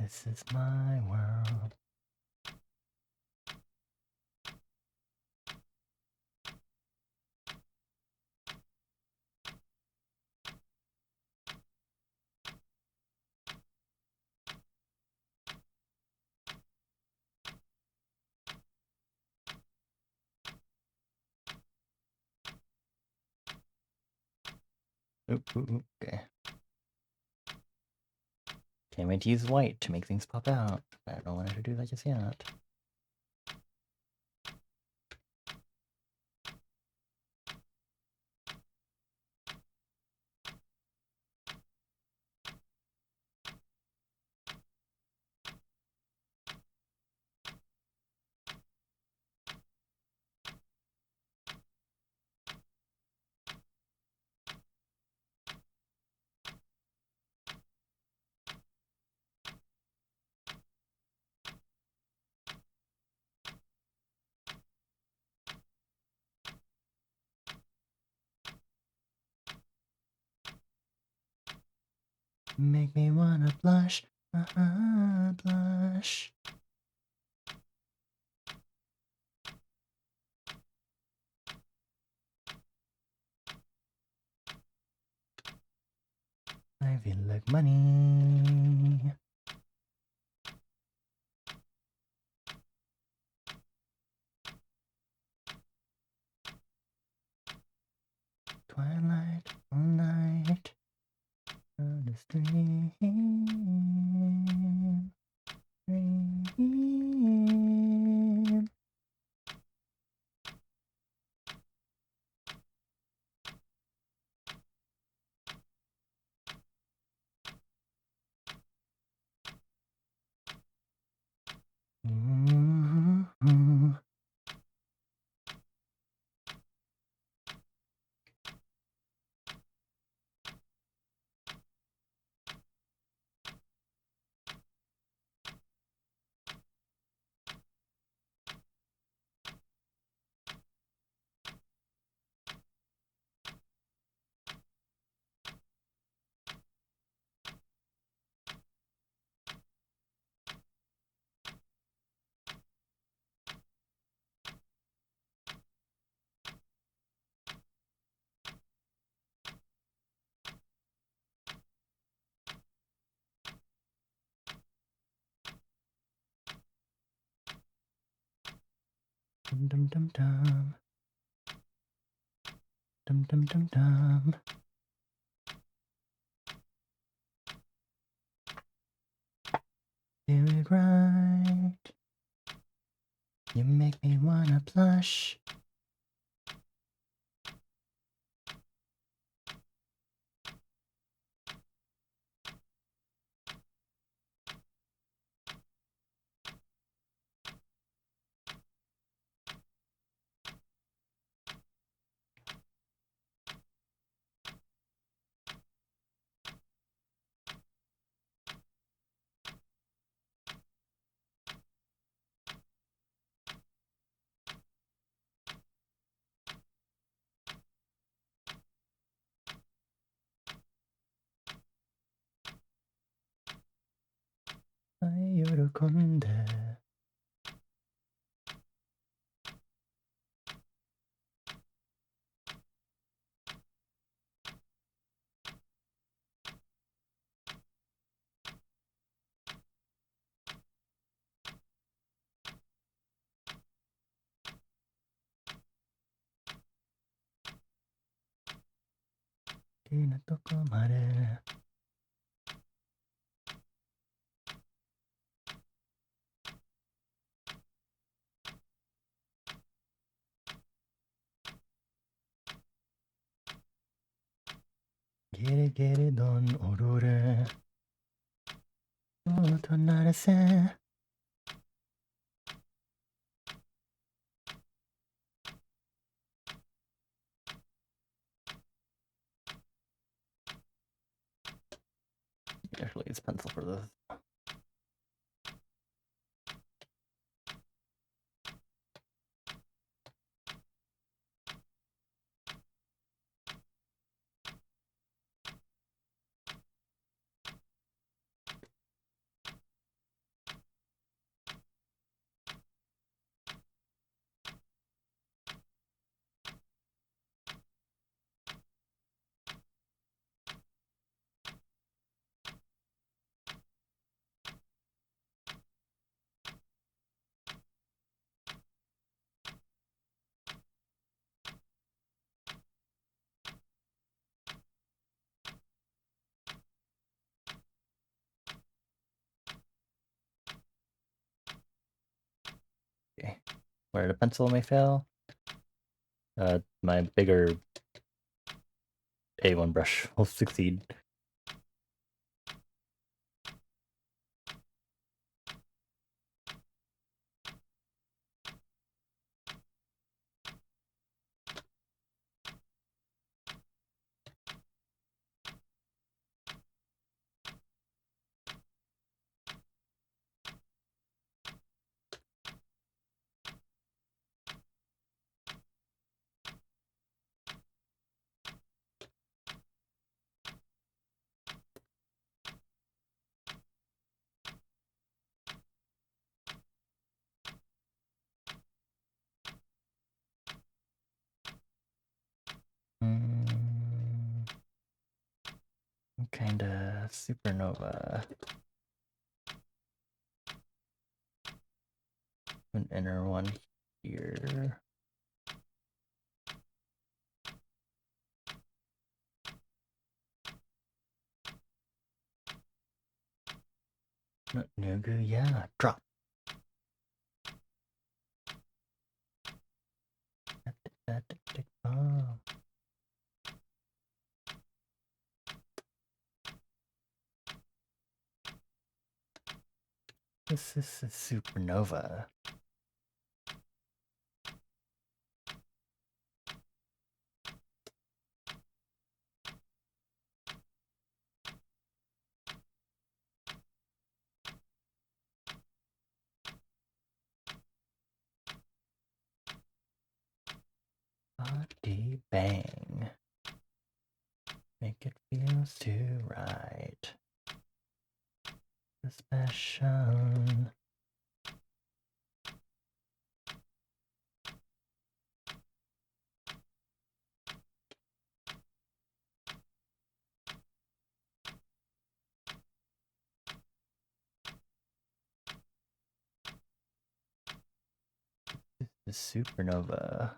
This is my world. Okay. Can't wait to use white to make things pop out. I don't want to do that just yet. Make me wanna blush, blush. I feel like money. Twilight, all night, on the stream. Dum dum dum dum. Dum dum dum dum. Do it right. You make me wanna blush. I yorukonde. きなとこまでゲレゲレドン踊れ音鳴らせActually use pencil for this. Okay. Where the pencil may fail, my bigger A1 brush will succeed. Kinda supernova. An inner one here. No good, yeah. Drop. Oh. This is a supernova. Body bang. Make it feel too right. The passion. The supernova.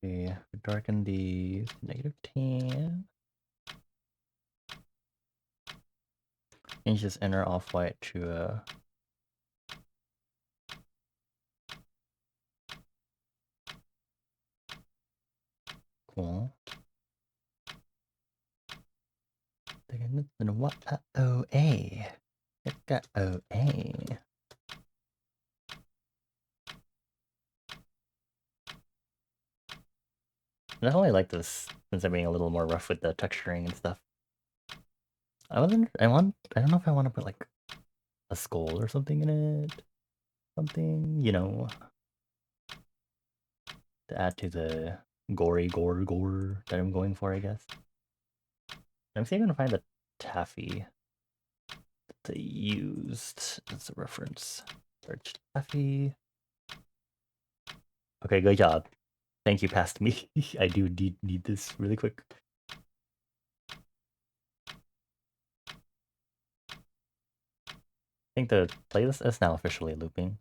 Okay, darken these -10. Change this inner off-white to a cool. Then what? OA. It got OA. I definitely like this since I'm being a little more rough with the texturing and stuff. I don't know if I want to put like a skull or something in it. Something, you know, to add to the gory gore that I'm going for, I guess. I'm seeing if I can find a taffy that they used as a reference. Search taffy. Okay, good job. Thank you, past me. I do need this really quick. I think the playlist is now officially looping.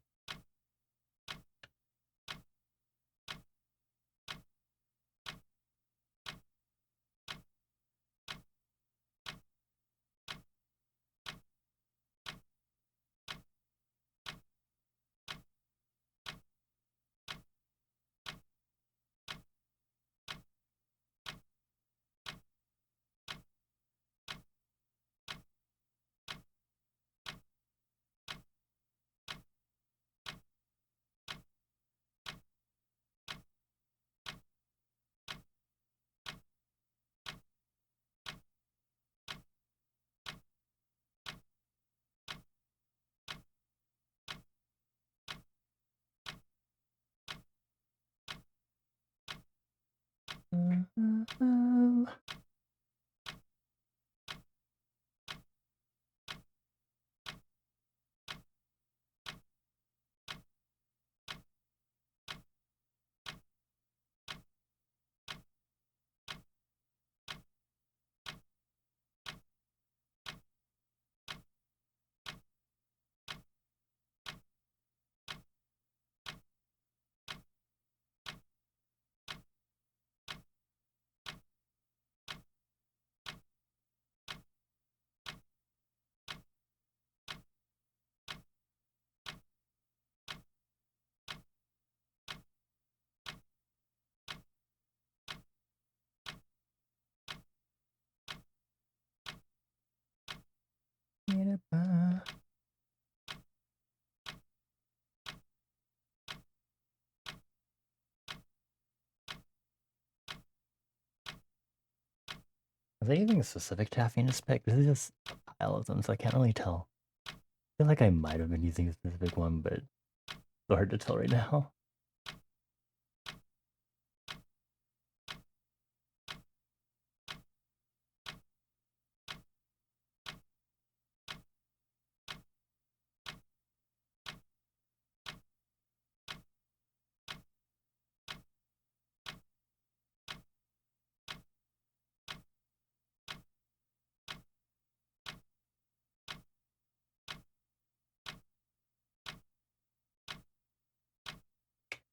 Are they using a specific taffy in this spec? This is just a pile of them, so I can't really tell. I feel like I might have been using a specific one, but it's so hard to tell right now.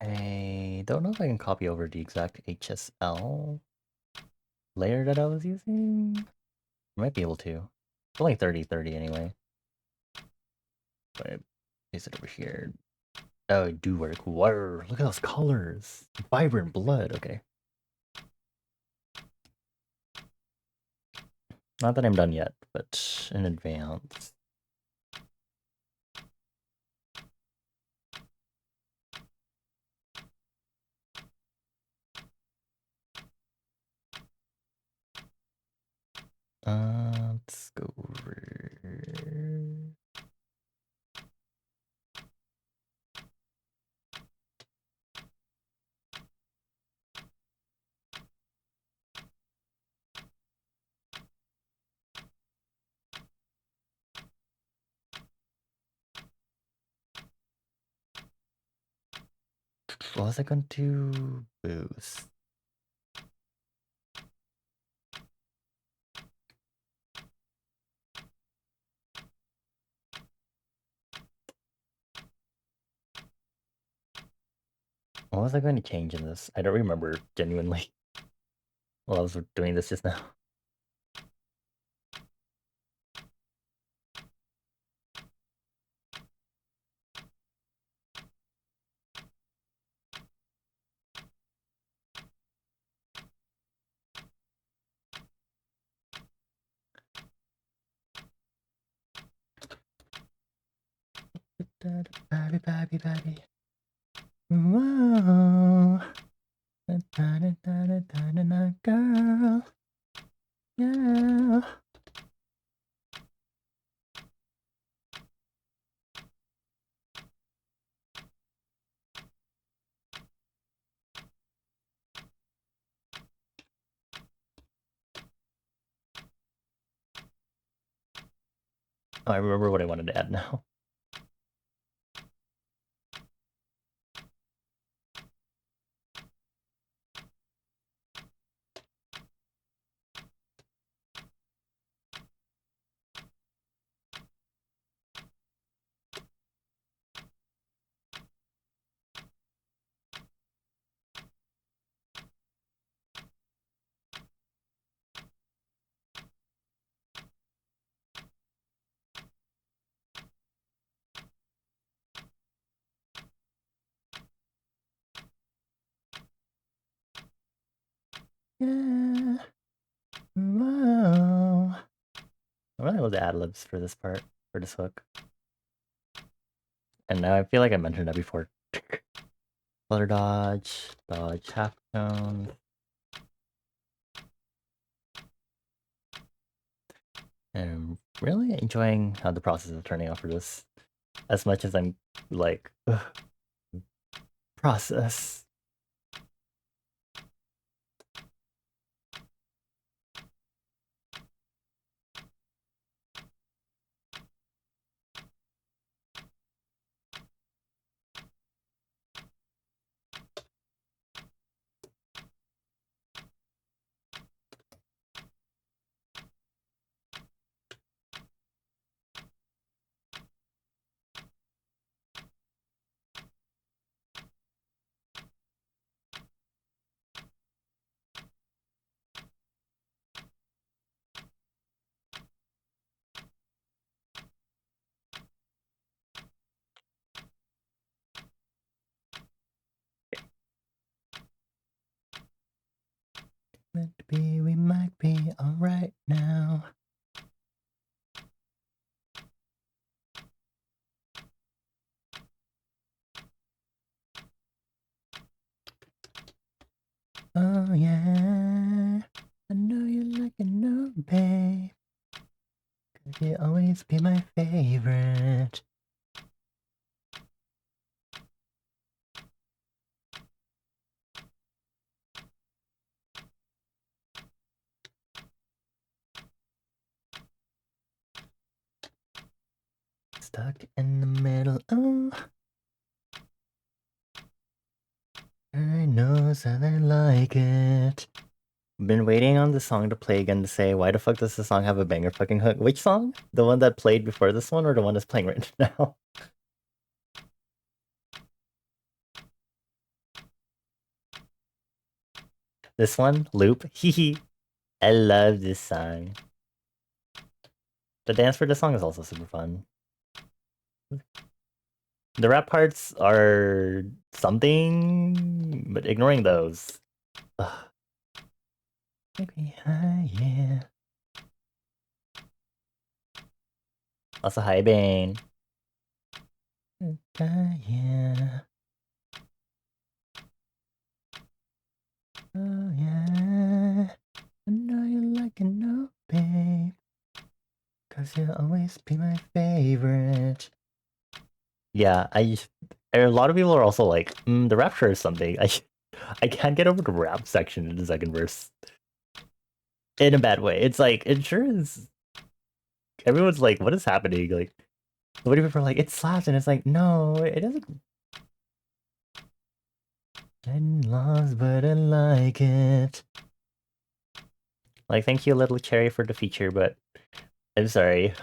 I don't know if I can copy over the exact HSL layer that I was using. I might be able to. It's only 30/30 anyway. But paste it over here. Oh, it do work. Whoa, look at those colors. Vibrant blood. Okay. Not that I'm done yet, but in advance. Let's go over. What was I going to boost? What was I going to change in this? I don't remember genuinely. While I was doing this just now. Babby, babby, babby. Whoa. Girl. Yeah. Oh, I remember what I wanted to add now. Yeah. Whoa. I really love the ad-libs for this part, for this hook. And now I feel like I mentioned that before. Flutter dodge, dodge half tone. And I'm really enjoying how the process is turning out for this. As much as I'm like, ugh, process. Meant to be, we might be alright now. Oh yeah, I know you like it, no babe. 'Cause you always be my favorite. Stuck in the middle, oh. I know that I like it. Been waiting on the song to play again to say, why the fuck does the song have a banger fucking hook? Which song? The one that played before this one or the one that's playing right now? This one? Loop? Hehe. I love this song. The dance for this song is also super fun. The rap parts are something, but ignoring those. Ugh. Okay, hi, yeah. Also, hi, Bane. Yeah. Oh, yeah. I know you like it, no, babe. 'Cause you'll always be my favorite. Yeah, a lot of people are also like, the rap sure is something. I can't get over the rap section in the second verse. In a bad way. It's like, it sure is. Everyone's like, what is happening? Like, so many people are like, it slaps, and it's like, no, it doesn't. I'm lost, but I like it. Like, thank you, Little Cherry, for the feature, but I'm sorry.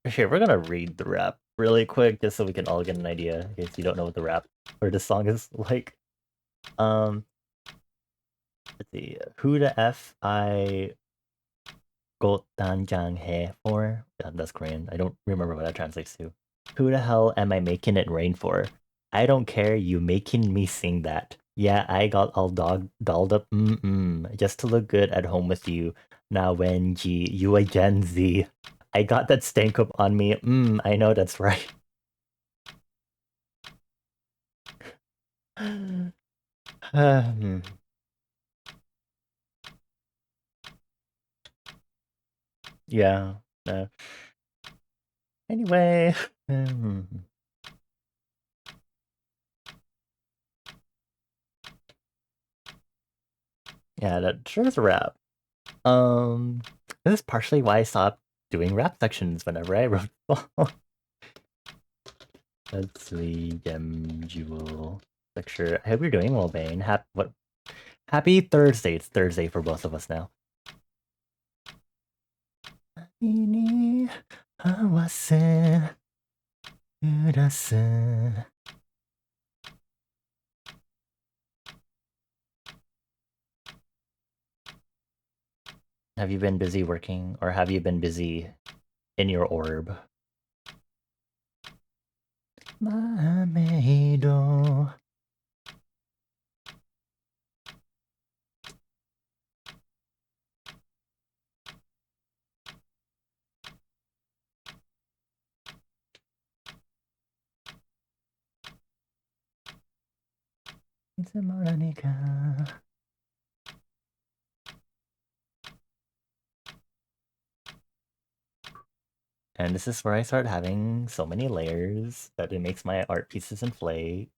Here, we're gonna read the rap really quick, just so we can all get an idea, in case you don't know what the rap or this song is like. Let's see. Who the F I got danjang he for? That's Korean. I don't remember what that translates to. Who the hell am I making it rain for? I don't care, you making me sing that. Yeah, I got all dolled up. Just to look good at home with you. Now, Wenji, you a Gen Z. I got that stank up on me. I know that's right. Hmm. Yeah. Uh, anyway. Yeah, that sure is a wrap. This is partially why I stopped doing rap sections whenever I wrote. Let's see, Gem Jewel lecture. I hope you're doing well, Bane. Happy Thursday. It's Thursday for both of us now. Have you been busy working, or have you been busy in your orb? Mameido. And this is where I start having so many layers that it makes my art pieces inflate.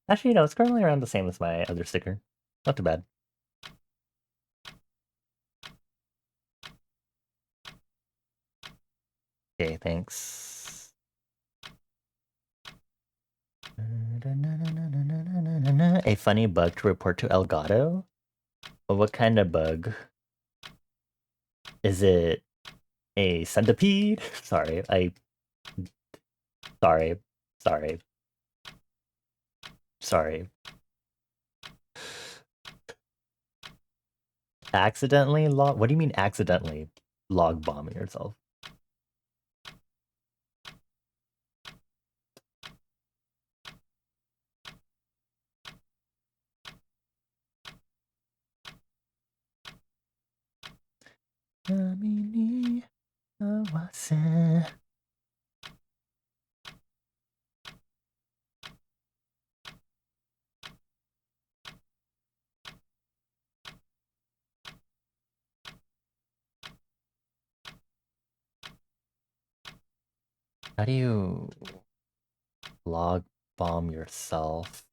Actually, no, it's currently around the same as my other sticker. Not too bad. Okay, thanks. A funny bug to report to Elgato? What kind of bug? Is it a centipede? Sorry. Sorry. Sorry. Accidentally log? What do you mean accidentally log bombing yourself? How do you log bomb yourself?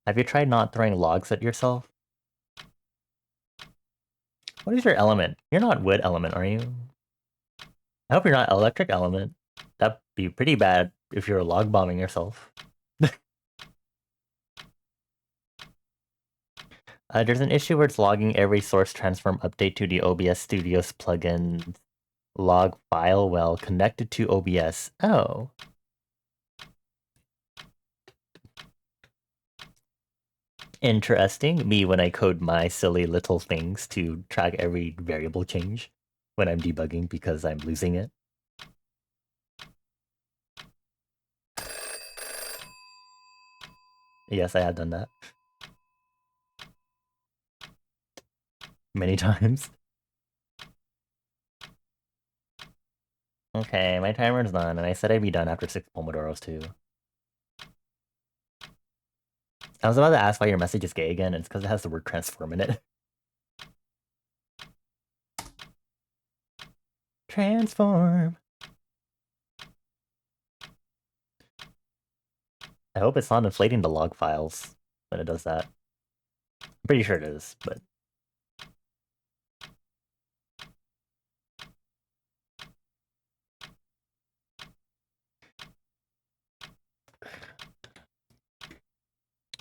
Have you tried not throwing logs at yourself? What is your element? You're not wood element, are you? I hope you're not electric element. That'd be pretty bad if you're log bombing yourself. There's an issue where it's logging every source transform update to the OBS Studios plugin log file well connected to OBS. Oh. Interesting. Me when I code my silly little things to track every variable change when I'm debugging because I'm losing it. Yes, I have done that. Many times. Okay, my timer is done, and I said I'd be done after 6 Pomodoros too. I was about to ask why your message is gay again, and it's because it has the word transform in it. Transform! I hope it's not inflating the log files when it does that. I'm pretty sure it is, but...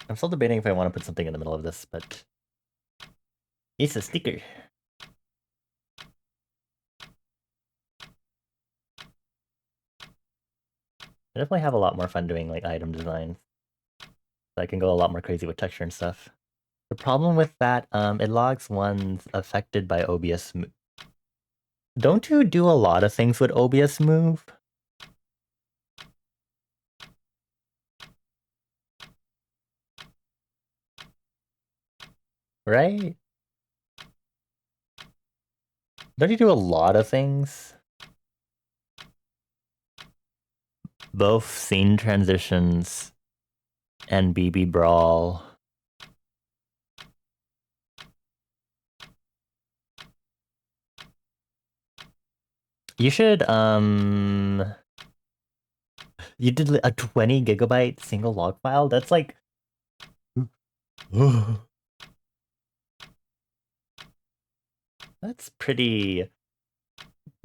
I'm still debating if I want to put something in the middle of this, but... It's a sticker. I definitely have a lot more fun doing like item design. So I can go a lot more crazy with texture and stuff. The problem with that, it logs ones affected by OBS. Don't you do a lot of things with OBS Move? Right? Don't you do a lot of things? Both scene transitions and BB Brawl. You should, you did a 20 gigabyte single log file? That's like... That's pretty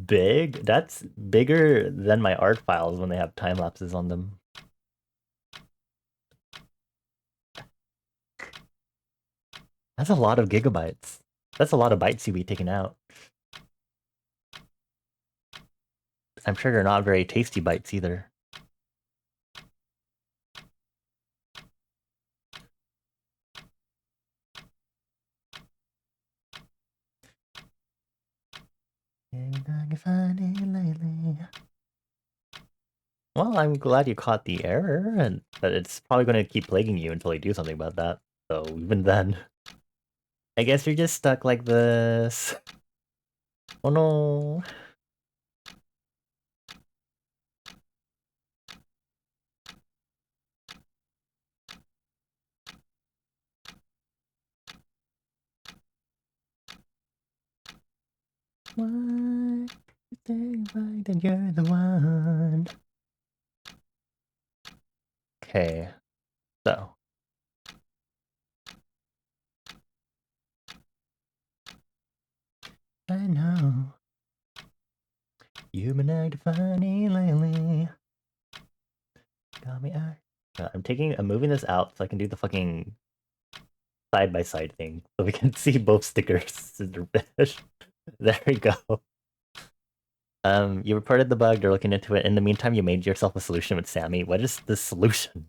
big. That's bigger than my art files when they have time lapses on them. That's a lot of gigabytes. That's a lot of bytes you'd be taking out. I'm sure they're not very tasty bytes either. Well, I'm glad you caught the error, but it's probably going to keep plaguing you until you do something about that. So even then, I guess you're just stuck like this. Oh no. Why stay right and you're the one? Okay, so I know you've been acting funny lately. Got me out. I'm moving this out so I can do the fucking side by side thing, so we can see both stickers. There we go. You reported the bug. You're looking into it. In the meantime, you made yourself a solution with Sammy. What is the solution?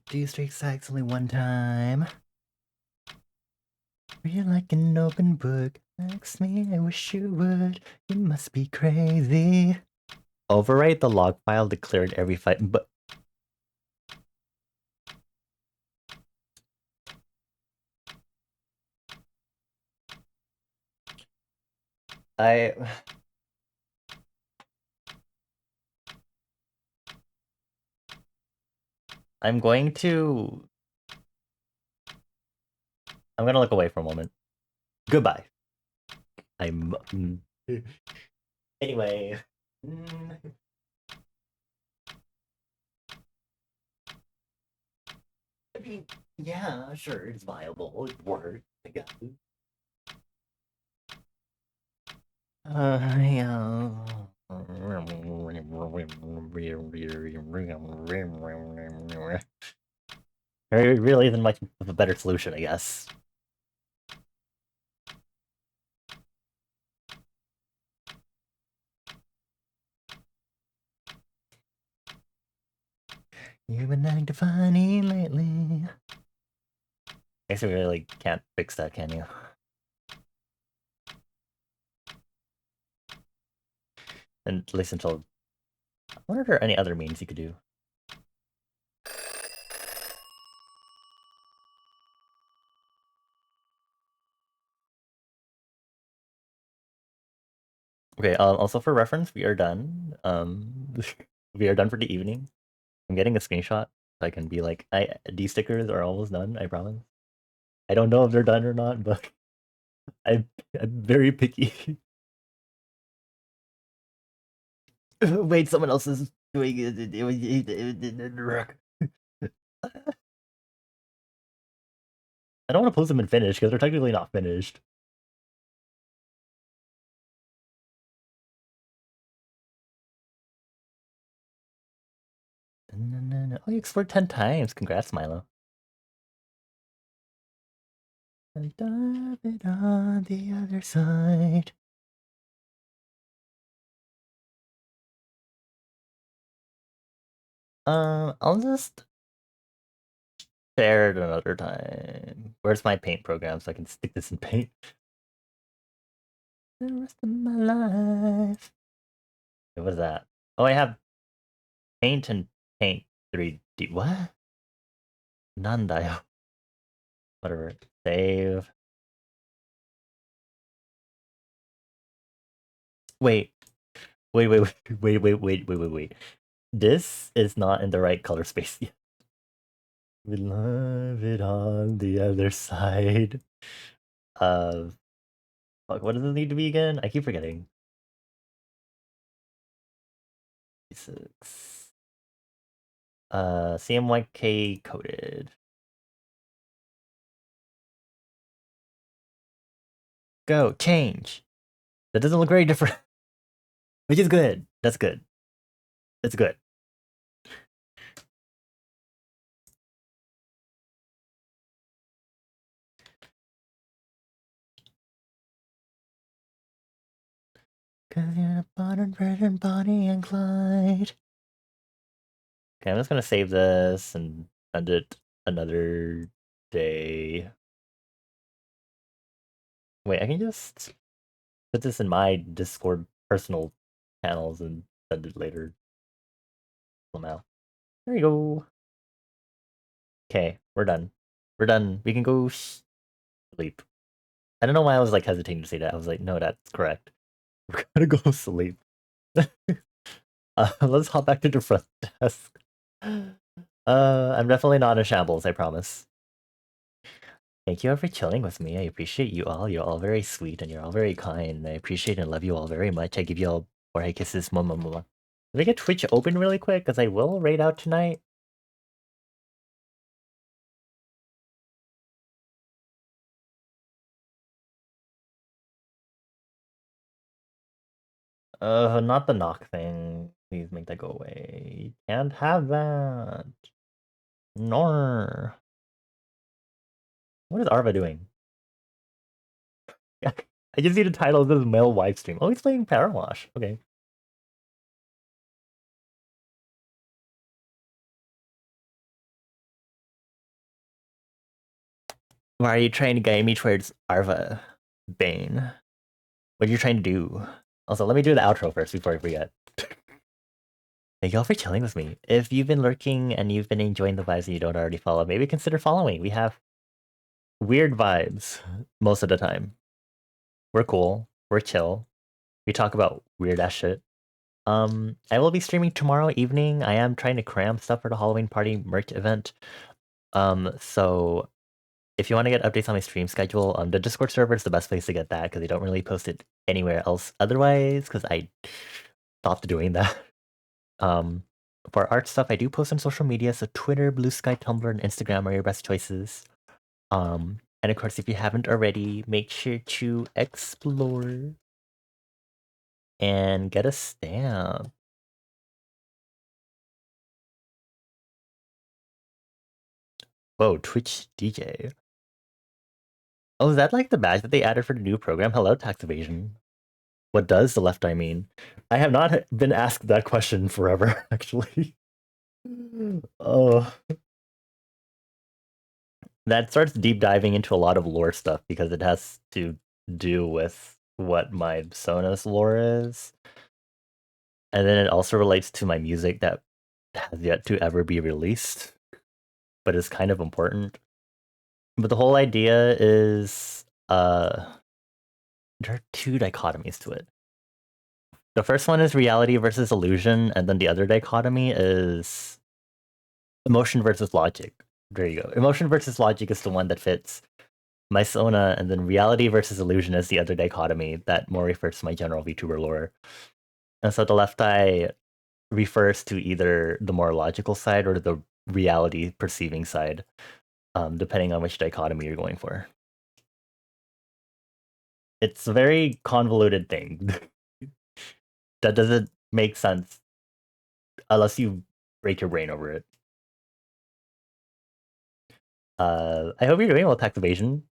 Do straight sacks only one time. You're like an open book. Ask me, I wish you would. You must be crazy. Overwrite the log file declared every fight, but I... I'm going to... I'm gonna look away for a moment. Goodbye. I'm... Anyway... I mean, yeah, sure, it's viable. It works. I guess. Yeah. There really isn't much of a better solution, I guess. You've been acting funny lately. I guess we really can't fix that, can you? And at least until... I wonder if there are any other means you could do. Okay, also for reference, we are done. We are done for the evening. I'm getting a screenshot so I can be like, these stickers are almost done, I promise. I don't know if they're done or not, but I'm very picky. Wait, someone else is doing it. I don't want to post them in Finnish because they're technically not finished. Oh, you explored 10 times. Congrats, Milo. And dive it on the other side. I'll just share it another time. Where's my paint program so I can stick this in paint? The rest of my life. What is that? Oh, I have paint and paint 3D. What? Nandayo. Whatever. Save. Wait. Wait. This is not in the right color space yet. We love it on the other side. Fuck, what does it need to be again? I keep forgetting. 6. CMYK coded. Go, change. That doesn't look very different. Which is good. That's good. It's good. Cause you're a modern version, Bonnie and Clyde. Okay, I'm just gonna save this and send it another day. Wait, I can just put this in my Discord personal channels and send it later somehow. There you go. Okay, we're done. We're done. We can go sleep. I don't know why I was like hesitating to say that. I was like, no, that's correct. We're gonna go sleep. Let's hop back to the front desk. I'm definitely not in shambles, I promise. Thank you all for chilling with me. I appreciate you all. You're all very sweet and you're all very kind. I appreciate and love you all very much. I give you all Jorge kisses. Mwah. Let me get Twitch open really quick because I will raid out tonight. Not the knock thing. Please make that go away. Can't have that. Nor. What is Arva doing? I just need a title of this male wife stream. Oh, he's playing Parawash. Okay. Why are you trying to guide me towards Arva? Bane. What are you trying to do? Also, let me do the outro first before I forget. Thank y'all for chilling with me. If you've been lurking and you've been enjoying the vibes and you don't already follow, maybe consider following. We have weird vibes most of the time. We're cool. We're chill. We talk about weird ass shit. I will be streaming tomorrow evening. I am trying to cram stuff for the Halloween party merch event. So if you want to get updates on my stream schedule, the Discord server is the best place to get that because they don't really post it anywhere else otherwise because I stopped doing that. For art stuff, I do post on social media, so Twitter, Blue Sky, Tumblr, and Instagram are your best choices. And of course, if you haven't already, make sure to explore and get a stamp. Whoa, Twitch DJ. Oh, is that like the badge that they added for the new program? Hello, tax evasion. What does the left eye mean? I have not been asked that question forever, actually. Oh. That starts deep diving into a lot of lore stuff because it has to do with what my Sonos lore is. And then it also relates to my music that has yet to ever be released, but is kind of important. But the whole idea is there are two dichotomies to it. The first one is reality versus illusion, and then the other dichotomy is emotion versus logic. There you go. Emotion versus logic is the one that fits my Sona, and then reality versus illusion is the other dichotomy that more refers to my general VTuber lore. And so the left eye refers to either the more logical side or the reality perceiving side, depending on which dichotomy you're going for. It's a very convoluted thing that doesn't make sense unless you break your brain over it. I hope you're doing well, tax evasion.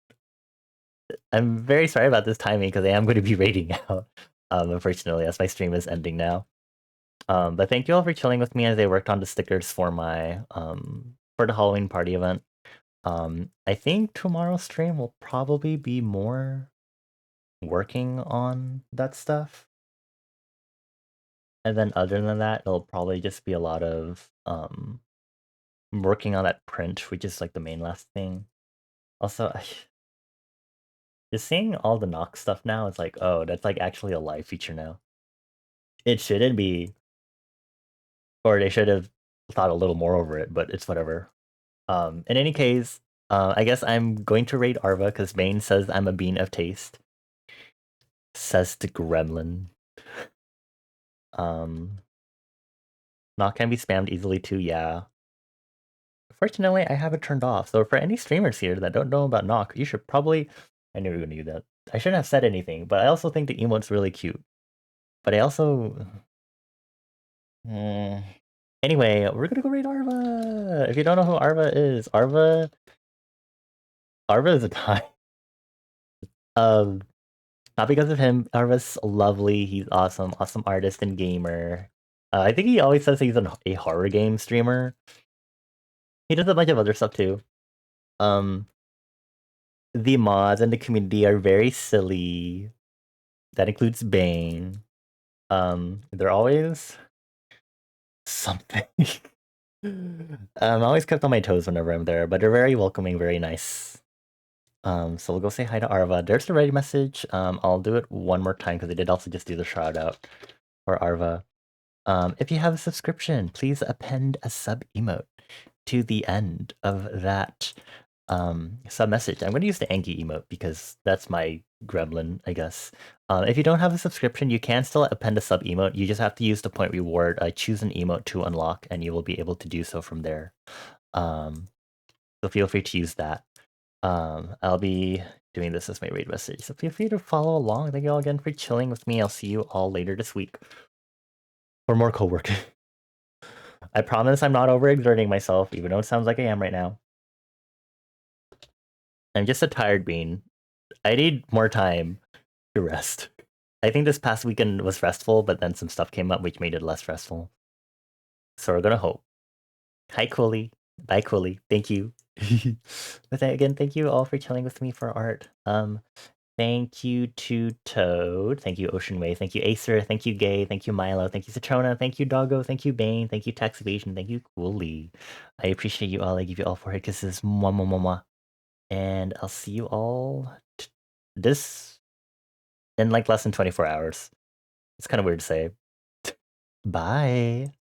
I'm very sorry about this timing because I am going to be raiding out, unfortunately, as my stream is ending now. But thank you all for chilling with me as I worked on the stickers for my for the Halloween party event. I think tomorrow's stream will probably be more working on that stuff. And then other than that, it'll probably just be a lot of working on that print, which is like the main last thing. Also, just seeing all the knock stuff now, it's like, oh, that's like actually a live feature now. It shouldn't be, or they should have thought a little more over it, but it's whatever. In any case, I guess I'm going to rate Arva because Bane says I'm a bean of taste. Says the gremlin. Knock can be spammed easily too, yeah. Fortunately, I have it turned off. So for any streamers here that don't know about Knock, you should probably... I knew you were going to do that. I shouldn't have said anything, but I also think the emote's really cute. But I also... Anyway, we're gonna go raid Arva! If you don't know who Arva is, Arva is a guy. Not because of him. Arva's lovely. He's awesome. Awesome artist and gamer. I think he always says he's a horror game streamer. He does a bunch of other stuff too. The mods and the community are very silly. That includes Bane. They're always something. I'm always kept on my toes whenever I'm there, but they're very welcoming, very nice. So we'll go say hi to Arva. There's the ready message. I'll do it one more time because I did also just do the shout out for Arva. If you have a subscription, please append a sub emote to the end of that sub message. I'm going to use the Anki emote because that's my gremlin, I guess. If you don't have a subscription, you can still append a sub emote. You just have to use the point reward, choose an emote to unlock, and you will be able to do so from there. So feel free to use that. I'll be doing this as my raid message, so feel free to follow along. Thank you all again for chilling with me. I'll see you all later this week for more co-working. I promise I'm not overexerting myself, even though it sounds like I am right now. I'm just a tired bean. I need more time to rest. I think this past weekend was restful, but then some stuff came up which made it less restful. So we're gonna hope. Hi, Cooley. Bye, Cooley. Thank you. But again, thank you all for chilling with me for art. Thank you to Toad. Thank you, Ocean Wave. Thank you, Acer. Thank you, Gay. Thank you, Milo. Thank you, Citrona. Thank you, Doggo. Thank you, Bane. Thank you, Tax Evasion. Thank you, Cooley. I appreciate you all. I give you all 4 kisses. Mwah, mwah, mwah, mwah. And I'll see you all this in like less than 24 hours. It's kind of weird to say. Bye.